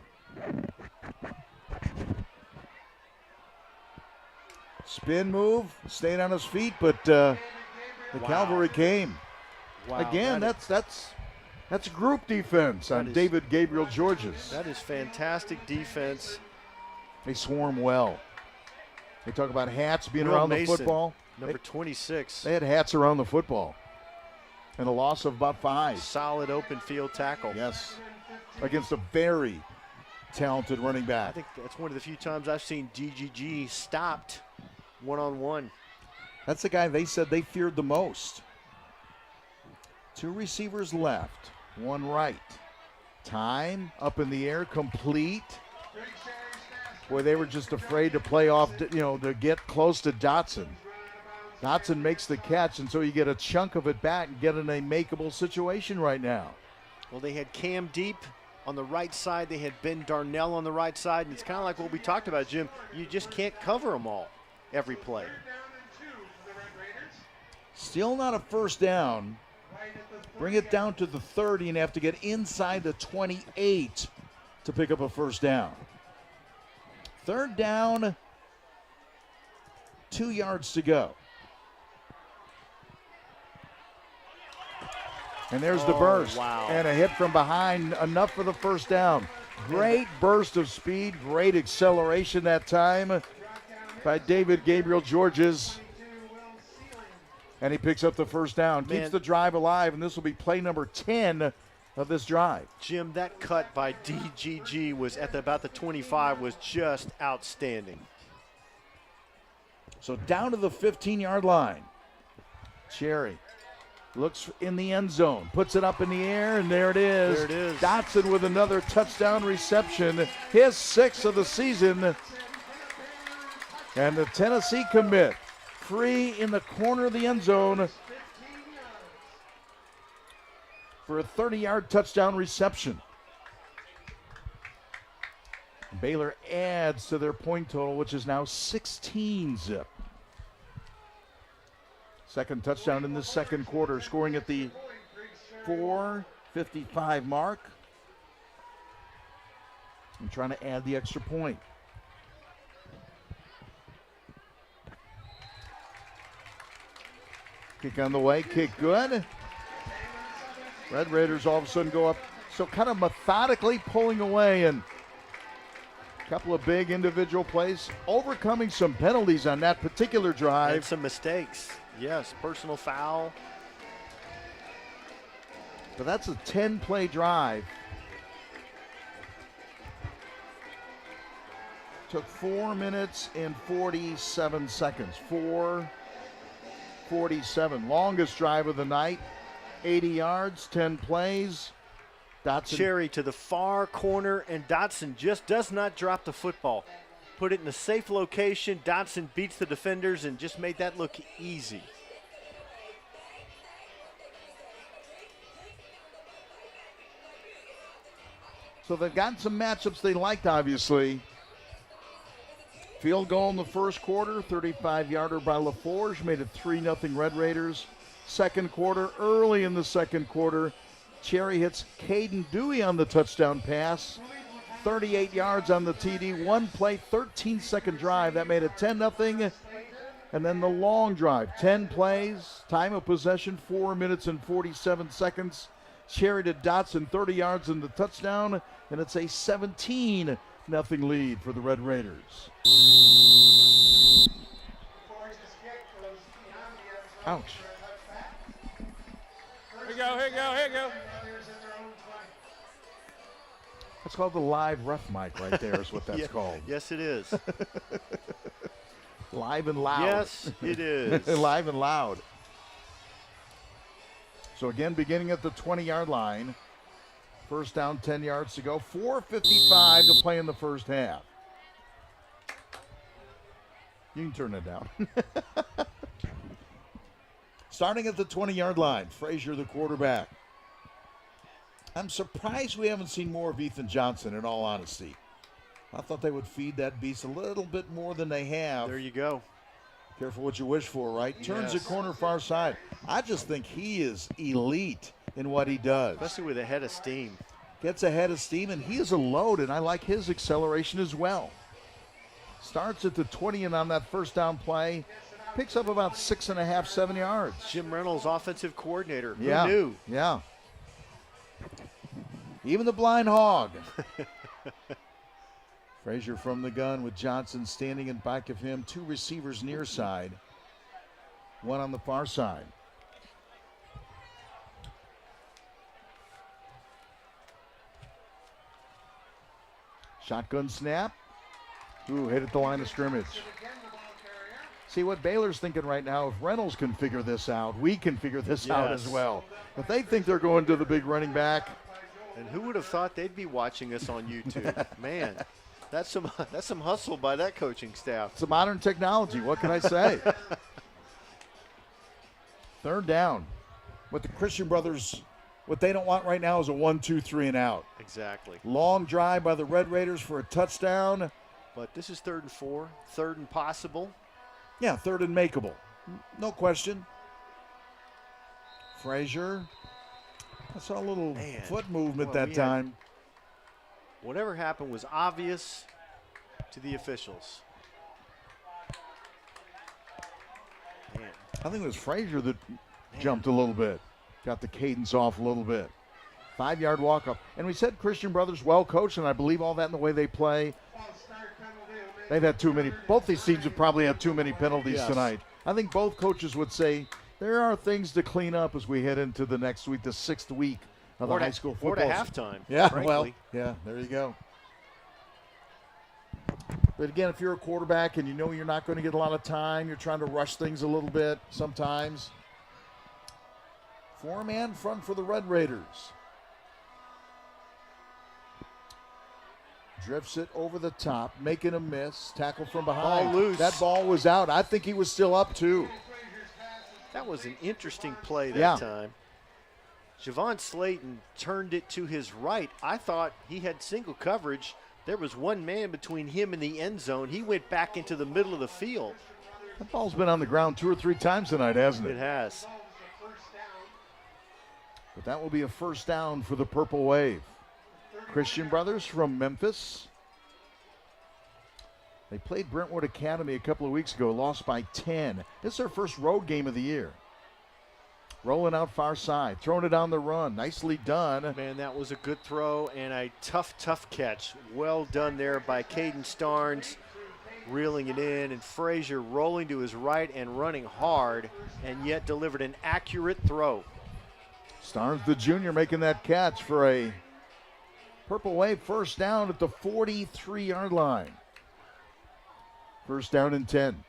Spin move, staying on his feet, but the cavalry came. Wow. Again, that's group defense on David Gabriel Georges. That is fantastic defense. They swarm well. They talk about hats being Will around Mason, the football. Number 26. They had hats around the football. And a loss of about 5. Solid open field tackle. Yes. Against a very talented running I back. think that's one of the few times I've seen DGG stopped one-on-one. That's the guy they said they feared the most. 2 receivers left, 1 right. Time up in the air, complete. Boy, they were just afraid to play off, to get close to Dotson. Dotson makes the catch, and so you get a chunk of it back and get in a makeable situation right now. Well, they had Cam Deep on the right side. They had Ben Darnell on the right side, and it's kind of like what we talked about, Jim. You just can't cover them all every play. Still not a first down. Bring it down to the 30 and have to get inside the 28 to pick up a first down. Third down, 2 yards to go. And there's the burst. Wow. And a hit from behind, enough for the first down. Great burst of speed, great acceleration that time by David Gabriel Georges. And he picks up the first down, keeps the drive alive, and this will be play number 10 of this drive. Jim, that cut by DGG was at about the 25 was just outstanding. So down to the 15-yard line. Cherry looks in the end zone, puts it up in the air, and there it is. There it is. Dotson with another touchdown reception, his 6th of the season. And the Tennessee commit, free in the corner of the end zone for a 30-yard touchdown reception. Baylor adds to their point total, which is now 16-zip. Second touchdown in the second quarter, scoring at the 4:55 mark. I'm trying to add the extra point. Kick on the way, kick good. Red Raiders all of a sudden go up. So kind of methodically pulling away, and a couple of big individual plays, overcoming some penalties on that particular drive. And some mistakes. Yes, personal foul. But that's a 10-play drive. Took 4 minutes and 47 seconds. 4:47. Longest drive of the night. 80 yards, 10 plays. Dotson. Cherry to the far corner, and Dotson just does not drop the football. Put it in a safe location. Dotson beats the defenders and just made that look easy. So they've gotten some matchups they liked, obviously. Field goal in the first quarter, 35-yarder by LaForge, made it 3-0 Red Raiders. Second quarter, early in the second quarter, Cherry hits Caden Dewey on the touchdown pass. 38 yards on the TD, 1 play, 13-second drive. That made it 10-0. And then the long drive, 10 plays, time of possession, 4 minutes and 47 seconds. Cherry to Dotson, 30 yards in the touchdown, and it's a 17-0 lead for the Red Raiders. Ouch. Here you go, here you go, here you go. That's called the live ref mic right there is what that's called. Yes, it is. Live and loud. Yes, it is. Live and loud. So again, beginning at the 20-yard line. First down, 10 yards to go. 4:55 to play in the first half. You can turn it down. Starting at the 20-yard line, Frazier the quarterback. I'm surprised we haven't seen more of Ethan Johnson, in all honesty. I thought they would feed that beast a little bit more than they have. There you go. Careful what you wish for, right? Turns the Yes. corner far side. I just think he is elite in what he does. Especially with a head of steam. Gets ahead of steam, and he is a load, and I like his acceleration as well. Starts at the 20, and on that first down play, picks up about 6.5, 7 yards. Jim Reynolds, offensive coordinator. Yeah. Who knew? Yeah. Even the blind hog. Frazier from the gun with Johnson standing in back of him. 2 receivers near side. 1 on the far side. Shotgun snap. Ooh, hit at the line of scrimmage. See what Baylor's thinking right now, if Reynolds can figure this out, we can figure this out as Yes. well. If they think they're going to the big running back, And who would have thought they'd be watching us on YouTube? Man, that's some hustle by that coaching staff. it's a modern technology. What can I say? Third down. What the Christian brothers, what they don't want right now is a 1, 2, 3 and out. Exactly. Long drive by the Red Raiders for a touchdown. But this is 3rd and 4, 3rd and possible. Yeah, 3rd and makeable. No question. Frazier. I saw a little Man. foot movement Well, that we had- time. Whatever happened was obvious to the officials. Man, I think it was Frazier that jumped a little bit. Got the cadence off a little bit. 5-yard walk-up. And we said Christian brothers well coached, and I believe all that in the way they play. They've had too many. Both these teams have probably had too many penalties Yes. tonight. I think both coaches would say there are things to clean up as we head into the next week, the 6th week of the high school Or football to season. halftime. Yeah, frankly. well, yeah, there you go. But again, if you're a quarterback and you know you're not going to get a lot of time, you're trying to rush things a little bit sometimes. 4-man front for the Red Raiders. Drifts it over the top, making a miss. Tackle from behind. Ball loose. That ball was out. I think he was still up too. That was an interesting play that Yeah. time. Javon Slayton turned it to his right. I thought he had single coverage. There was one man between him and the end zone. He went back into the middle of the field. That ball's been on the ground 2 or 3 times tonight, hasn't It it? has. But that will be a first down for the Purple Wave. Christian brothers from Memphis. They played Brentwood Academy a couple of weeks ago, lost by 10. This is their first road game of the year. Rolling out far side, throwing it on the run. Nicely done. Man, that was a good throw and a tough catch. Well done there by Caden Starnes, reeling it in, and Frazier rolling to his right and running hard, and yet delivered an accurate throw. Starnes, the junior, making that catch for a Purple Wave first down at the 43-yard line. First down and 10.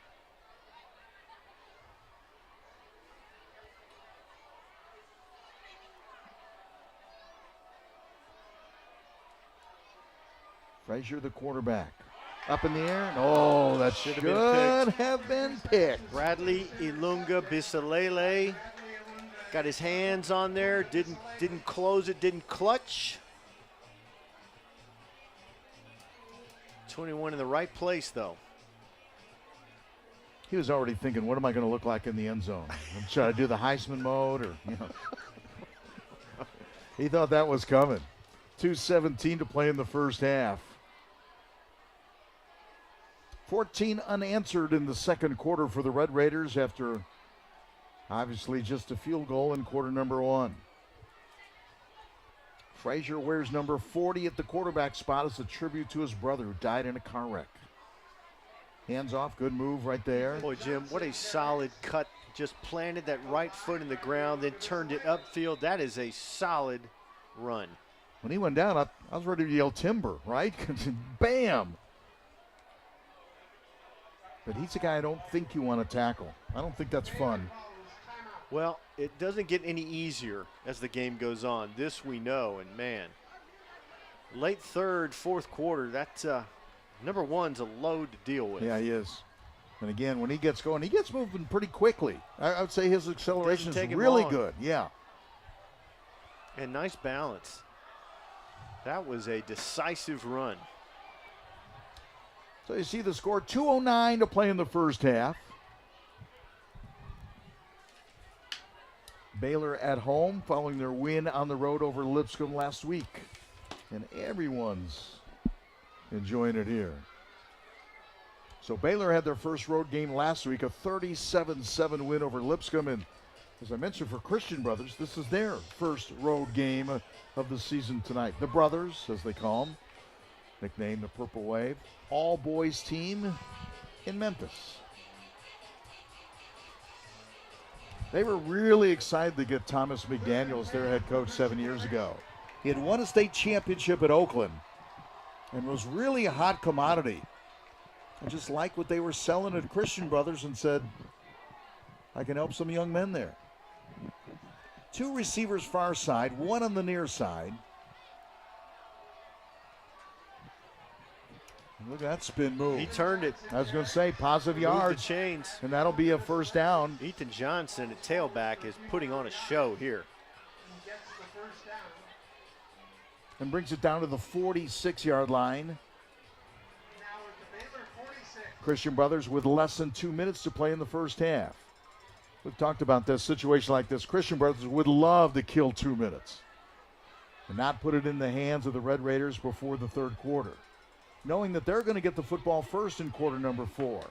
Frazier, the quarterback. Up in the air. Oh, that should have been picked. Bradley Ilunga Bisalele got his hands on there, didn't close it, didn't clutch. 21 in the right place, though. He was already thinking, what am I going to look like in the end zone? Should I do the Heisman mode or, He thought that was coming. 2:17 to play in the first half. 14 unanswered in the second quarter for the Red Raiders after obviously just a field goal in quarter number 1. Frazier wears number 40 at the quarterback spot as a tribute to his brother who died in a car wreck. Hands off, good move right there. Boy, Jim, what a solid cut. Just planted that right foot in the ground, then turned it upfield. That is a solid run. When he went down, I was ready to yell timber, right? Bam! But he's a guy I don't think you want to tackle. I don't think that's fun. Well, it doesn't get any easier as the game goes on. This we know, and man, late third, fourth quarter, that number 1's a load to deal with. Yeah, he is. And again, when he gets going, he gets moving pretty quickly. I would say his acceleration Doesn't take is him really long. good. Yeah. And nice balance. That was a decisive run. So you see the score, 2:09 to play in the first half. Baylor at home following their win on the road over Lipscomb last week. And everyone's enjoying it here. So Baylor had their first road game last week, a 37-7 win over Lipscomb. And as I mentioned, for Christian Brothers, this is their first road game of the season tonight. The Brothers, as they call them, nicknamed the Purple Wave, all boys team in Memphis. They were really excited to get Thomas McDaniel as their head coach 7 years ago. He had won a state championship at Oakland and was really a hot commodity. I just liked what they were selling at Christian Brothers and said, I can help some young men there. 2 receivers far side, 1 on the near side. Look at that spin move. He turned it. I was going to say, positive Moved yards. the chains. And that'll be a first down. Ethan Johnson at tailback is putting on a show here. And brings it down to the 46-yard line. Christian Brothers with less than 2 minutes to play in the first half. We've talked about this situation like this. Christian Brothers would love to kill 2 minutes and not put it in the hands of the Red Raiders before the third quarter, knowing that they're going to get the football first in quarter number 4.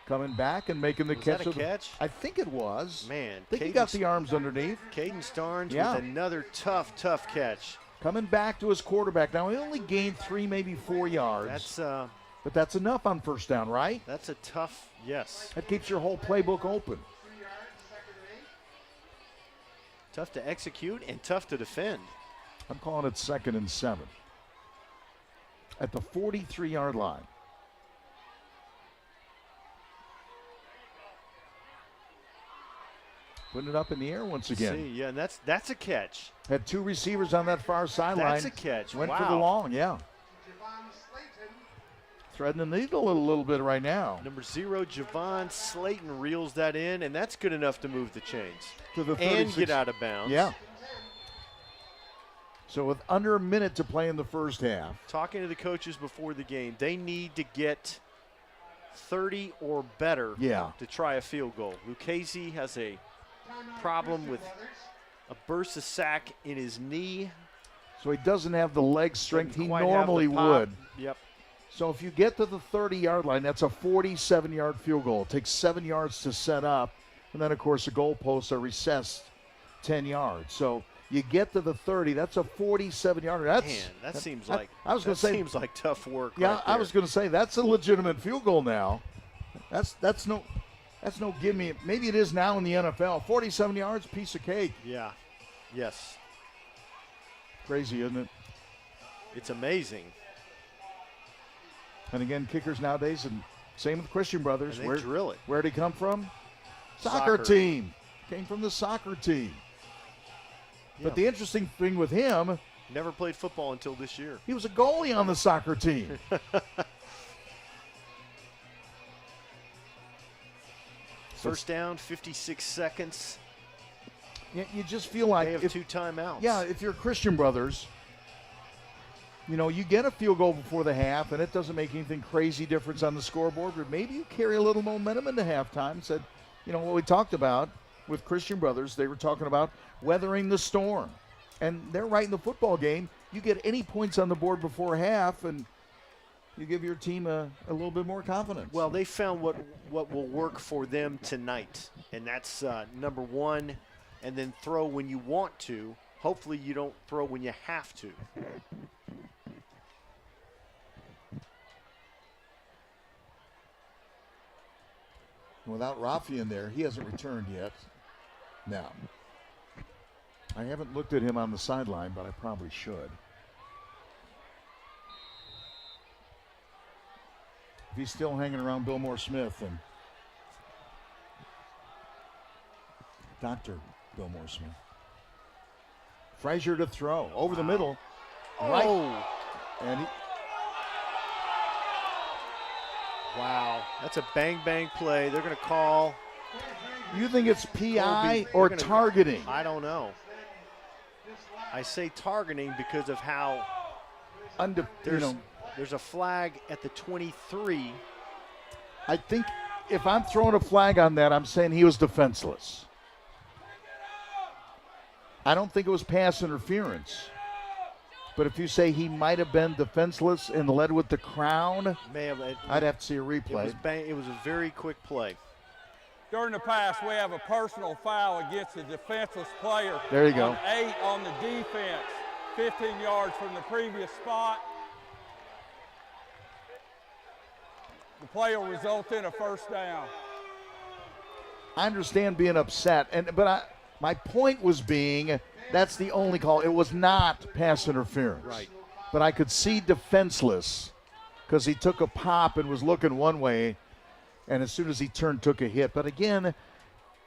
Coming back and making the catch. Was that a catch? I think it was. Man, I think he got the arms underneath. Caden Starnes Yeah. with another tough catch. Coming back to his quarterback. Now, he only gained 3, maybe 4 yards. But that's enough on first down, right? That's a tough, yes. That keeps your whole playbook open. Tough to execute and tough to defend. I'm calling it 2nd and 7. At the 43-yard line. Putting it up in the air once again. See, yeah, and that's a catch. Had 2 receivers on that far sideline. That's a catch. Went wow. for the long, yeah. Threading the needle a little bit right now. Number 0, Javon Slayton reels that in, and that's good enough to move the chains. To the and 36. get out of bounds. Yeah. So with under a minute to play in the first half. Talking to the coaches before the game, they need to get 30 or better to try a field goal. Lucchese has a problem with a burst of sack in his knee. So he doesn't have the leg strength Doesn't he quite have the normally pop. would. Yep. So if you get to the 30-yard line, that's a 47-yard field goal. It takes 7 yards to set up, and then, of course, the goalposts are recessed 10 yards. So you get to the 30, that's a 47-yarder. Man, that seems like tough work. Yeah, right there. I was going to say that's a legitimate field goal now. That's no give me. Maybe it is now in the NFL. 47 yards, piece of cake. Yeah. Yes. Crazy, isn't it? It's amazing. And again, kickers nowadays, and same with Christian Brothers. And they drill it. Where'd he come from? Soccer team. Came from the soccer team. Yeah. But the interesting thing with him, never played football until this year. He was a goalie on the soccer team. First down, 56 seconds. You just feel like they have 2 timeouts. Yeah, if you're Christian Brothers, you know, you get a field goal before the half, and it doesn't make anything crazy difference on the scoreboard, but maybe you carry a little momentum into halftime. Said, you know, what we talked about with Christian Brothers, they were talking about weathering the storm. And they're right in the football game. You get any points on the board before half, and you give your team a little bit more confidence. Well, they found what will work for them tonight, and that's number 1, and then throw when you want to. Hopefully you don't throw when you have to. Without Rafi in there, he hasn't returned yet. Now, I haven't looked at him on the sideline, but I probably should. If he's still hanging around Billmore Smith and Dr. Billmore Smith. Frazier to throw over the middle. Right. Oh. And he, wow, that's a bang play. They're going to call. You think it's PI or targeting? I don't know. I say targeting because of how There's a flag at the 23. I think if I'm throwing a flag on that, I'm saying he was defenseless. I don't think it was pass interference. But if you say he might have been defenseless and led with the crown, I'd have to see a replay. It was a very quick play. During the pass, we have a personal foul against the defenseless player. There you go. 8 on the defense, 15 yards from the previous spot. The play will result in a first down. I understand being upset, but my point was being that's the only call. It was not pass interference. Right. But I could see defenseless because he took a pop and was looking one way, and as soon as he turned, took a hit. But again,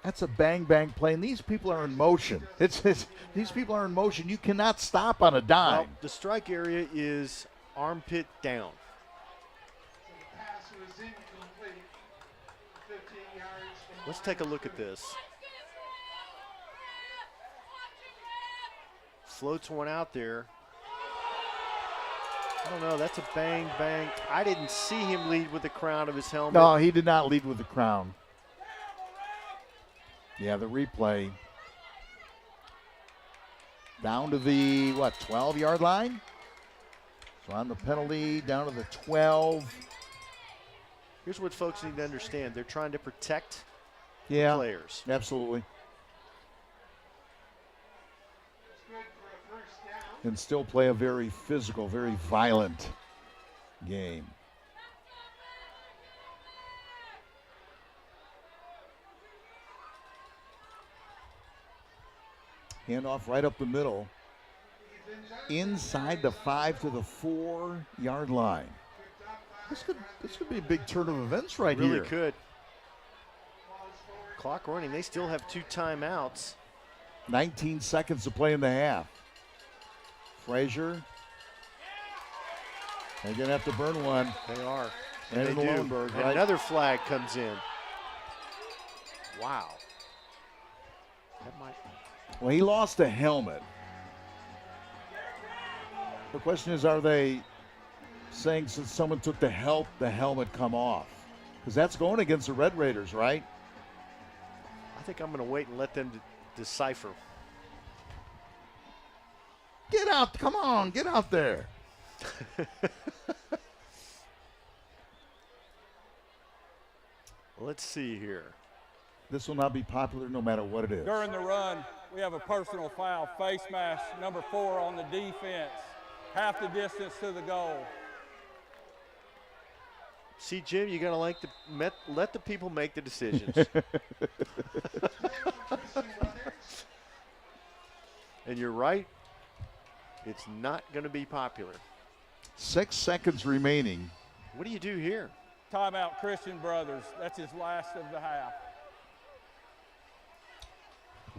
that's a bang-bang play, and these people are in motion. These people are in motion. You cannot stop on a dime. Well, the strike area is armpit down. Let's take a look at this. Floats one out there. I don't know. That's a bang, bang. I didn't see him lead with the crown of his helmet. No, he did not lead with the crown. Yeah, the replay. Down to the, 12-yard line? So on the penalty, down to the 12. Here's what folks need to understand. They're trying to protect Yeah, players. Absolutely. And still play a very physical, very violent game. Handoff right up the middle. Inside the 5 to the 4-yard line. This could be a big turn of events right here. Really could. Clock running. They still have 2 timeouts. 19 seconds to play in the half. Frazier. They're going to have to burn one. They are. And they in the do. Lowenberg, And right? another flag comes in. Wow. That might. Well, he lost a helmet. The question is, are they saying since someone took the helmet come off? Because that's going against the Red Raiders, right? I think I'm going to wait and let them decipher. Get out. Come on. Get out there. Let's see here. This will not be popular no matter what it is. During the run, we have a personal foul, face mask, number 4 on the defense, half the distance to the goal. See, Jim, you got to let the people make the decisions. And you're right. It's not going to be popular. 6 seconds remaining. What do you do here? Timeout, Christian Brothers. That's his last of the half.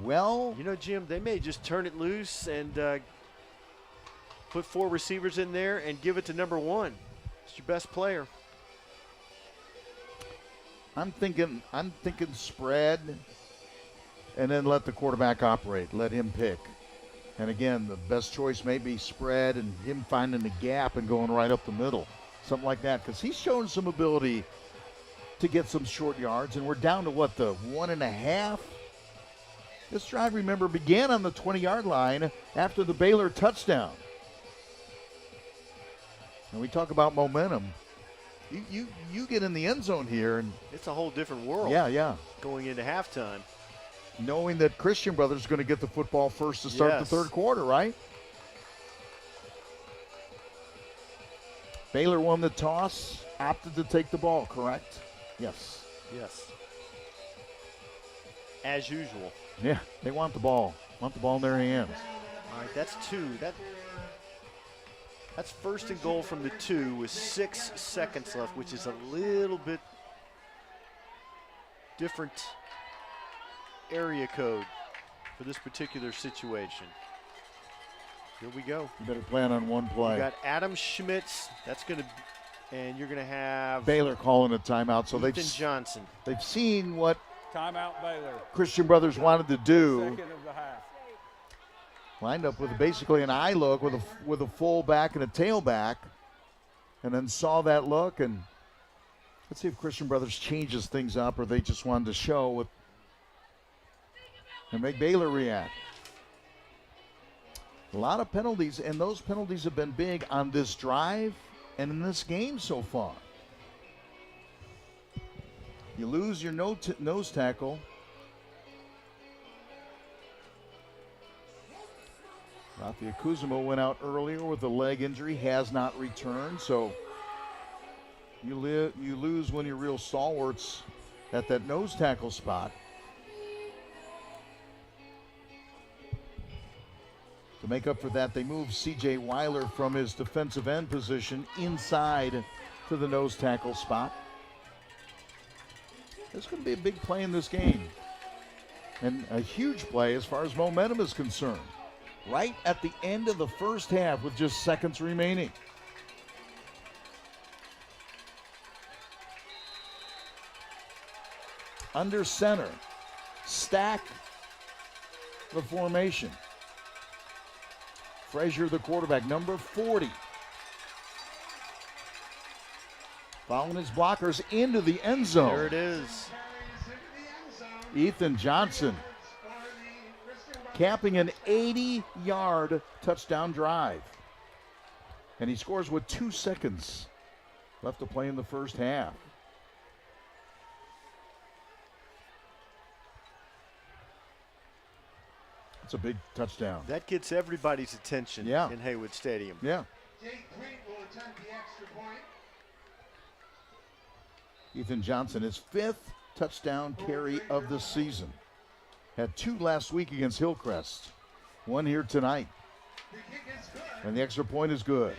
Well, You know, Jim, they may just turn it loose and put 4 receivers in there and give it to number 1. It's your best player. I'm thinking spread and then let the quarterback operate. Let him pick. And again, the best choice may be spread and him finding the gap and going right up the middle. Something like that, because he's shown some ability to get some short yards. And we're down to the 1.5? This drive, remember, began on the 20-yard line after the Baylor touchdown. And we talk about momentum. You get in the end zone here, and It's a whole different world. yeah. Going into halftime. Knowing that Christian Brothers is going to get the football first to start the Yes. third quarter, right? Baylor won the toss, opted to take the ball, correct? Yes. Yes. As usual. Yeah, they want the ball. Want the ball in their hands. All right, that's 2. That's first and goal from the 2 with 6 seconds left, which is a little bit different area code for this particular situation. Here we go. You better plan on one play. You got Adam Schmitz. That's going to, and you're going to have Baylor calling a timeout, so Ethan Johnson. they've seen what Timeout, Baylor. Christian Brothers wanted to do. Second of the half. Lined up with basically an eye look with a full back and a tailback, and then saw that look. And let's see if Christian Brothers changes things up, or they just wanted to show and make Baylor react. A lot of penalties, and those penalties have been big on this drive and in this game so far. You lose your nose tackle. Rafi Kuzma went out earlier with a leg injury, has not returned, so you lose one of your real stalwarts at that nose tackle spot. To make up for that, they moved C.J. Weiler from his defensive end position inside to the nose tackle spot. There's going to be a big play in this game, and a huge play as far as momentum is concerned. Right at the end of the first half with just seconds remaining. Under center, stack the formation. Frazier, the quarterback, number 40. Following his blockers into the end zone. There it is. Ethan Johnson capping an 80-yard touchdown drive. And he scores with 2 seconds left to play in the first half. It's a big touchdown. That gets everybody's attention in Haywood Stadium. Yeah. Jake Cleat will attempt the extra point. Ethan Johnson, his 5th touchdown carry of the season. Had 2 last week against Hillcrest. 1 here tonight. And the extra point is good.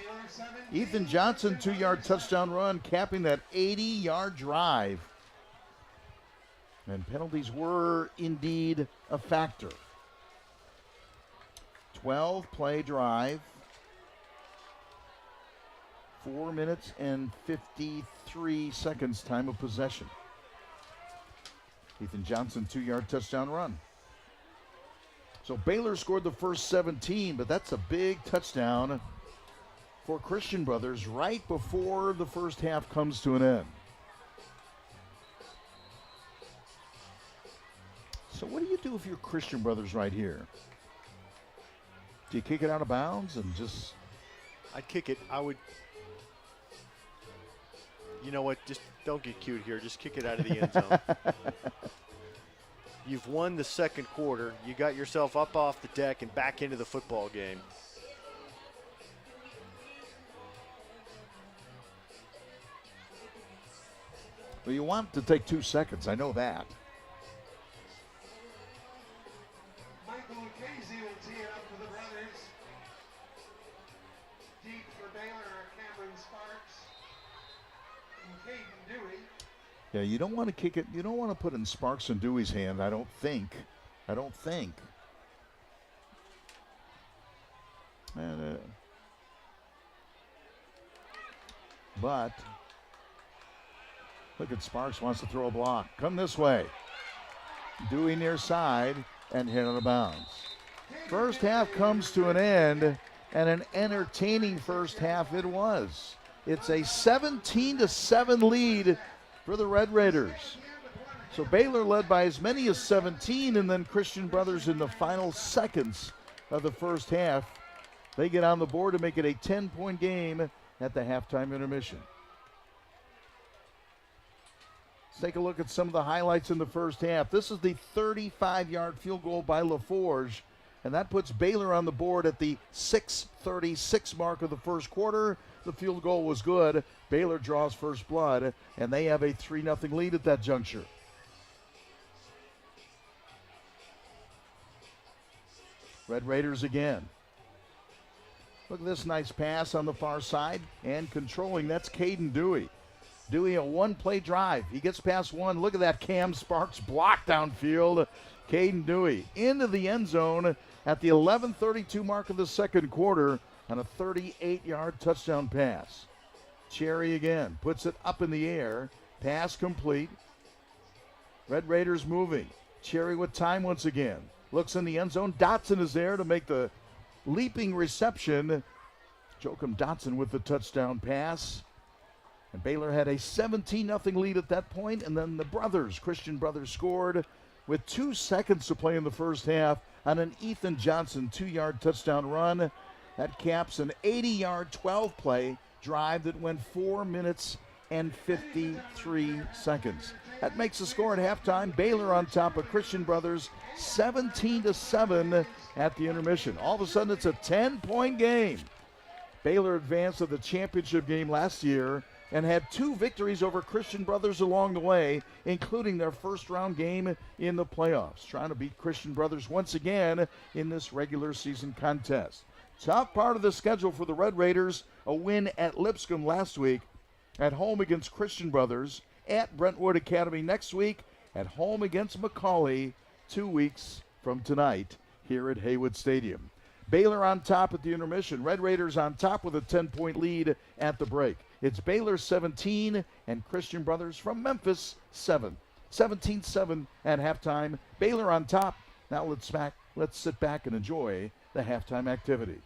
Ethan Johnson, 2-yard touchdown run, capping that 80-yard drive. And penalties were indeed a factor. 12-play drive. 4 minutes and 53 seconds time of possession. Ethan Johnson, 2-yard touchdown run. So Baylor scored the first 17, but that's a big touchdown for Christian Brothers right before the first half comes to an end. So what do you do if you're Christian Brothers right here? Do you kick it out of bounds and just... I'd kick it. I would... You know what? Just don't get cute here. Just kick it out of the end zone. You've won the second quarter. You got yourself up off the deck and back into the football game. Well, you want to take 2 seconds. I know that. Michael Casey will tee it up for the brothers. Deep for Baylor are Cameron Sparks and Caden Dewey. Yeah, you don't want to kick it. You don't want to put it in Sparks and Dewey's hand, I don't think. And, but look at Sparks wants to throw a block. Come this way. Dewey near side and hit out of bounds. First half comes to an end, and an entertaining first half it was. It's a 17-7 lead for the Red Raiders. So Baylor led by as many as 17, and then Christian Brothers in the final seconds of the first half, they get on the board to make it a 10-point game at the halftime intermission. Let's take a look at some of the highlights in the first half. This is the 35-yard field goal by LaForge, and that puts Baylor on the board at the 6:36 mark of the first quarter. The field goal was good. Baylor draws first blood, and they have a 3-0 lead at that juncture. Red Raiders again. Look at this nice pass on the far side, and controlling, that's Caden Dewey. Dewey, a 1-play drive. He gets past one. Look at that Cam Sparks block downfield. Caden Dewey into the end zone at the 11:32 mark of the second quarter on a 38-yard touchdown pass. Cherry again puts it up in the air. Pass complete. Red Raiders moving. Cherry with time once again. Looks in the end zone. Dotson is there to make the leaping reception. Joachim Dotson with the touchdown pass. And Baylor had a 17-0 lead at that point, and then the Christian Brothers scored with 2 seconds to play in the first half on an Ethan Johnson 2-yard touchdown run. That caps an 80-yard 12-play drive that went 4 minutes and 53 seconds. That makes the score at halftime. Baylor on top of Christian Brothers 17-7 at the intermission. All of a sudden it's a 10-point game. Baylor advanced to the championship game last year and had 2 victories over Christian Brothers along the way, including their first-round game in the playoffs, trying to beat Christian Brothers once again in this regular season contest. Tough part of the schedule for the Red Raiders, a win at Lipscomb last week, at home against Christian Brothers, at Brentwood Academy next week, at home against Macaulay 2 weeks from tonight here at Haywood Stadium. Baylor on top at the intermission. Red Raiders on top with a 10-point lead at the break. It's Baylor 17 and Christian Brothers from Memphis 7. 17-7 at halftime. Baylor on top. Now let's sit back and enjoy the halftime activities.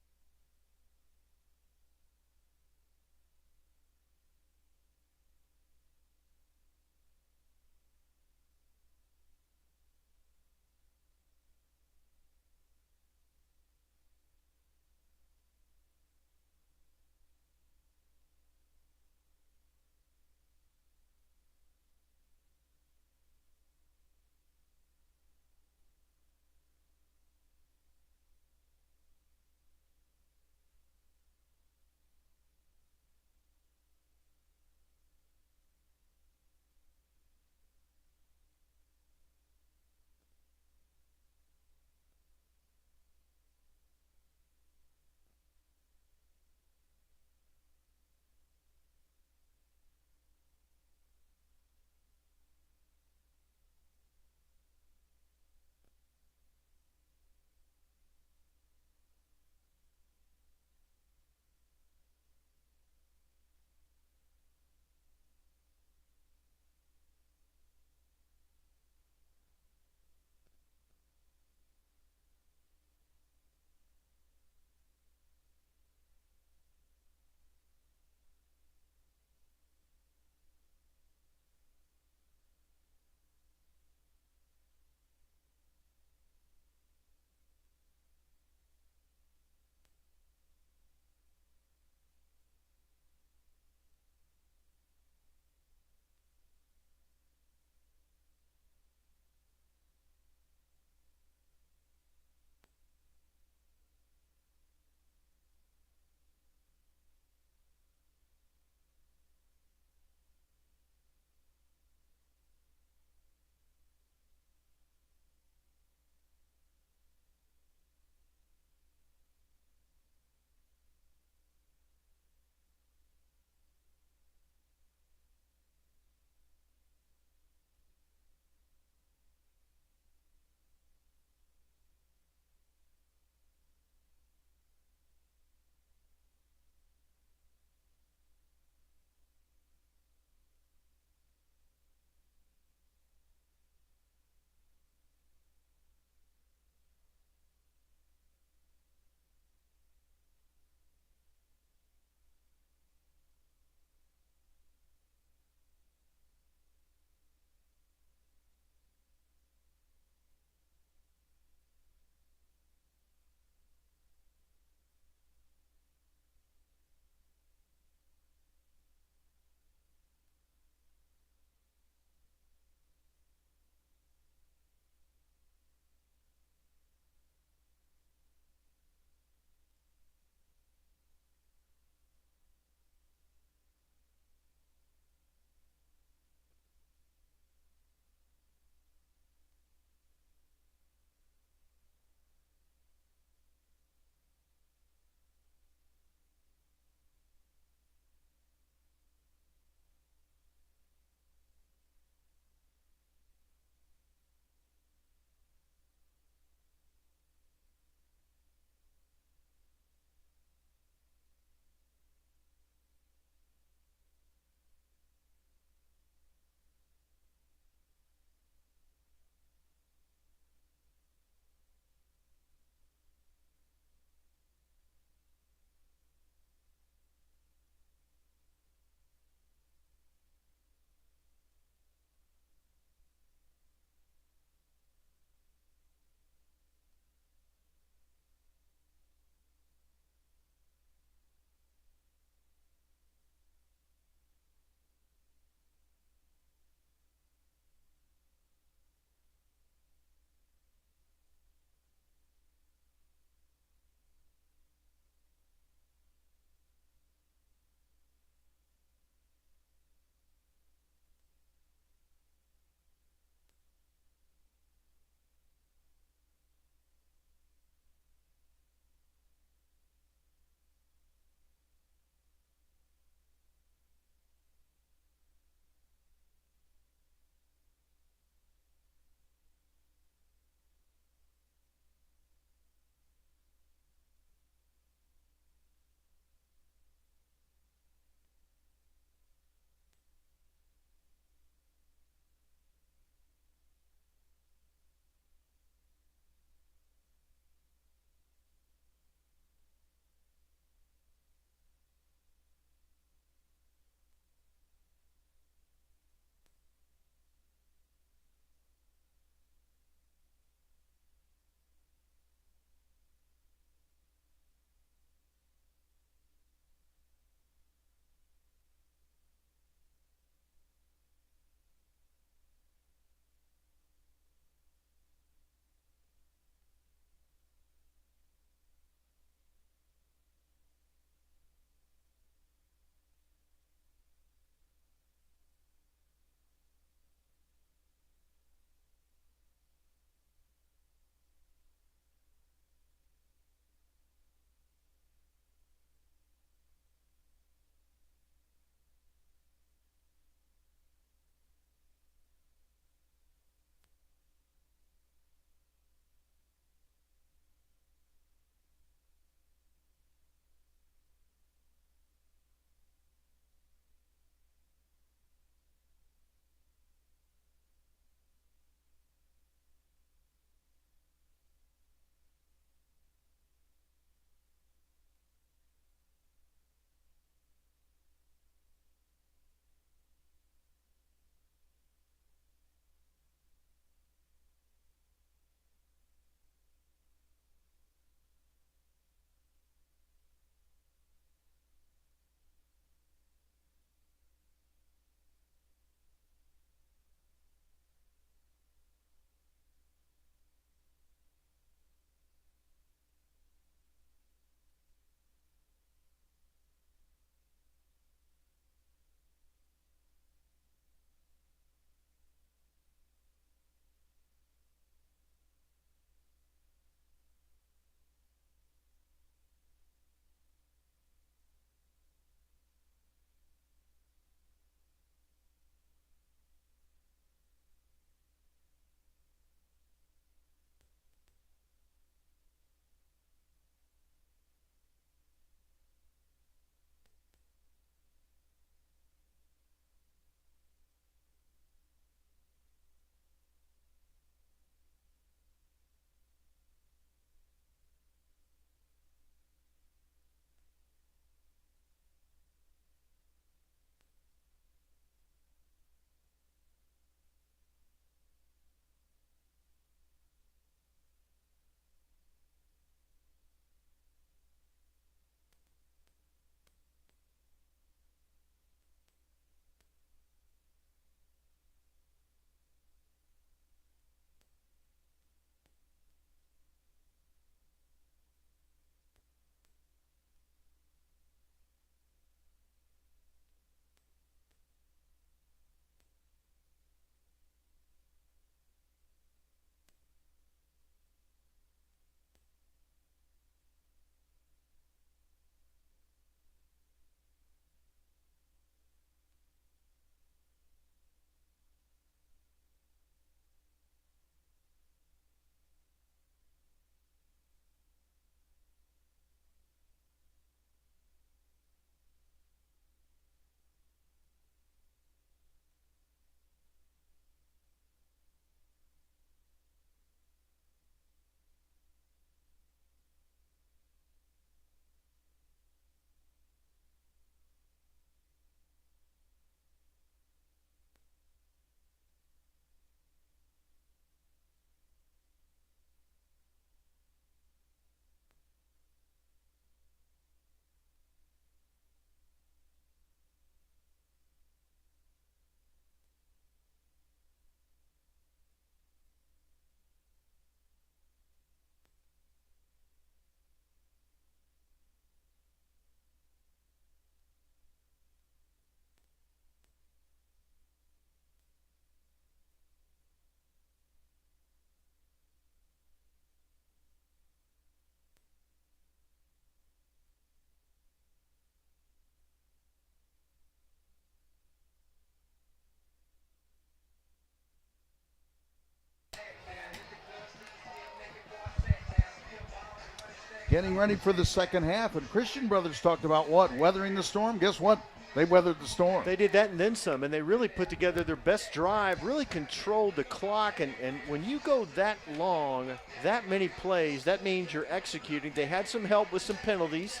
getting ready for the second half. And Christian Brothers talked about what? Weathering the storm? Guess what? They weathered the storm. They did that and then some, and they really put together their best drive, really controlled the clock. And when you go that long, that many plays, that means you're executing. They had some help with some penalties,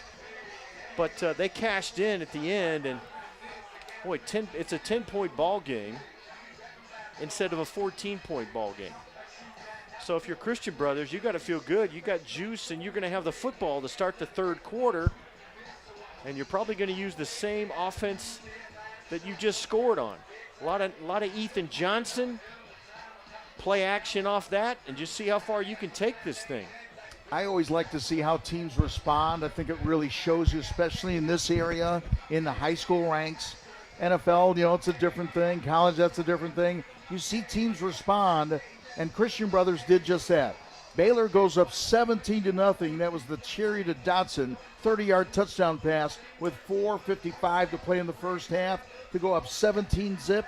but they cashed in at the end. And, boy, it's a 10-point ball game instead of a 14-point ball game. So if you're Christian Brothers, you got to feel good. You got juice, and you're going to have the football to start the third quarter. And you're probably going to use the same offense that you just scored on. A lot of Ethan Johnson, play action off that, and just see how far you can take this thing. I always like to see how teams respond. I think it really shows you, especially in this area, in the high school ranks. NFL, it's a different thing. College, that's a different thing. You see teams respond, and Christian Brothers did just that. Baylor goes up 17-0. That was the cherry to Dotson 30-yard touchdown pass with 4:55 to play in the first half to go up 17-0.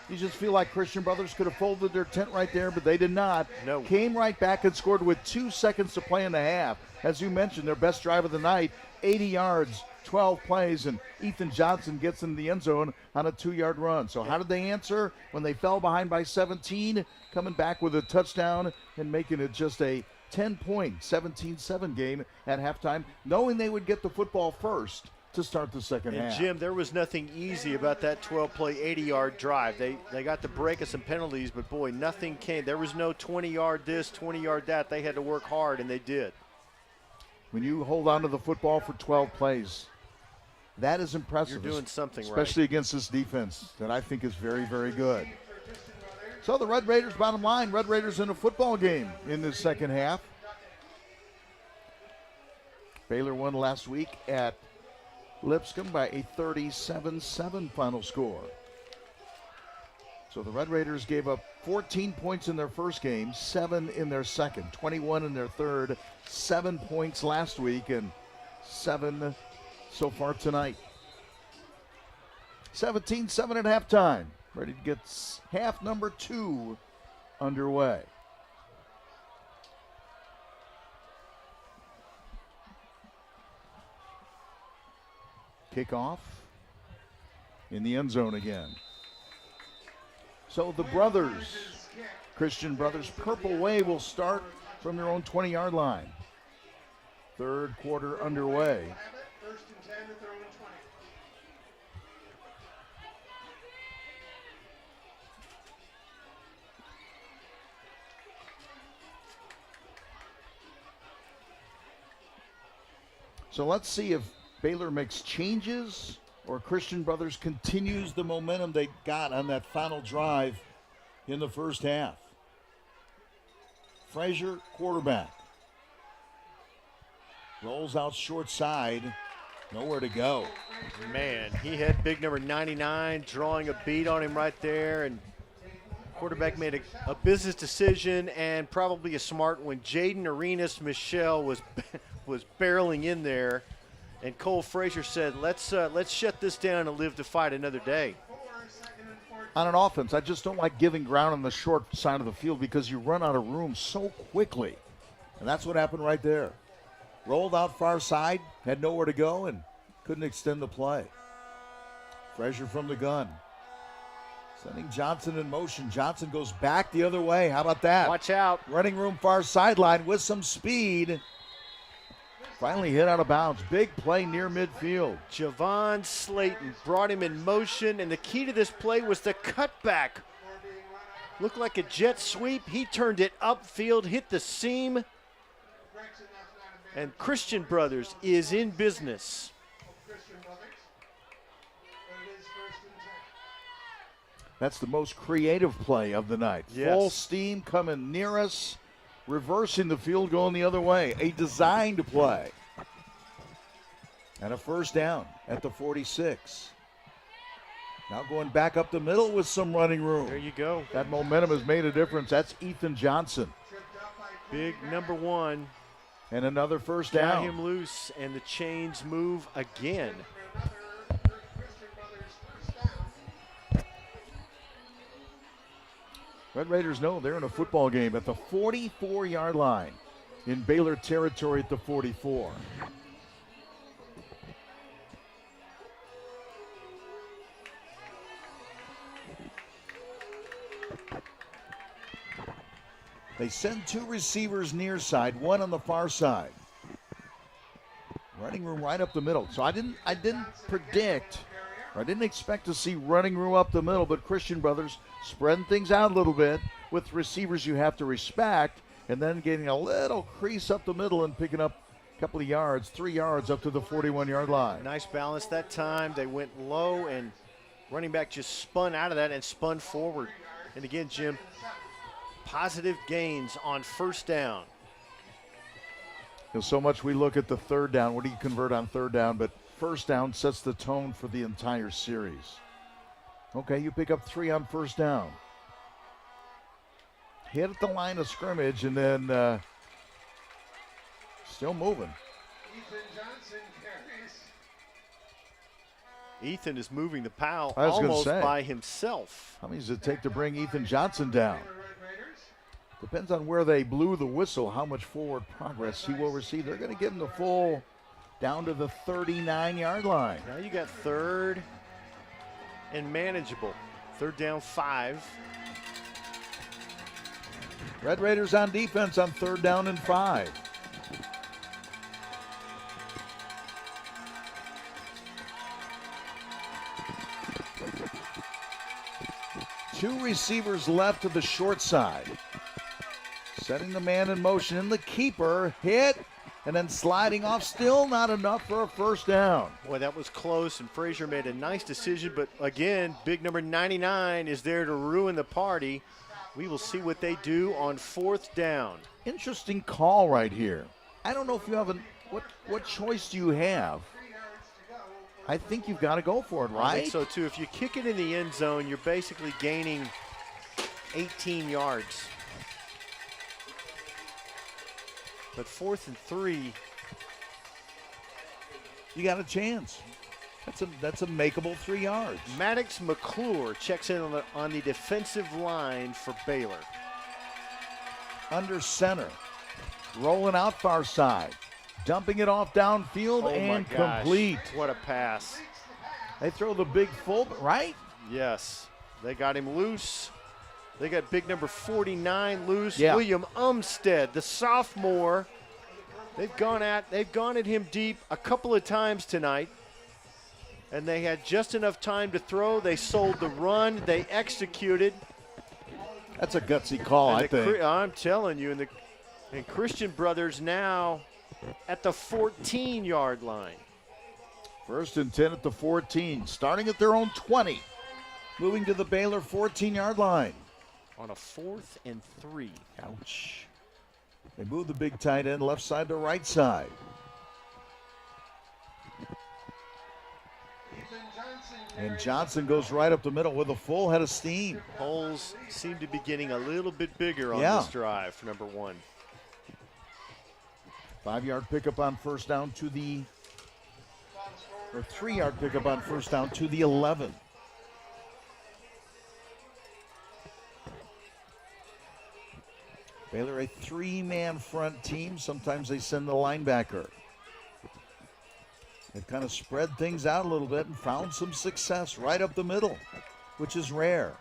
You just feel like Christian Brothers could have folded their tent right there, but they did not. No. Came right back and scored with 2 seconds to play in the half. As you mentioned, their best drive of the night, 80 yards, 12 plays, and Ethan Johnson gets into the end zone on a 2-yard run. So how did they answer when they fell behind by 17? Coming back with a touchdown and making it just a 10-point, 17-7 game at halftime, knowing they would get the football first to start the second And half. Jim, there was nothing easy about that 12-play, 80-yard drive. They got the break of some penalties, but boy, nothing came. There was no 20-yard this, 20-yard that. They had to work hard, and they did. When you hold on to the football for 12 plays, that is impressive. You're doing something right. Especially against this defense that I think is very, very good. So the Red Raiders, bottom line, Red Raiders in a football game in this second half. Baylor won last week at Lipscomb by a 37-7 final score. So the Red Raiders gave up 14 points in their first game, 7 in their second, 21 in their third, 7 points last week, and 7 so far tonight. 17-7 at halftime. Ready to get half number 2 underway. Kickoff in the end zone again. So the brothers, Christian Brothers, Purple Wave will start from their own 20-yard line. Third quarter underway. First and 10 at their own 20. So let's see if Baylor makes changes or Christian Brothers continues the momentum they got on that final drive in the first half. Frazier, quarterback. Rolls out short side. Nowhere to go. Man, he had big number 99 drawing a beat on him right there, and quarterback made a business decision and probably a smart one. Jaden Arenas Michelle was barreling in there, and Cole Frazier said, let's shut this down and live to fight another day. On an offense, I just don't like giving ground on the short side of the field because you run out of room so quickly. And that's what happened right there. Rolled out far side, had nowhere to go, and couldn't extend the play. Frazier from the gun. Sending Johnson in motion. Johnson goes back the other way. How about that? Watch out. Running room far sideline with some speed. Finally hit out of bounds. Big play near midfield. Javon Slayton brought him in motion, and the key to this play was the cutback. Looked like a jet sweep. He turned it upfield, hit the seam, and Christian Brothers is in business. That's the most creative play of the night. Yes. Full steam coming near us, reversing the field, going the other way. A designed play. And a first down at the 46. Now going back up the middle with some running room. There you go. That momentum has made a difference. That's Ethan Johnson. Big number 1. And another first Got down. him loose, and the chains move again. Red Raiders know they're in a football game at the 44-yard line. in Baylor territory at the 44. They send 2 receivers near side, 1 on the far side. Running room right up the middle. So I didn't predict, or I didn't expect to see running room up the middle, but Christian Brothers spreading things out a little bit with receivers you have to respect, and then getting a little crease up the middle and picking up a couple of yards, 3 yards up to the 41-yard line. Nice balance that time. They went low, and running back just spun out of that and spun forward. And again, Jim, positive gains on first down. You know, so much we look at the third down. What do you convert on third down? But first down sets the tone for the entire series. Okay, you pick up 3 on first down. Hit at the line of scrimmage and then still moving. Ethan is moving the pile I was gonna almost say, by himself. How many does it take to bring Ethan Johnson down? Depends on where they blew the whistle, how much forward progress he will receive. They're going to give him the full down to the 39-yard line. Now you got third and manageable. Third down 5. Red Raiders on defense on third down and 5. Two receivers left to the short side. Setting the man in motion, and the keeper hit, and then sliding off. Still not enough for a first down. Boy, that was close, and Frazier made a nice decision, but again, big number 99 is there to ruin the party. We will see what they do on fourth down. Interesting call right here. I don't know if you have what choice do you have? I think you've got to go for it, right? I think so too. If you kick it in the end zone, you're basically gaining 18 yards. But 4th and 3, you got a chance. That's a makeable 3 yards. Maddox McClure checks in on the defensive line for Baylor. Under center, rolling out far side, dumping it off downfield Oh and my gosh, complete. what a pass. They throw the big full, right? Yes, they got him loose. They got big number 49 loose. Yeah. William Umstead, the sophomore. They've gone at him deep a couple of times tonight. And they had just enough time to throw. They sold the run. They executed. That's a gutsy call, I think. I'm telling you, and Christian Brothers now at the 14-yard line. 1st and 10 at the 14, starting at their own 20, moving to the Baylor 14-yard line. On a 4th and 3. Ouch. They move the big tight end left side to right side. And Johnson goes right up the middle with a full head of steam. Holes seem to be getting a little bit bigger on this drive for number 1. 5-yard pickup on first down to the, or 3-yard pickup on first down to the 11. Baylor a 3-man front team. Sometimes they send the linebacker. They've kind of spread things out a little bit and found some success right up the middle, which is rare.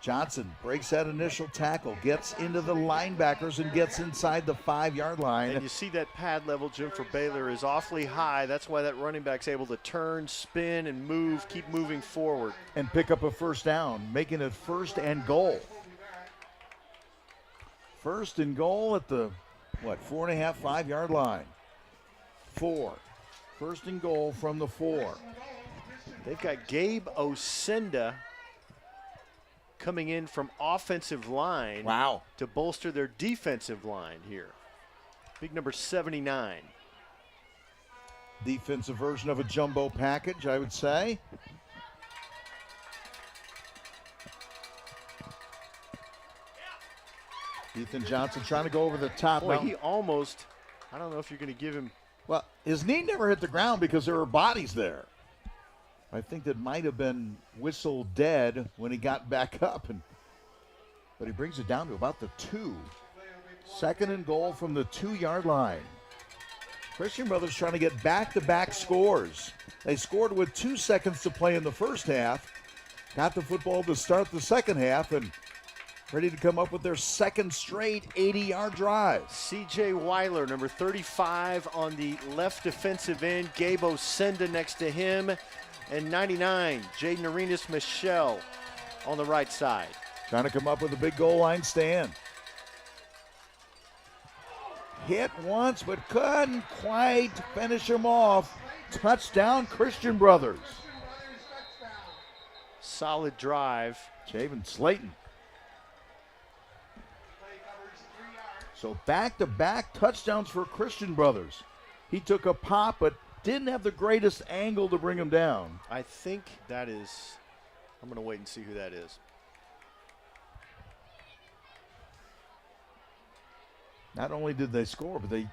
Johnson breaks that initial tackle, gets into the linebackers and gets inside the 5-yard line. And you see that pad level, Jim, for Baylor is awfully high. That's why that running back's able to turn, spin, and move, keep moving forward. And pick up a first down, making it 1st and goal. 1st and goal at the, 4.5, 5-yard line. 4. 1st and goal from the 4. They've got Gabe Osenda coming in from offensive line. Wow. To bolster their defensive line here. Big number 79. Defensive version of a jumbo package, I would say. Ethan Johnson trying to go over the top. Boy, Now, he almost, I don't know if you're going to give him. well, his knee never hit the ground because there were bodies there. I think that might have been whistle dead when he got back up, but he brings it down to about the 2. Second and goal from the 2-yard line. Christian Brothers trying to get back-to-back scores. They scored with 2 seconds to play in the first half, got the football to start the second half, and ready to come up with their second straight 80-yard drive. C.J. Weiler, number 35 on the left defensive end. Gabe Osenda next to him. And 99, Jaden Arenas Michelle on the right side. Trying to come up with a big goal line stand. Hit once, but couldn't quite finish him off. Touchdown, Christian Brothers. Solid drive. Javen Slayton. So back-to-back touchdowns for Christian Brothers. He took a pop, but didn't have the greatest angle to bring him down. I think that is, I'm going to wait and see who that is. Not only did they score, but they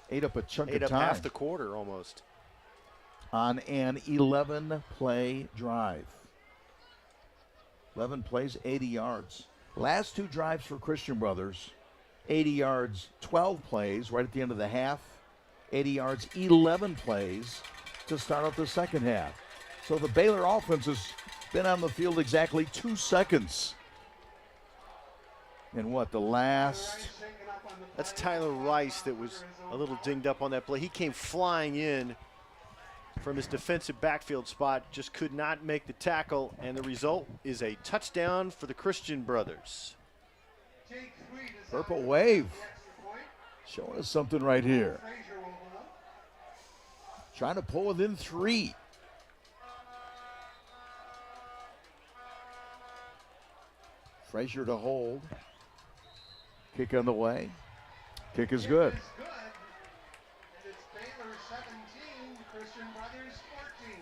ate up a chunk Ate of up time half the quarter almost. on an 11-play drive. 11 plays, 80 yards. Last 2 drives for Christian Brothers, 80 yards, 12 plays right at the end of the half. 80 yards, 11 plays to start off the second half. So the Baylor offense has been on the field exactly 2 seconds. And what, the last... That's Tyler Rice that was a little dinged up on that play. He came flying in from his defensive backfield spot, just could not make the tackle, and the result is a touchdown for the Christian Brothers. Purple Wave showing us something right here. Trying to pull within 3. Frazier to hold. Kick on the way. Kick is good. It's Baylor 17, Christian Brothers 14.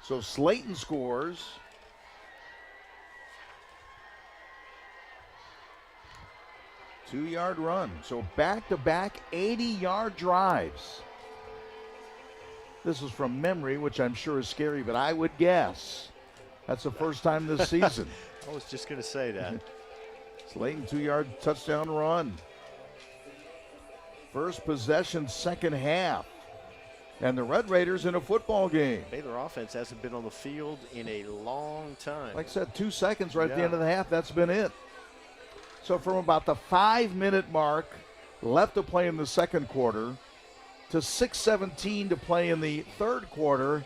So Slayton scores. Two-yard run. So back-to-back 80-yard drives. This is from memory, which I'm sure is scary, but I would guess that's the first time this season. I was just going to say that. Slayton, 2-yard touchdown run. First possession, second half. And the Red Raiders in a football game. Baylor offense hasn't been on the field in a long time. Like I said, 2 seconds right at the end of the half. That's been it. So from about the 5-minute mark left to play in the second quarter to 6:17 to play in the third quarter,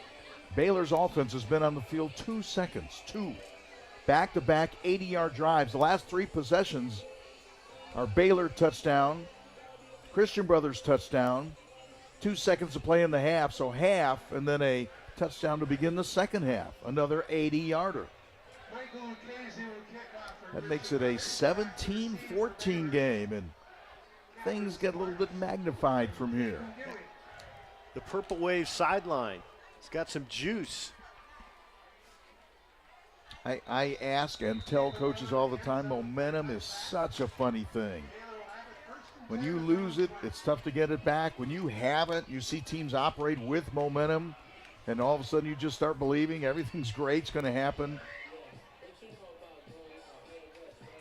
Baylor's offense has been on the field 2 seconds. 2 back-to-back 80-yard drives. The last 3 possessions are Baylor touchdown, Christian Brothers touchdown, 2 seconds to play in the half, so half, and then a touchdown to begin the second half. Another 80-yarder. That makes it a 17-14 game, and things get a little bit magnified from here. The Purple Wave sideline. It's got some juice. I ask and tell coaches all the time, momentum is such a funny thing. When you lose it, it's tough to get it back. When you have it, you see teams operate with momentum, and all of a sudden you just start believing everything's great, it's going to happen.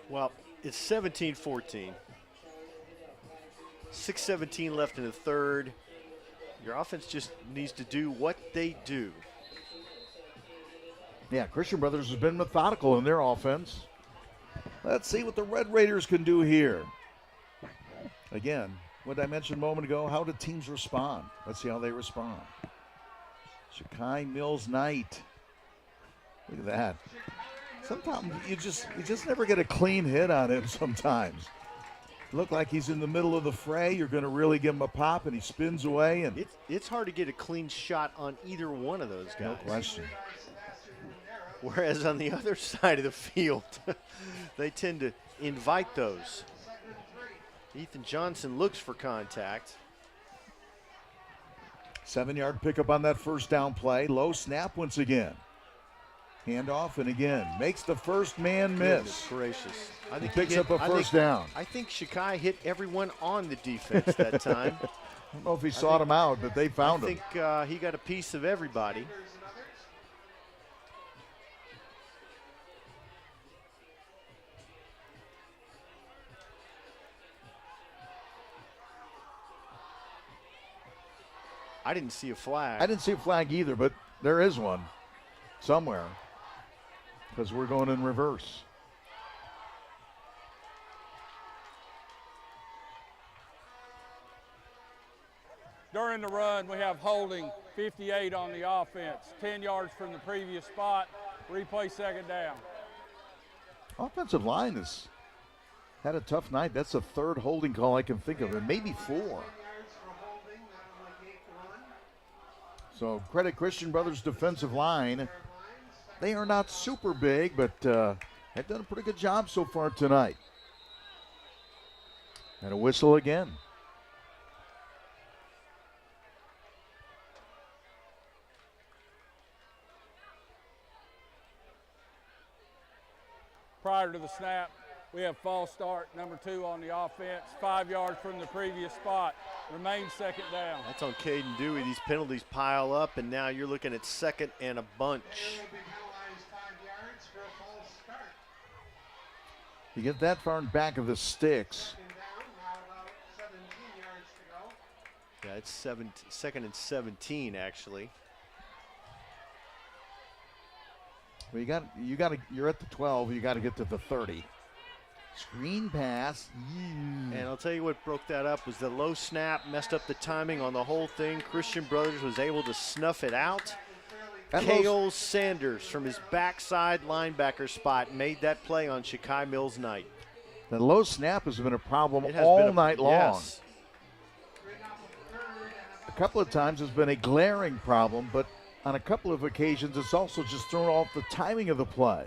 Well, it's 17-14. 6:17 left in the third. Your offense just needs to do what they do. Yeah, Christian Brothers has been methodical in their offense. Let's see what the Red Raiders can do here. Again, what I mentioned a moment ago, how do teams respond? Let's see how they respond. Shakai Mills Knight. Look at that. Sometimes you just never get a clean hit on him sometimes. Look like he's in the middle of the fray. You're going to really give him a pop, and he spins away. And It's hard to get a clean shot on either one of those guys. no question. Whereas on the other side of the field, they tend to invite those. Ethan Johnson looks for contact. 7-yard pickup on that first down play. Low snap once again. Handoff, and again, makes the first man Goodness miss. gracious. I He think picks up a first down. I think Shakai hit everyone on the defense that time. I don't know if he sought him out, but they found I him. think he got a piece of everybody. I didn't see a flag. I didn't see a flag either, but there is one somewhere because we're going in reverse. During the run, we have holding 58 on the offense, 10 yards from the previous spot. Replay second down. Offensive line has had a tough night. That's the third holding call I can think of, and maybe 4. So credit Christian Brothers defensive line. They are not super big, but have done a pretty good job so far tonight. And a whistle again. Prior to the snap, we have false start, number 2 on the offense, 5 yards from the previous spot. Remains second down. That's on Caden Dewey. These penalties pile up, and now you're looking at second and a bunch. You get that far in back of the sticks. Yeah, it's second and 17 actually. Well, you're at the 12. You got to get to the 30. Screen pass. And I'll tell you what broke that up was the low snap, messed up the timing on the whole thing. Christian Brothers was able to snuff it out. K.O. Sanders from his backside linebacker spot made that play on Shakai Mills' night. The low snap has been a problem all night long. Yes. A couple of times it's been a glaring problem, but on a couple of occasions it's also just thrown off the timing of the play.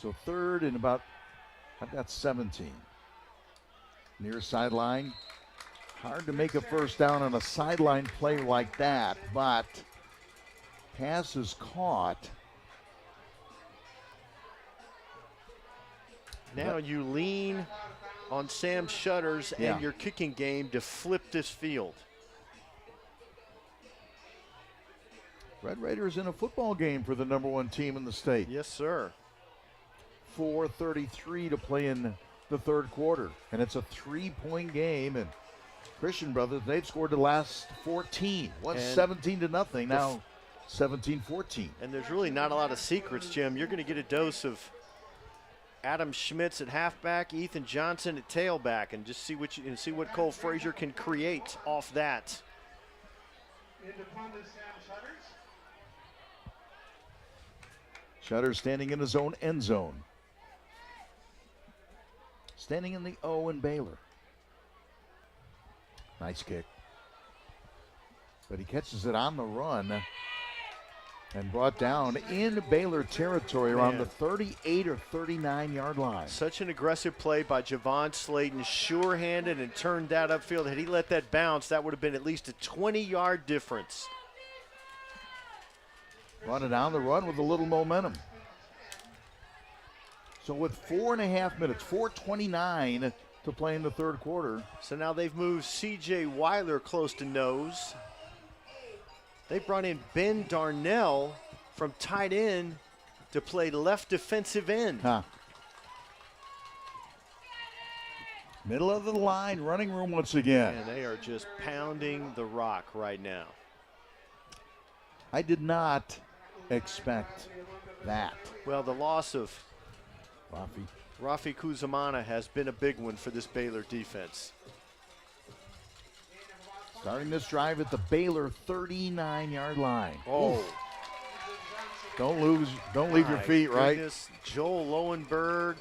So third and about, I've got 17. Near sideline. Hard to make a first down on a sideline play like that, but pass is caught. Now you lean on Sam Shutters and your kicking game to flip this field. Red Raiders in a football game for the number 1 team in the state. Yes, sir. 4:33 to play in the third quarter, and it's a 3-point game. And Christian Brothers, they've scored the last 14. Once 17-0, now 17-14. And there's really not a lot of secrets, Jim. You're going to get a dose of Adam Schmitz at halfback, Ethan Johnson at tailback, and just see what Cole Frazier can create off that. Shutter standing in his own end zone. Standing in the O in Baylor. Nice kick. But he catches it on the run and brought down in Baylor territory around the 38 or 39 yard line. Such an aggressive play by Javon Slayton, sure-handed and turned that upfield. Had he let that bounce, that would have been at least a 20-yard difference. Brought it down the run with a little momentum. So with 4.5 minutes, 4:29 to play in the third quarter. So now they've moved C.J. Weiler close to nose. They brought in Ben Darnell from tight end to play left defensive end. Middle of the line, running room once again. And they are just pounding the rock right now. I did not expect that. Well, the loss of Rafi Kuzamana has been a big one for this Baylor defense. Starting this drive at the Baylor 39-yard line. Oh. Oof. Don't leave your feet, right? Goodness. Joel Lowenberg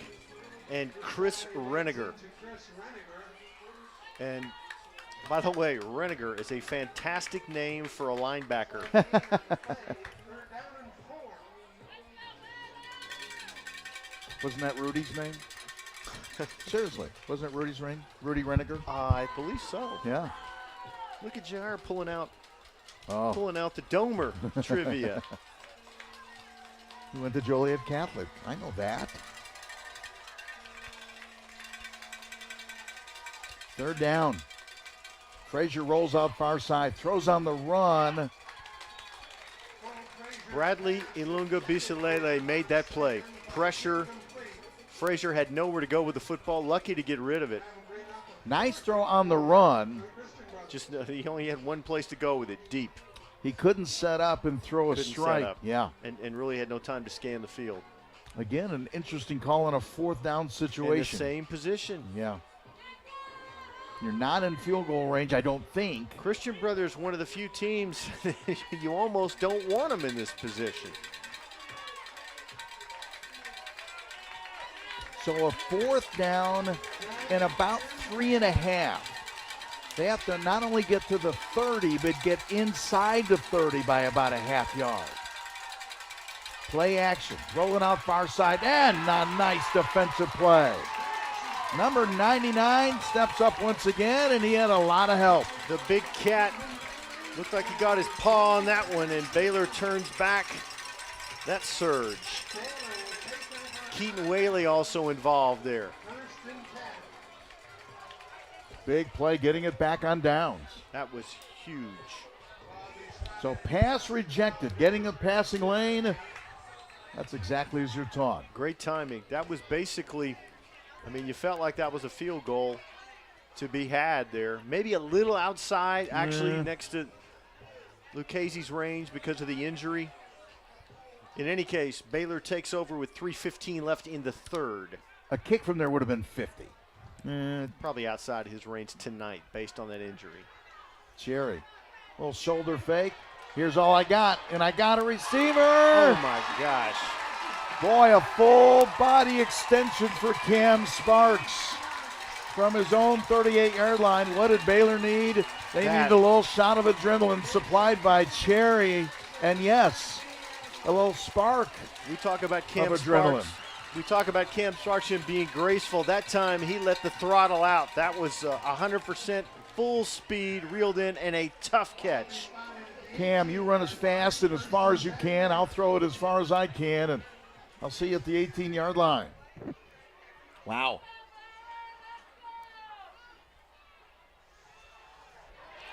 and Chris Reniger. And by the way, Reniger is a fantastic name for a linebacker. Wasn't that Rudy's name? Seriously, wasn't it Rudy's name? Rudy Reniger? I believe so. Yeah. Look at JR pulling out the Domer trivia. He went to Joliet Catholic. I know that. Third down. Frazier rolls out far side, throws on the run. Bradley Ilunga Bisalele made that play. Pressure. Frazier had nowhere to go with the football. Lucky to get rid of it. Nice throw on the run. Just he only had one place to go with it, deep. He couldn't set up and throw a Couldn't set strike. up. Yeah. And really had no time to scan the field. Again, an interesting call in a fourth down situation. In the same position. Yeah. You're not in field goal range, I don't think. Christian Brothers, one of the few teams you almost don't want them in this position. So a fourth down and about 3.5. They have to not only get to the 30, but get inside the 30 by about a half yard. Play action, rolling out far side, and a nice defensive play. Number 99 steps up once again, and he had a lot of help. The big cat looked like he got his paw on that one, and Baylor turns back that surge. Keaton Whaley also involved there. Big play, getting it back on downs. That was huge. So pass rejected, getting a passing lane. That's exactly as you're taught. Great timing. That was basically, I mean, you felt like that was a field goal to be had there. Maybe a little outside, actually, next to Lucchese's range because of the injury. In any case, Baylor takes over with 3:15 left in the third. A kick from there would have been 50. Probably outside his range tonight based on that injury. Cherry, little shoulder fake. Here's all I got, and I got a receiver. Oh my gosh. Boy, a full body extension for Cam Sparks from his own 38-yard line. What did Baylor need? They needed a little shot of adrenaline supplied by Cherry, and yes, a little spark. We talk about Cam of Sparks. adrenaline. We talk about Cam Sparks and being graceful. That time he let the throttle out. That was 100% full speed, reeled in, and a tough catch. Cam, you run as fast and as far as you can. I'll throw it as far as I can, and I'll see you at the 18-yard line. Wow.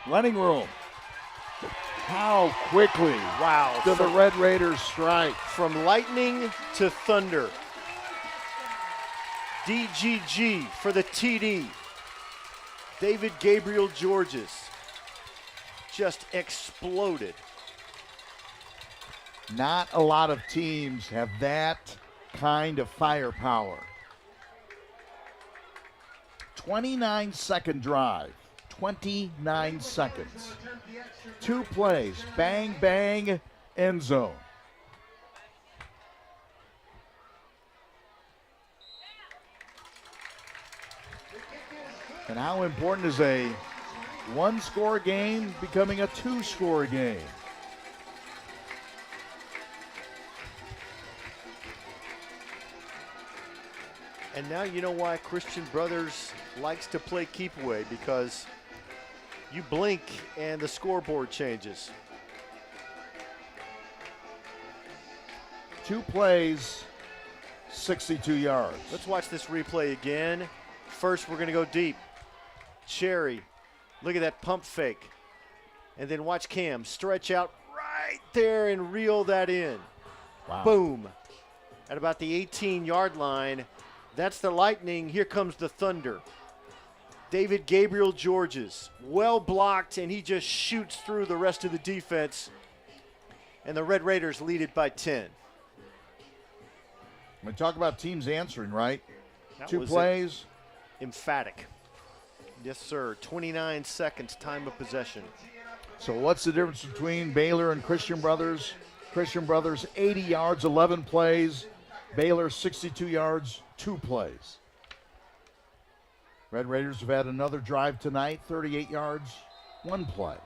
Running room. How quickly did the Red Raiders strike? From lightning to thunder. DGG for the TD. David Gabriel Georges just exploded. Not a lot of teams have that kind of firepower. 29-second drive. 29 seconds. 2 plays. Bang, bang, end zone. And how important is a 1-score game becoming a 2-score game? And now you know why Christian Brothers likes to play keep away, because you blink and the scoreboard changes. 2 plays, 62 yards. Let's watch this replay again. First, we're going to go deep. Cherry, look at that pump fake. And then watch Cam stretch out right there and reel that in. Wow. Boom. At about the 18-yard line. That's the lightning. Here comes the thunder. David Gabriel Georges, well blocked, and he just shoots through the rest of the defense. And the Red Raiders lead it by 10. We talk about teams answering, right? That 2 was plays. emphatic. Yes, sir. 29 seconds, time of possession. So what's the difference between Baylor and Christian Brothers? Christian Brothers, 80 yards, 11 plays. Baylor, 62 yards, 2 plays. Red Raiders have had another drive tonight, 38 yards, 1 play.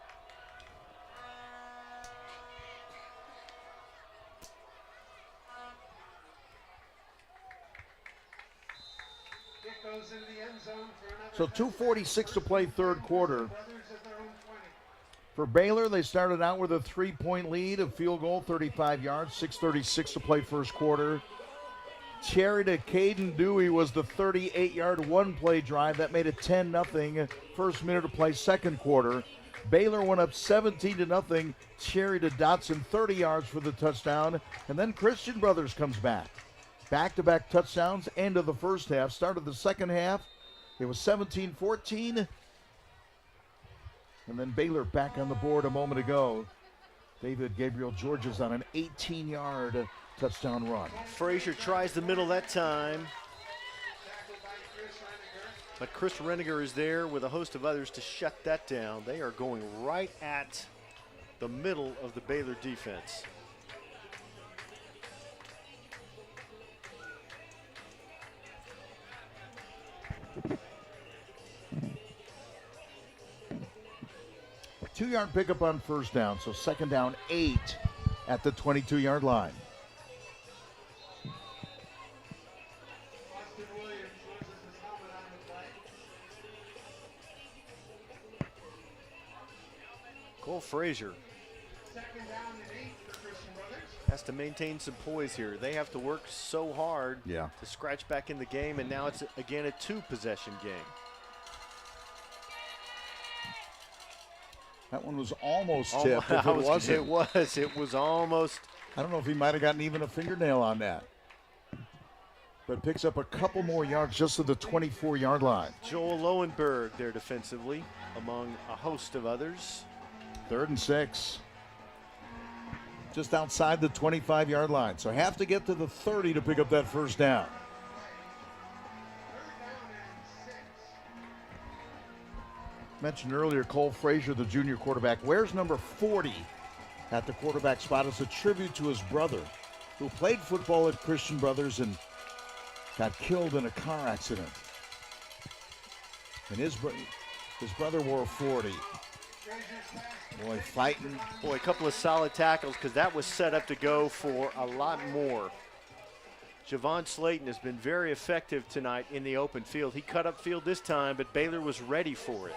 So 2:46 to play third quarter. For Baylor, they started out with a 3-point lead, a field goal, 35 yards, 6:36 to play first quarter. Cherry to Caden Dewey was the 38-yard one-play drive. That made it 10-0. First minute to play second quarter. Baylor went up 17-0. Cherry to Dotson, 30 yards for the touchdown. And then Christian Brothers comes back. Back-to-back touchdowns, end of the first half. Start of the second half, it was 17-14. And then Baylor back on the board a moment ago. David Gabriel Georges on an 18-yard touchdown run. Frazier tries the middle that time. But Chris Reniger is there with a host of others to shut that down. They are going right at the middle of the Baylor defense. A 2-yard pickup on first down, so second down 8 at the 22-yard line. Cole Frazier has to maintain some poise here. They have to work so hard to scratch back in the game, and now it's again a 2-possession game. That one was almost tipped. If it wasn't. It was almost. I don't know if he might have gotten even a fingernail on that. But picks up a couple more yards just to the 24-yard line. Joel Lowenberg there defensively, among a host of others. 3rd and 6. Just outside the 25-yard line. So have to get to the 30 to pick up that first down. Mentioned earlier, Cole Frazier, the junior quarterback, wears number 40 at the quarterback spot as a tribute to his brother, who played football at Christian Brothers and got killed in a car accident. And his brother wore 40. Boy, fighting. Boy, a couple of solid tackles, because that was set up to go for a lot more. Javon Slayton has been very effective tonight in the open field. He cut up field this time, but Baylor was ready for it.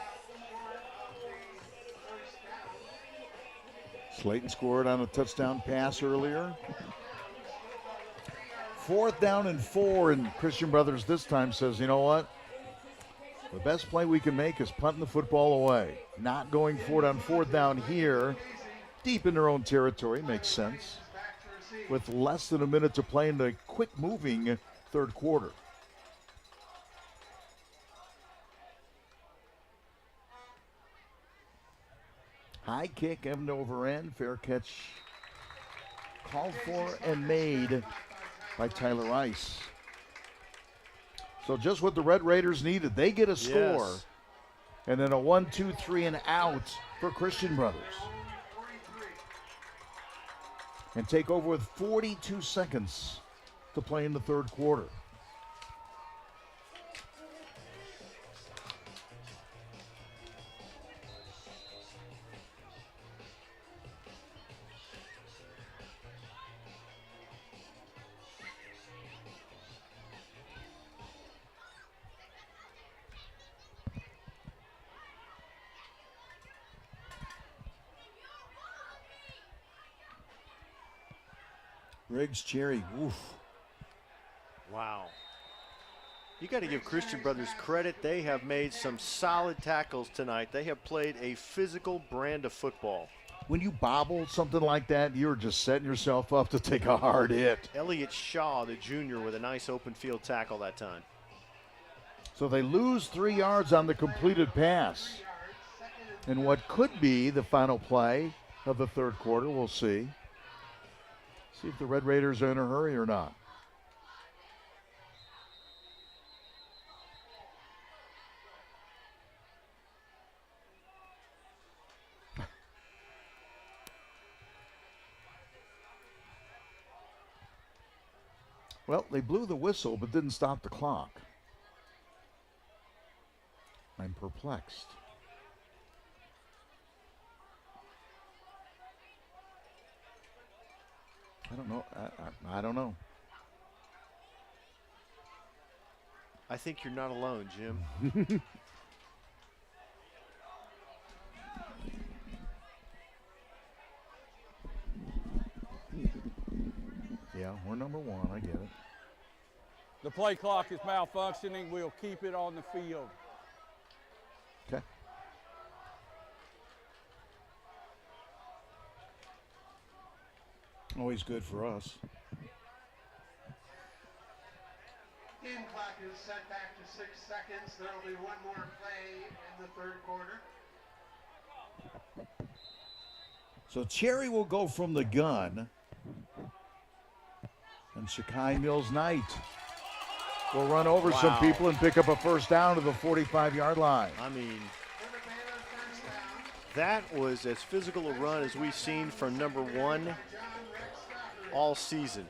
Slayton scored on a touchdown pass earlier. 4th down and 4, and Christian Brothers this time says, you know what? The best play we can make is punting the football away. Not going for it on 4th down here, deep in their own territory, makes sense. With less than a minute to play in the quick-moving third quarter. High kick, end over end, fair catch called for and made by Tyler Rice. So just what the Red Raiders needed. They get a score, and then a 1-2-3 and out for Christian Brothers. And take over with 42 seconds to play in the third quarter. Riggs, Cherry, woof. Wow. You got to give Christian Brothers credit. They have made some solid tackles tonight. They have played a physical brand of football. When you bobble something like that, you're just setting yourself up to take a hard hit. Elliott Shaw, the junior, with a nice open field tackle that time. So they lose 3 yards on the completed pass. And what could be the final play of the third quarter, we'll see. See if the Red Raiders are in a hurry or not. Well, they blew the whistle but didn't stop the clock. I'm perplexed. I don't know. I don't know. I think you're not alone, Jim. Yeah, we're number 1. I get it. The play clock is malfunctioning. We'll keep it on the field. Okay. Always good for us. Game clock is set back to 6 seconds. There will be one more play in the third quarter. So Cherry will go from the gun. And Shakai Mills Knight will run over some people and pick up a first down to the 45-yard line. I mean, that was as physical a run as we've seen from number 1 all season.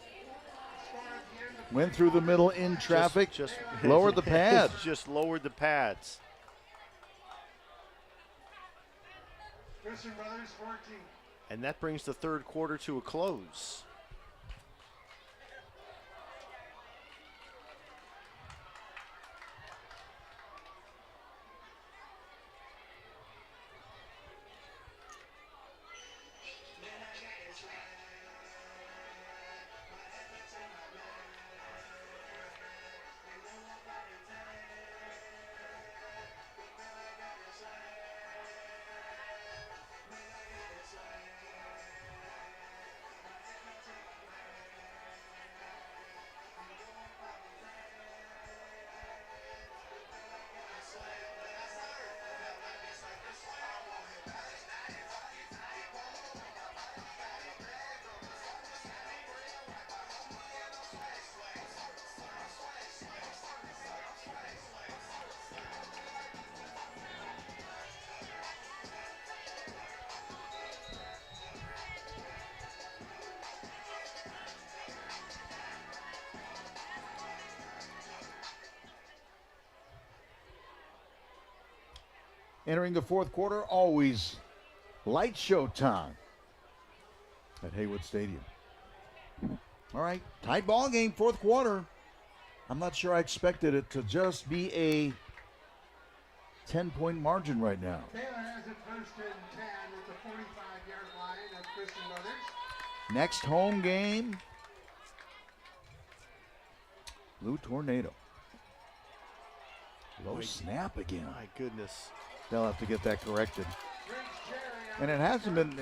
Went through the middle in traffic, Just lowered the pads. Just lowered the pads. Christian Brothers 14. And that brings the third quarter to a close. Entering the fourth quarter, always light show time at Haywood Stadium. All right, tight ball game, fourth quarter. I'm not sure I expected it to just be a 10-point margin right now. Baylor has it first and 10 at the 45-yard line of Christian Brothers. Next home game, Blue Tornado. Low snap again. My goodness. They'll have to get that corrected. And it hasn't been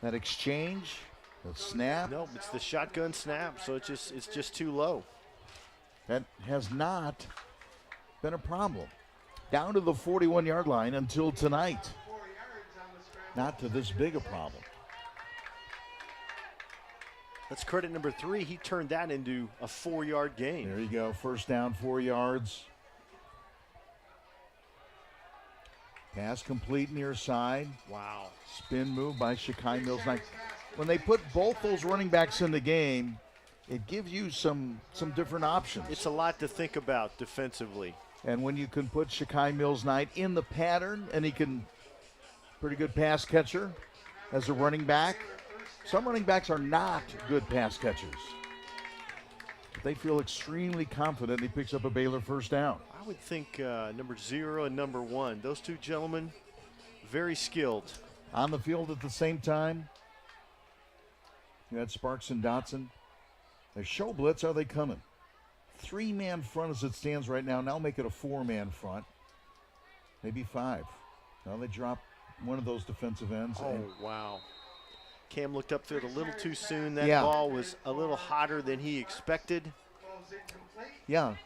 that exchange, that snap. Nope, it's the shotgun snap, so it's just too low. That has not been a problem. Down to the 41-yard line until tonight. Not to this big a problem. Let's credit number 3. He turned that into a 4-yard gain. There you go. First down, 4 yards. Pass complete near side. Wow. Spin move by Shakai Mills Knight. When they put both those running backs in the game, it gives you some different options. It's a lot to think about defensively. And when you can put Shakai Mills Knight in the pattern, and he can, pretty good pass catcher as a running back. Some running backs are not good pass catchers. But they feel extremely confident he picks up a Baylor first down. I would think number 0 and number 1, those two gentlemen, very skilled. On the field at the same time, you had Sparks and Dotson. They show blitz. Are they coming? 3-man front as it stands right now. Now make it a 4-man front. Maybe 5. Now they drop one of those defensive ends. Oh, wow. Cam looked upfield a little too soon. That Yeah. ball was a little hotter than he expected. Yeah.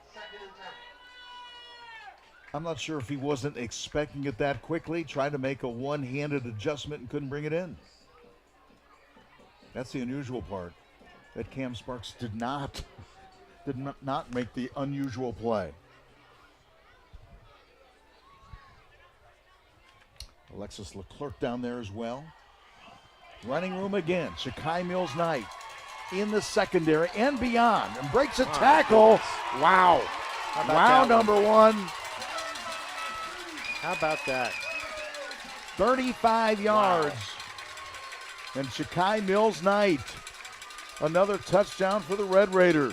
I'm not sure if he wasn't expecting it that quickly, tried to make a one-handed adjustment and couldn't bring it in. That's the unusual part, that Cam Sparks did not make the unusual play. Alexis Leclerc down there as well. Running room again. Shakai Mills Knight in the secondary and beyond, and breaks a tackle. Wow. Wow, number 1. How about that? 35 yards. And Shakai Mills Knight, another touchdown for the Red Raiders.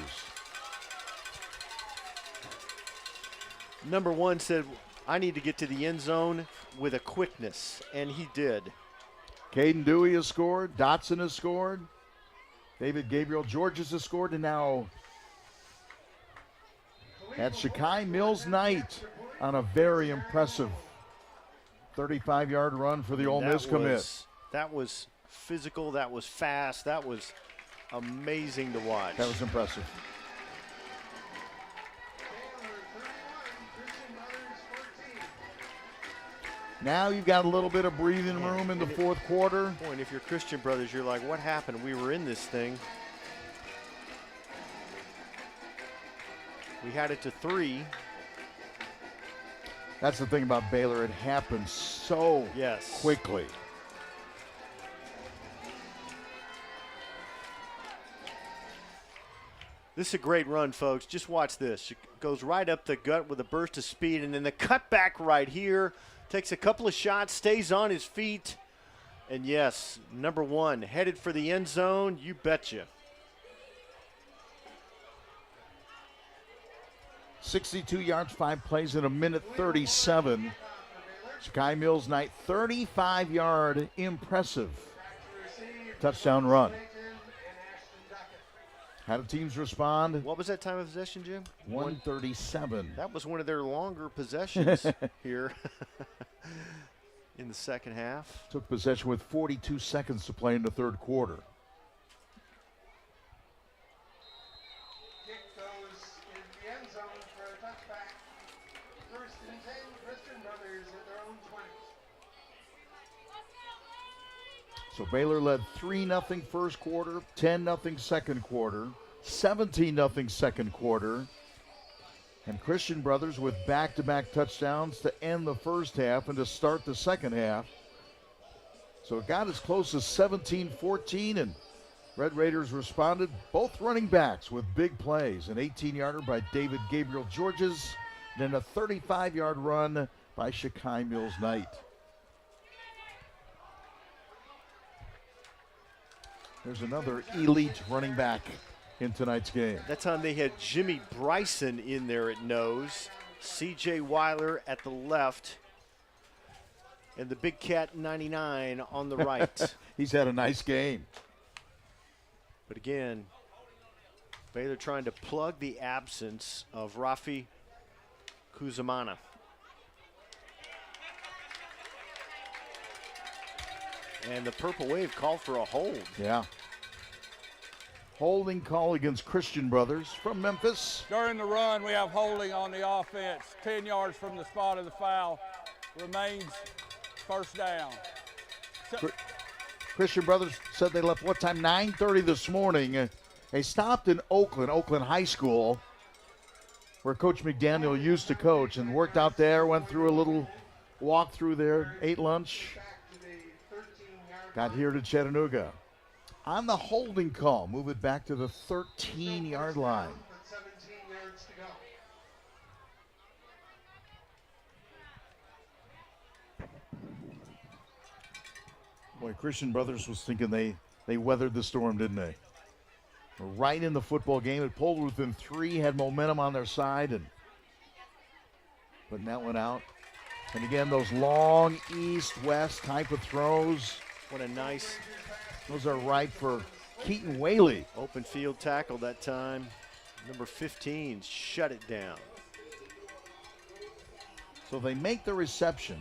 Number 1 said, I need to get to the end zone with a quickness, and he did. Caden Dewey has scored. Dotson has scored. David Gabriel Georges has scored. And now at Shakai Mills Knight on a very impressive 35-yard run for the Ole Miss commit. That was physical. That was fast. That was amazing to watch. That was impressive. Now you've got a little bit of breathing room in the fourth quarter. Boy, and if you're Christian Brothers, you're like, what happened? We were in this thing. We had it to 3. That's the thing about Baylor. It happens so quickly. This is a great run, folks. Just watch this. It goes right up the gut with a burst of speed, and then the cutback right here. Takes a couple of shots, stays on his feet. And yes, number 1, headed for the end zone. You betcha. 62 yards, 5 plays in a minute 37. Sky Mills night, 35-yard impressive touchdown run. How do teams respond? What was that time of possession, Jim? 137. That was one of their longer possessions here in the second half. Took possession with 42 seconds to play in the third quarter. Kick goes in the end zone for a touchback. 1st and 10, Christian Brothers at their own 20. So Baylor led 3-0 first quarter, 10-0 second quarter, 17-0 second quarter. And Christian Brothers with back-to-back touchdowns to end the first half and to start the second half. So it got as close as 17-14, and Red Raiders responded, both running backs with big plays. An 18-yarder by David Gabriel Georges, and then a 35-yard run by Shakai Mills Knight. There's another elite running back in tonight's game. That time they had Jimmy Bryson in there at nose, C.J. Weiler at the left, and the Big Cat 99 on the right. He's had a nice game. But again, Baylor trying to plug the absence of Rafi Kuzamana. And the Purple Wave called for a hold. Yeah. Holding call against Christian Brothers from Memphis. During the run, we have holding on the offense. 10 yards from the spot of the foul. Remains first down. Christian Brothers said they left what time? 9:30 this morning. They stopped in Oakland High School, where Coach McDaniel used to coach, and worked out there, went through a little walk through there, ate lunch, got here to Chattanooga. On the holding call, move it back to the 13-yard line. 17 yards to go. Boy, Christian Brothers was thinking they weathered the storm, didn't they? Right in the football game. It pulled within 3, had momentum on their side, and putting that one out. And again, those long east-west type of throws. What a nice Those are ripe for Keaton Whaley. open field tackle that time. Number 15 shut it down. So they make the reception.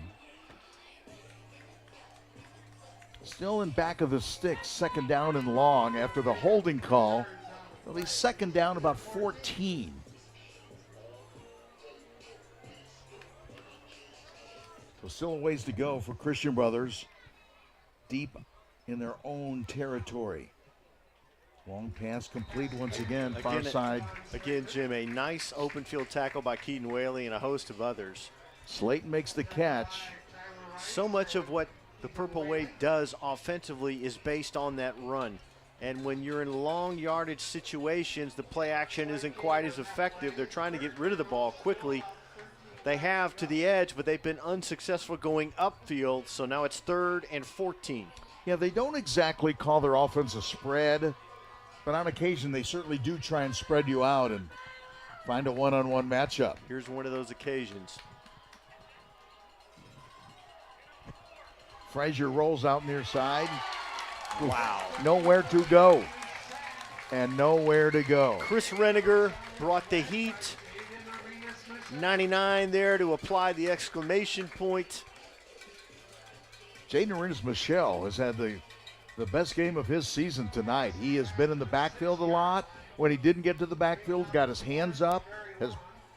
Still in back of the sticks, second down and long after the holding call. They'll be second down about 14. So still a ways to go for Christian Brothers. Deep in their own territory. Long pass complete once again, far side. Again, Jim, a nice open field tackle by Keaton Whaley and a host of others. Slayton makes the catch. So much of what the Purple Wave does offensively is based on that run. And when you're in long yardage situations, the play action isn't quite as effective. They're trying to get rid of the ball quickly. They have to the edge, but they've been unsuccessful going upfield, so now it's 3rd and 14. Yeah, they don't exactly call their offense a spread, but on occasion they certainly do try and spread you out and find a one-on-one matchup. Here's one of those occasions. Frazier rolls out near side. Wow. Nowhere to go. And nowhere to go. Chris Reniger brought the heat. 99 there to apply the exclamation point. Jaden Arenas Michelle has had the the best game of his season tonight. He has been in the backfield a lot. When he didn't get to the backfield, got his hands up, has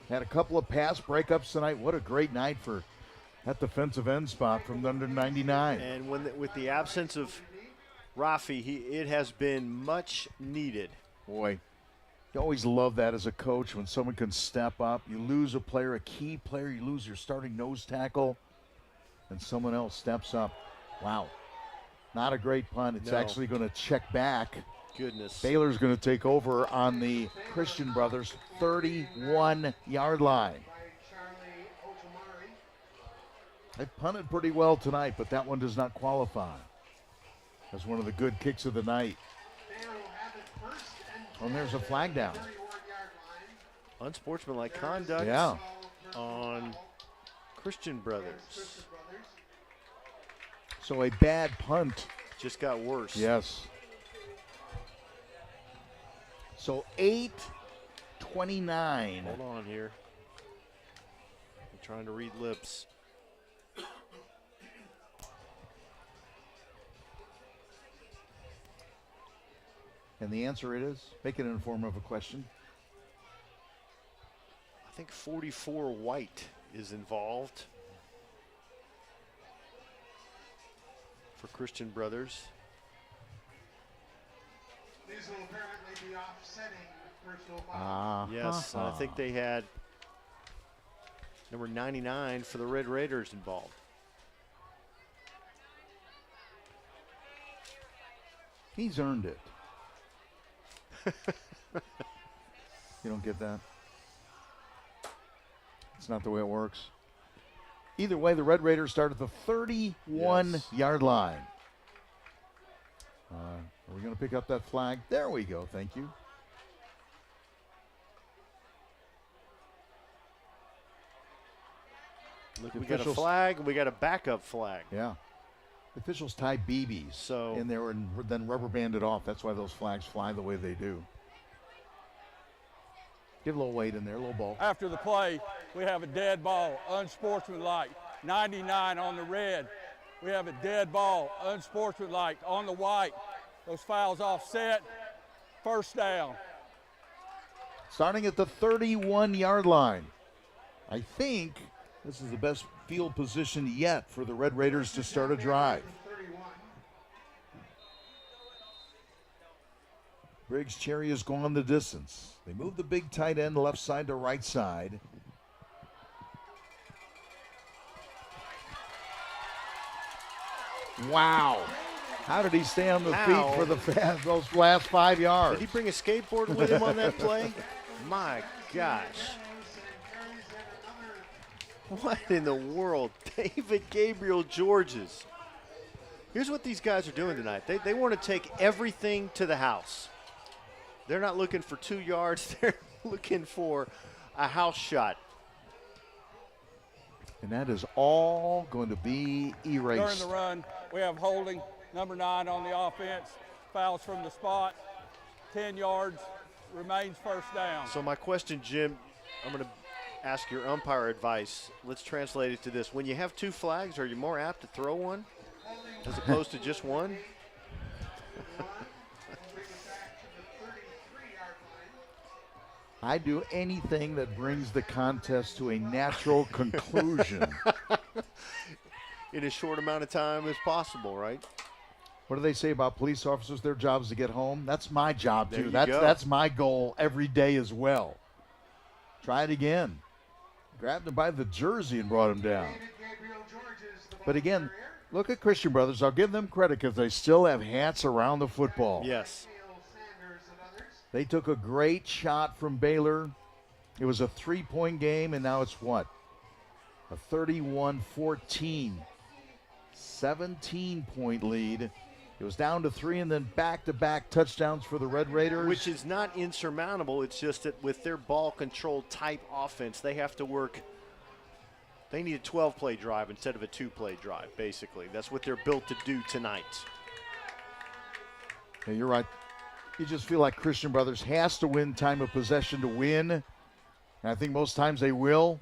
had a couple of pass breakups tonight. What a great night for that defensive end spot from under 99. And with the absence of Rafi, it has been much needed. Boy, you always love that as a coach when someone can step up. You lose a player, a key player, you lose your starting nose tackle, and someone else steps up. Wow. Not a great punt. It's actually going to check back. Goodness. Baylor's going to take over on the Christian Brothers 31-yard line. They punted pretty well tonight, but that one does not qualify as one of the good kicks of the night. And there's a flag down. Unsportsmanlike conduct Yeah. on Christian Brothers. So a bad punt. Just got worse. Yes. So 8:29. Hold on here. I'm trying to read lips. And the answer is, make it in the form of a question. I think 44 White is involved for Christian Brothers. These will apparently be offsetting personal foul. Yes, I think they had number 99 for the Red Raiders involved. He's earned it. You don't get that? It's not the way it works. Either way, the Red Raiders start at the 31-yard line. Are we going to pick up that flag? There we go. Thank you. Look, we got a flag and we got a backup flag. Yeah. The officials tie BBs So- in there and then rubber banded off. That's why those flags fly the way they do. Get a little weight in there, a little ball. After the play, we have a dead ball, unsportsmanlike. 99 on the red. We have a dead ball, unsportsmanlike on the white. Those fouls offset. First down. Starting at the 31-yard line. I think this is the best field position yet for the Red Raiders to start a drive. Briggs Cherry has gone the distance. They move the big tight end left side to right side. Wow. How did he stay on the feet for those last 5 yards? Did he bring a skateboard with him on that play? My gosh. What in the world? David Gabriel Georges. Here's what these guys are doing tonight. They want to take everything to the house. They're not looking for 2 yards. They're looking for a house shot. And that is all going to be erased. During the run, we have holding, number 9 on the offense. Fouls from the spot. 10 yards, remains first down. So my question, Jim, I'm going to ask your umpire advice. Let's translate it to this. When you have 2 flags, are you more apt to throw one as opposed to just one? I do anything that brings the contest to a natural conclusion. In as short amount of time as possible, right? What do they say about police officers? Their job is to get home. That's my job, There too. you That's go. that's my goal every day as well. Try it again. Grabbed him by the jersey and brought him down. But again, look at Christian Brothers. I'll give them credit because they still have hats around the football. Yes. They took a great shot from Baylor. It was a 3-point game, and now it's what? A 31-14, 17-point lead. It was down to 3 and then back-to-back touchdowns for the Red Raiders. Which is not insurmountable. It's just that with their ball control type offense, they have to work. They need a 12-play drive instead of a 2-play drive, basically. That's what they're built to do tonight. Yeah, you're right. You just feel like Christian Brothers has to win time of possession to win. And I think most times they will.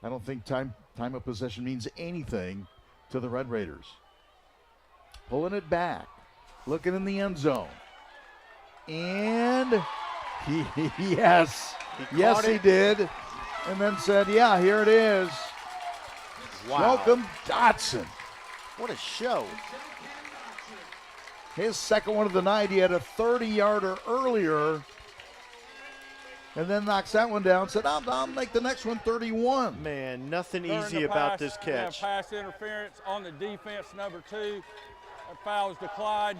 I don't think time of possession means anything to the Red Raiders. Pulling it back. looking in the end zone. And yes, caught he it. did. And then said, yeah, here it is. Wow. Welcome, Dotson. What a show. His second one of the night. He had a 30-yarder earlier. And then knocks that one down. Said, I'll make the next one 31. Man, nothing Turn easy the about pass. this We have catch. pass interference on the defense, number 2. That foul is declined.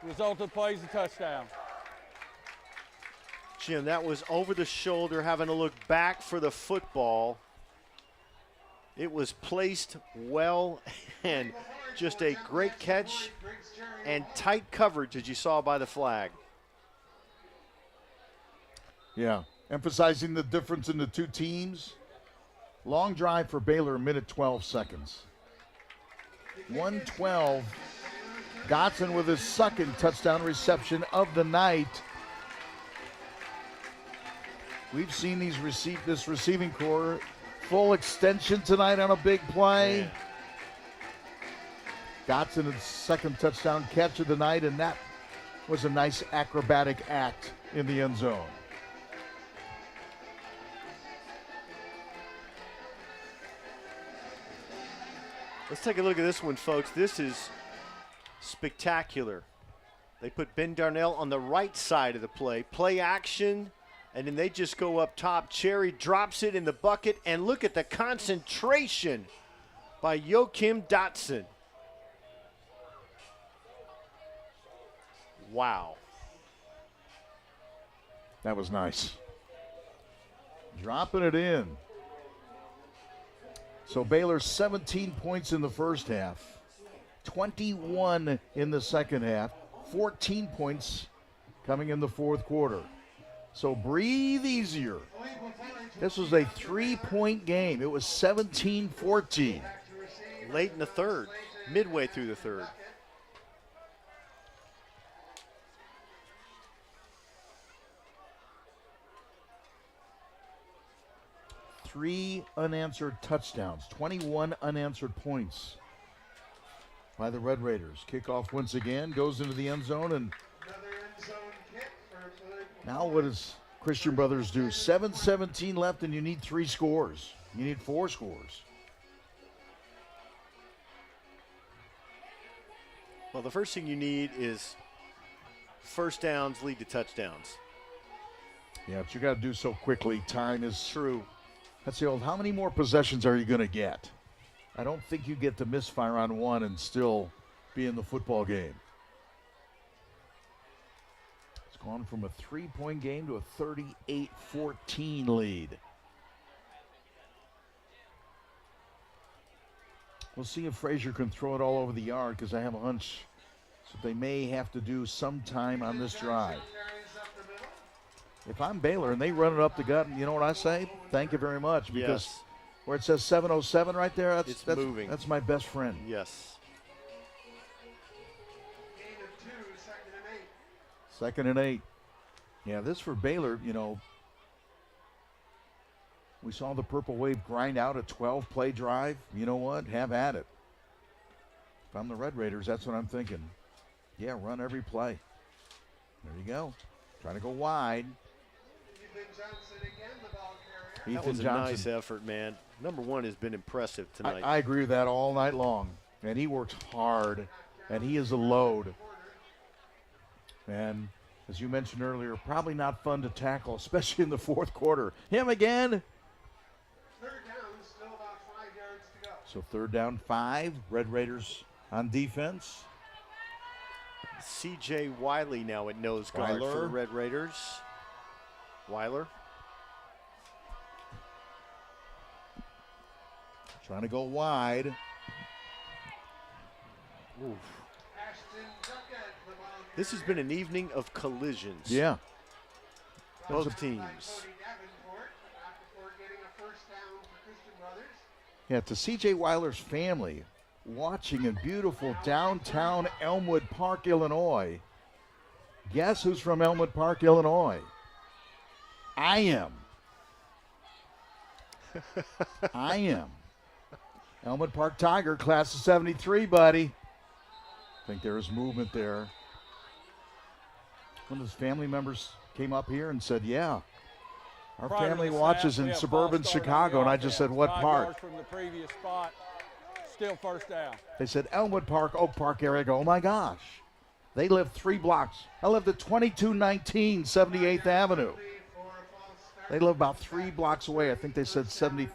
Result of the play is a touchdown. Jim, that was over the shoulder, having to look back for the football. It was placed well, and just a great catch and tight coverage, as you saw by the flag. Yeah, emphasizing the difference in the two teams. Long drive for Baylor, a minute 12 seconds. 112. Dotson with his second touchdown reception of the night. We've seen this receiving core full extension tonight on a big play. Dotson his second touchdown catch of the night, and that was a nice acrobatic act in the end zone. Let's take a look at this one, folks. This is spectacular. They put Ben Darnell on the right side of the play action, and then they just go up top. Cherry drops it in the bucket, and look at the concentration by Joachim Dotson. Wow. That was nice. Dropping it in. So Baylor 17 points in the first half, 21 in the second half, 14 points coming in the fourth quarter. So breathe easier. This was a 3-point game. It was 17-14. Late in the third, midway through the third. Three unanswered touchdowns, 21 unanswered points by the Red Raiders. Kickoff once again goes into the end zone, and now what does Christian Brothers do? 7:17 left, and you need 3 scores. You need 4 scores. Well, the first thing you need is first downs lead to touchdowns. Yeah, but you got to do so quickly. Time is true. That's the old, how many more possessions are you going to get? I don't think you get to misfire on one and still be in the football game. It's gone from a 3-point game to a 38-14 lead. We'll see if Frazier can throw it all over the yard, because I have a hunch that they may have to do sometime on this drive. If I'm Baylor and they run it up the gut, you know what I say? Thank you very much, because Yes. where it says 7:07 right there, It's that's moving. That's my best friend. Yes. Second and 8. Yeah, this for Baylor, you know, we saw the Purple Wave grind out a 12-play drive. You know what? Have at it. If I'm the Red Raiders, that's what I'm thinking. Yeah, run every play. There you go. Trying to go wide. That was a nice effort, man. Number one has been impressive tonight. I agree with that all night long. And he works hard, and he is a load. And as you mentioned earlier, probably not fun to tackle, especially in the fourth quarter. Him again. Third down, still about 5 yards to go. So 3rd down, 5. Red Raiders on defense. C.J. Wiley now at nose guard for the Weiler. Red Raiders. Weiler. Trying to go wide. Oof. This has been an evening of collisions. Yeah. Both teams. Yeah, to C.J. Weiler's family, watching in beautiful downtown Elmwood Park, Illinois. Guess who's from Elmwood Park, Illinois? I am. I am. Elmwood Park Tiger, class of 73, buddy. I think there is movement there. One of his family members came up here and said, yeah, our Prior to family the snap, watches we in have suburban false start on Chicago. the And I just said, offense. what 5 park? yards from the previous spot. Still first down. They said Elmwood Park, Oak Park area. I go, oh my gosh. They live 3 blocks. I lived at 2219 78th Avenue. They live about 3 blocks away. I think they said 70.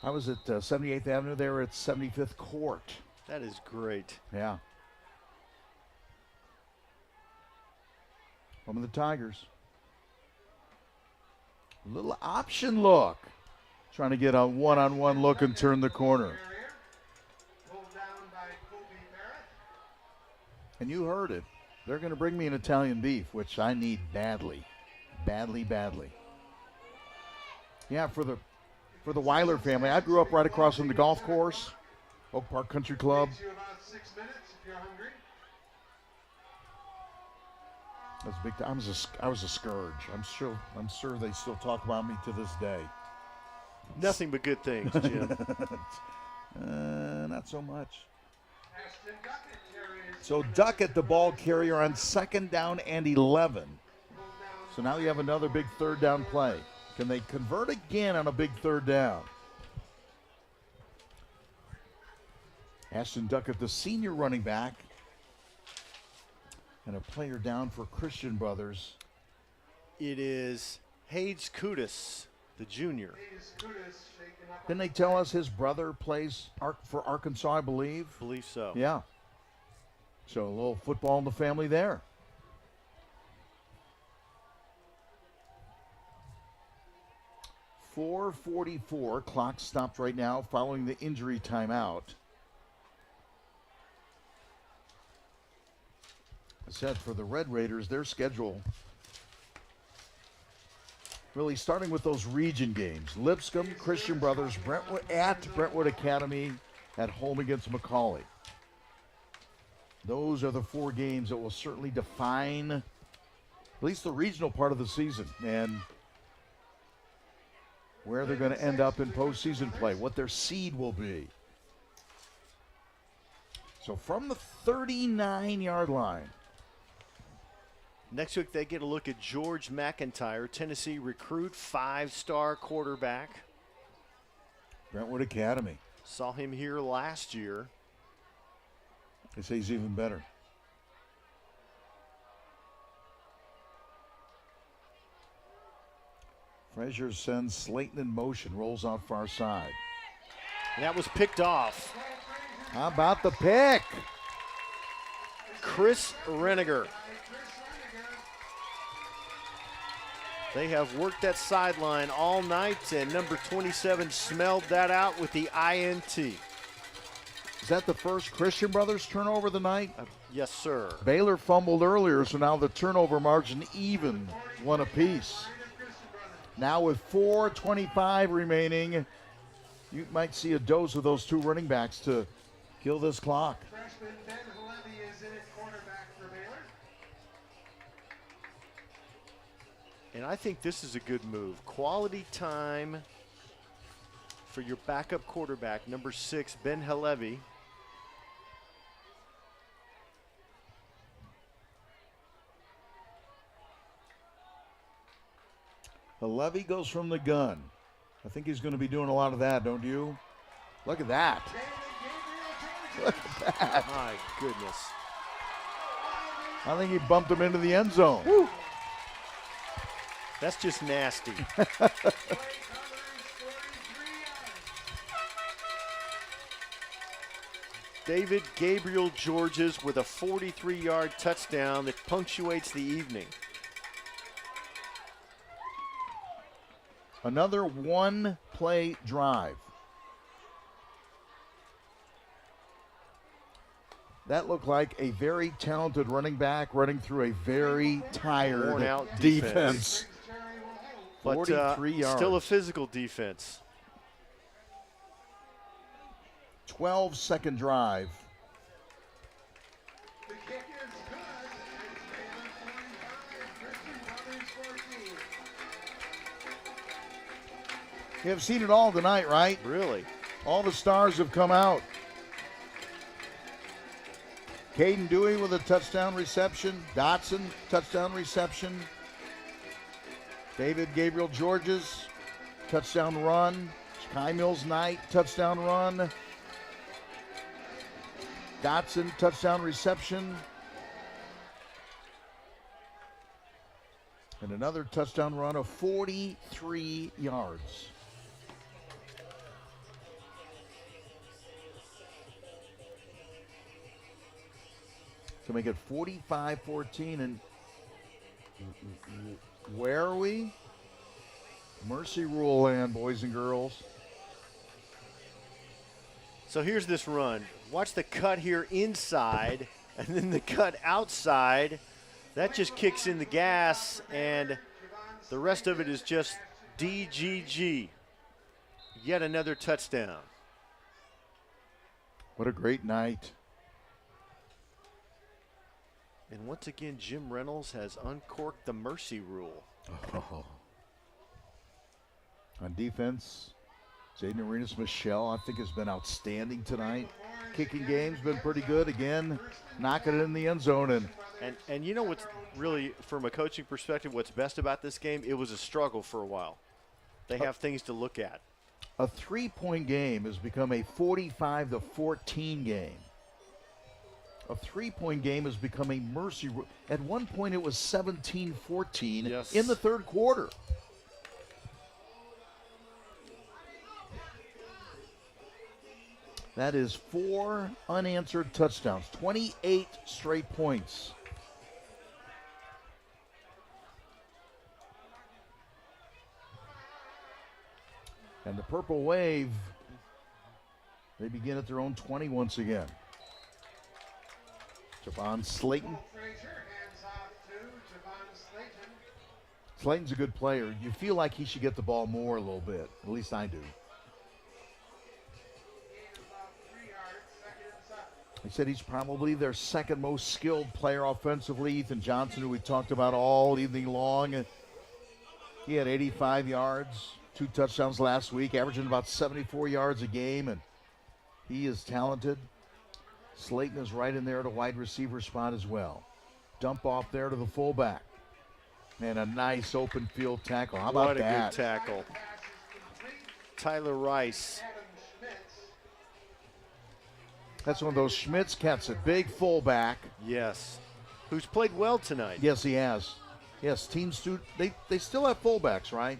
I was at 78th Avenue. They were at 75th Court. That is great. Yeah. Home of the Tigers. A little option look. Trying to get a one-on-one look and turn the corner. And you heard it. They're going to bring me an Italian beef, which I need badly. Badly, badly. Yeah, for the Weiler family. I grew up right across from the golf course, Oak Park Country Club. That's big. I was a scourge. I'm sure they still talk about me to this day. Nothing but good things, Jim. Not so much. So Duckett, the ball carrier on 2nd down and 11. So now you have another big 3rd down play. Can they convert again on a big 3rd down? Ashton Duckett, the senior running back. And a player down for Christian Brothers. It is Hayes Kudus, the junior. Didn't they tell us his brother plays for Arkansas, I believe? Believe so. Yeah. So a little football in the family there. .444, clock stopped right now following the injury timeout. I said for the Red Raiders, their schedule really starting with those region games. Lipscomb, Christian Brothers, Brentwood Academy, at home against Macaulay. Those are the 4 games that will certainly define at least the regional part of the season and where they're going to end up in postseason play, what their seed will be. So from the 39-yard line. Next week, they get a look at George McIntyre, Tennessee recruit, 5-star quarterback. Brentwood Academy. Saw him here last year. They say he's even better. Frazier sends Slayton in motion, rolls out far side. And that was picked off. How about the pick? Chris Reniger. They have worked that sideline all night, and number 27 smelled that out with the INT. Is that the first Christian Brothers turnover of the night? Yes, sir. Baylor fumbled earlier, so now the turnover margin even, 1 apiece. Now with 4:25 remaining, you might see a dose of those 2 running backs to kill this clock. And I think this is a good move. Quality time for your backup quarterback, number 6, Ben Halevi. The Levy goes from the gun. I think he's going to be doing a lot of that, don't you? Look at that. Look at that. My goodness. I think he bumped him into the end zone. Woo. That's just nasty. David Gabriel Georges with a 43-yard touchdown that punctuates the evening. Another 1-play drive. That looked like a very talented running back running through a very tired Worn-out defense. But 43 yards. still a physical defense. 12-second drive. You have seen it all tonight, right? Really? All the stars have come out. Caden Dewey with a touchdown reception. Dotson, touchdown reception. David Gabriel Georges, touchdown run. Kai Mills Knight, touchdown run. Dotson, touchdown reception. And another touchdown run of 43 yards. To make it 45-14. And where are we? Mercy rule land, boys and girls. So here's this run. Watch the cut here inside, and then the cut outside. That just kicks in the gas, and the rest of it is just DGG. Yet another touchdown. What a great night. And once again, Jim Reynolds has uncorked the mercy rule. Oh. On defense, Jaden Arenas-Michelle, I think, has been outstanding tonight. Kicking game's been pretty good. Again, knocking it in the end zone. And you know what's really, from a coaching perspective, what's best about this game? It was a struggle for a while. They have things to look at. A 3-point game has become a 45-14 game. A 3-point game has become a mercy. At one point, it was 17-14 in the third quarter. That is 4 unanswered touchdowns, 28 straight points. And the Purple Wave, they begin at their own 20 once again. Javon Slayton. Slayton's a good player. You feel like he should get the ball more a little bit. At least I do. He said he's probably their second most skilled player offensively. Ethan Johnson, who we talked about all evening long. He had 85 yards, 2 touchdowns last week, averaging about 74 yards a game, and he is talented. Slayton is right in there at a wide receiver spot as well. Dump off there to the fullback. And a nice open field tackle. How about that? What a good tackle. Tyler Rice. That's one of those Schmitz cats, a big fullback. Yes. Who's played well tonight. Yes, he has. Yes, teams do. They still have fullbacks, right?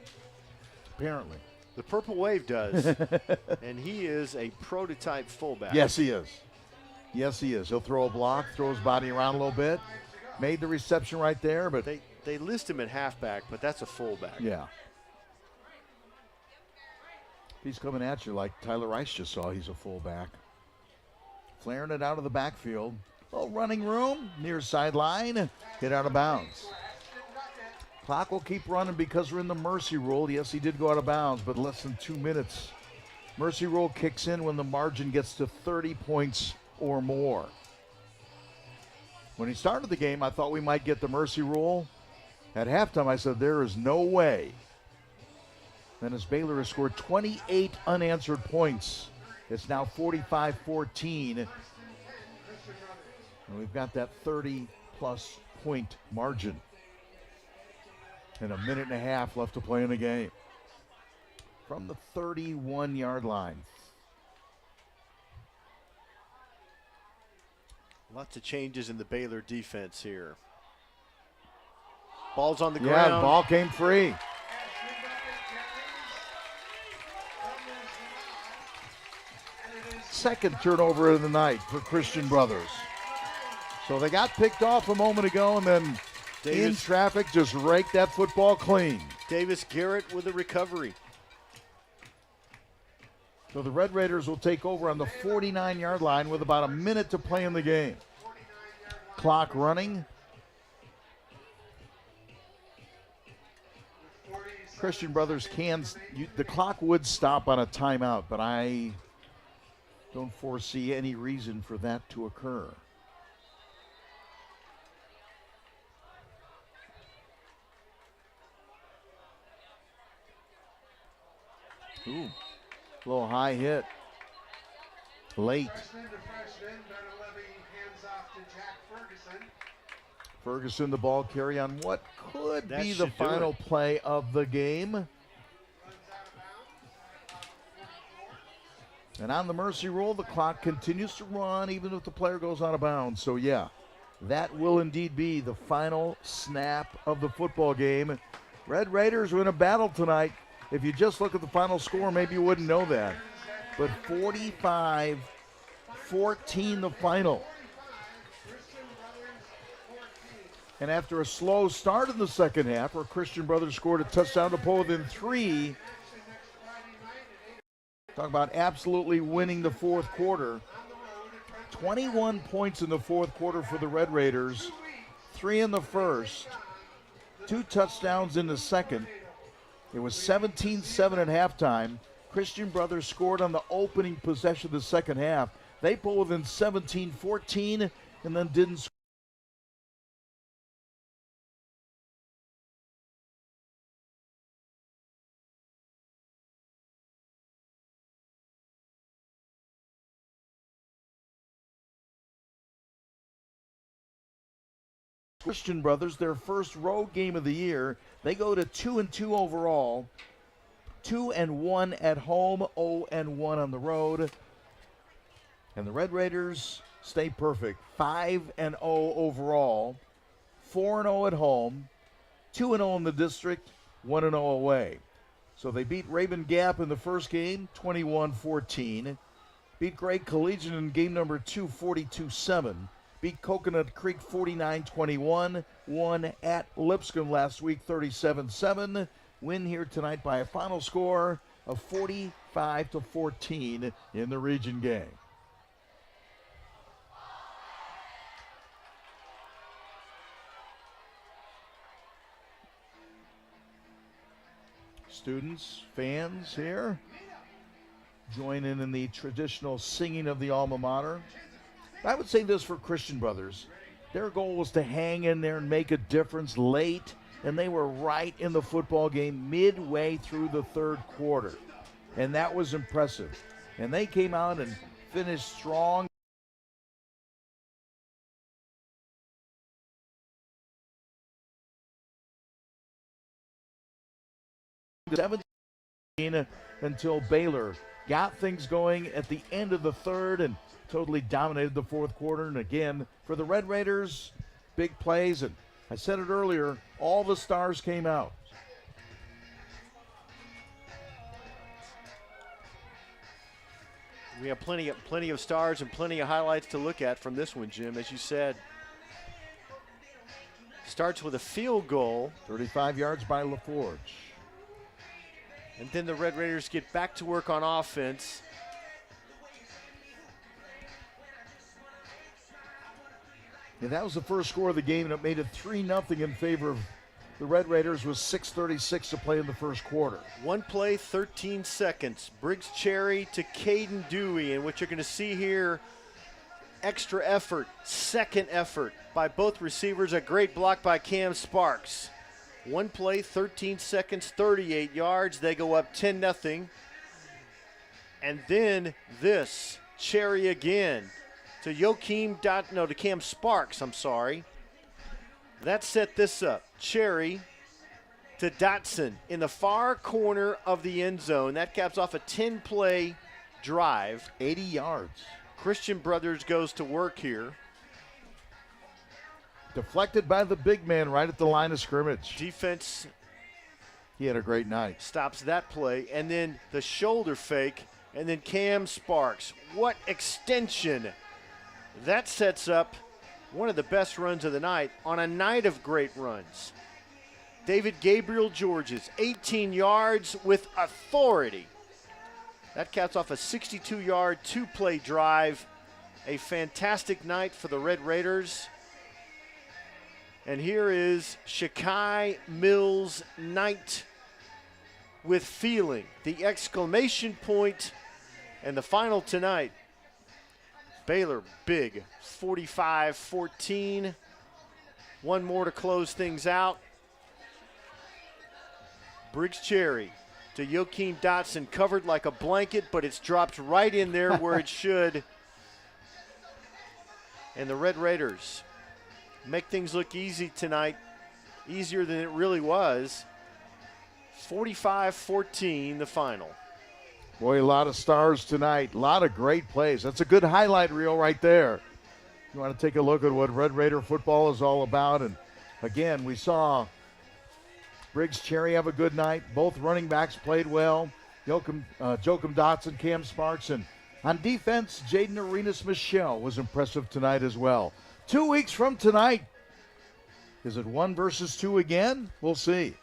Apparently. The Purple Wave does. And he is a prototype fullback. Yes, he is. Yes, he is. He'll throw a block, throw his body around a little bit. Made the reception right there, but they list him at halfback, but that's a fullback. Yeah. He's coming at you like Tyler Rice just saw. He's a fullback. Flaring it out of the backfield. Little running room near sideline. Hit out of bounds. Clock will keep running because we're in the mercy rule. Yes, he did go out of bounds, but less than 2 minutes. Mercy rule kicks in when the margin gets to 30 points or more. When he started the game, I thought we might get the mercy rule. At halftime, I said, there is no way. Then as Baylor has scored 28 unanswered points, it's now 45-14. And we've got that 30-plus point margin. And a minute and a half left to play in the game. From the 31-yard line. Lots of changes in the Baylor defense here. Ball's on the Yeah, ground. the ball came free. Second turnover of the night for Christian Brothers. So they got picked off a moment ago, and then in traffic just raked that football clean. Davis Garrett with a recovery. So the Red Raiders will take over on the 49-yard line with about a minute to play in the game. Clock running. Christian Brothers the clock would stop on a timeout, but I don't foresee any reason for that to occur. Ooh, little high hit. Late. Ferguson, the ball carry on what could That be the should do final it. play of the game. And on the mercy rule, the clock continues to run even if the player goes out of bounds. So, yeah, that will indeed be the final snap of the football game. Red Raiders are in a battle tonight. If you just look at the final score, maybe you wouldn't know that. But 45-14 the final. And after a slow start in the second half, where Christian Brothers scored a touchdown to pull within 3, talk about absolutely winning the fourth quarter. 21 points in the fourth quarter for the Red Raiders, 3 in the first, 2 touchdowns in the second. It was 17-7 at halftime. Christian Brothers scored on the opening possession of the second half. They pulled within 17-14 and then didn't score. Christian Brothers, their first road game of the year. They go to 2-2 overall, 2-1 at home, 0-1 on the road. And the Red Raiders stay perfect, 5-0 overall, 4-0 at home, 2-0 in the district, 1-0 away. So they beat Raven Gap in the first game, 21-14. Beat Great Collegiate in game number 2, 42-7. Beat Coconut Creek 49-21, won at Lipscomb last week 37-7. Win here tonight by a final score of 45-14 in the region game. Students, fans here join in the traditional singing of the alma mater. I would say this for Christian Brothers. Their goal was to hang in there and make a difference late, and they were right in the football game midway through the third quarter. And that was impressive. And they came out and finished strong. Until Baylor got things going at the end of the third and totally dominated the fourth quarter. And again, for the Red Raiders, big plays. And I said it earlier, all the stars came out. We have plenty of stars and plenty of highlights to look at from this one, Jim, as you said. Starts with a field goal. 35 yards by LaForge. And then the Red Raiders get back to work on offense. And that was the first score of the game, and it made it 3-0 in favor of the Red Raiders with 6:36 to play in the first quarter. One play, 13 seconds. Briggs Cherry to Caden Dewey, and what you're going to see here, extra effort, second effort by both receivers. A great block by Cam Sparks. One play, 13 seconds, 38 yards. They go up 10-0. And then this, Cherry again to to Cam Sparks, I'm sorry. That set this up. Cherry to Dotson in the far corner of the end zone. That caps off a 10-play drive. 80 yards. Christian Brothers goes to work here. Deflected by the big man right at the line of scrimmage. Defense He had a great night. stops that play. And then the shoulder fake. And then Cam Sparks. What extension. That sets up one of the best runs of the night on a night of great runs. David Gabriel Georges, 18 yards with authority. That caps off a 62-yard, two-play drive. A fantastic night for the Red Raiders. And here is Shakai Mills Knight with feeling. The exclamation point and the final tonight. Baylor big, 45-14. One more to close things out. Briggs Cherry to Joakim Dotson, covered like a blanket, but it's dropped right in there where it should. And the Red Raiders make things look easy tonight, easier than it really was. 45-14 the final. Boy, a lot of stars tonight. A lot of great plays. That's a good highlight reel right there. You want to take a look at what Red Raider football is all about. And again, we saw Briggs Cherry have a good night. Both running backs played well. Joachim Dotson, Cam Sparks, and on defense, Jaden Arenas Michelle was impressive tonight as well. 2 weeks from tonight, is it 1 versus 2 again? We'll see.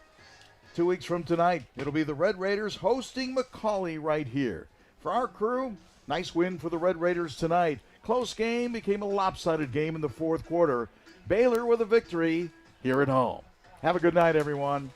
2 weeks from tonight, it'll be the Red Raiders hosting McCallie right here. For our crew, nice win for the Red Raiders tonight. Close game became a lopsided game in the fourth quarter. Baylor with a victory here at home. Have a good night, everyone.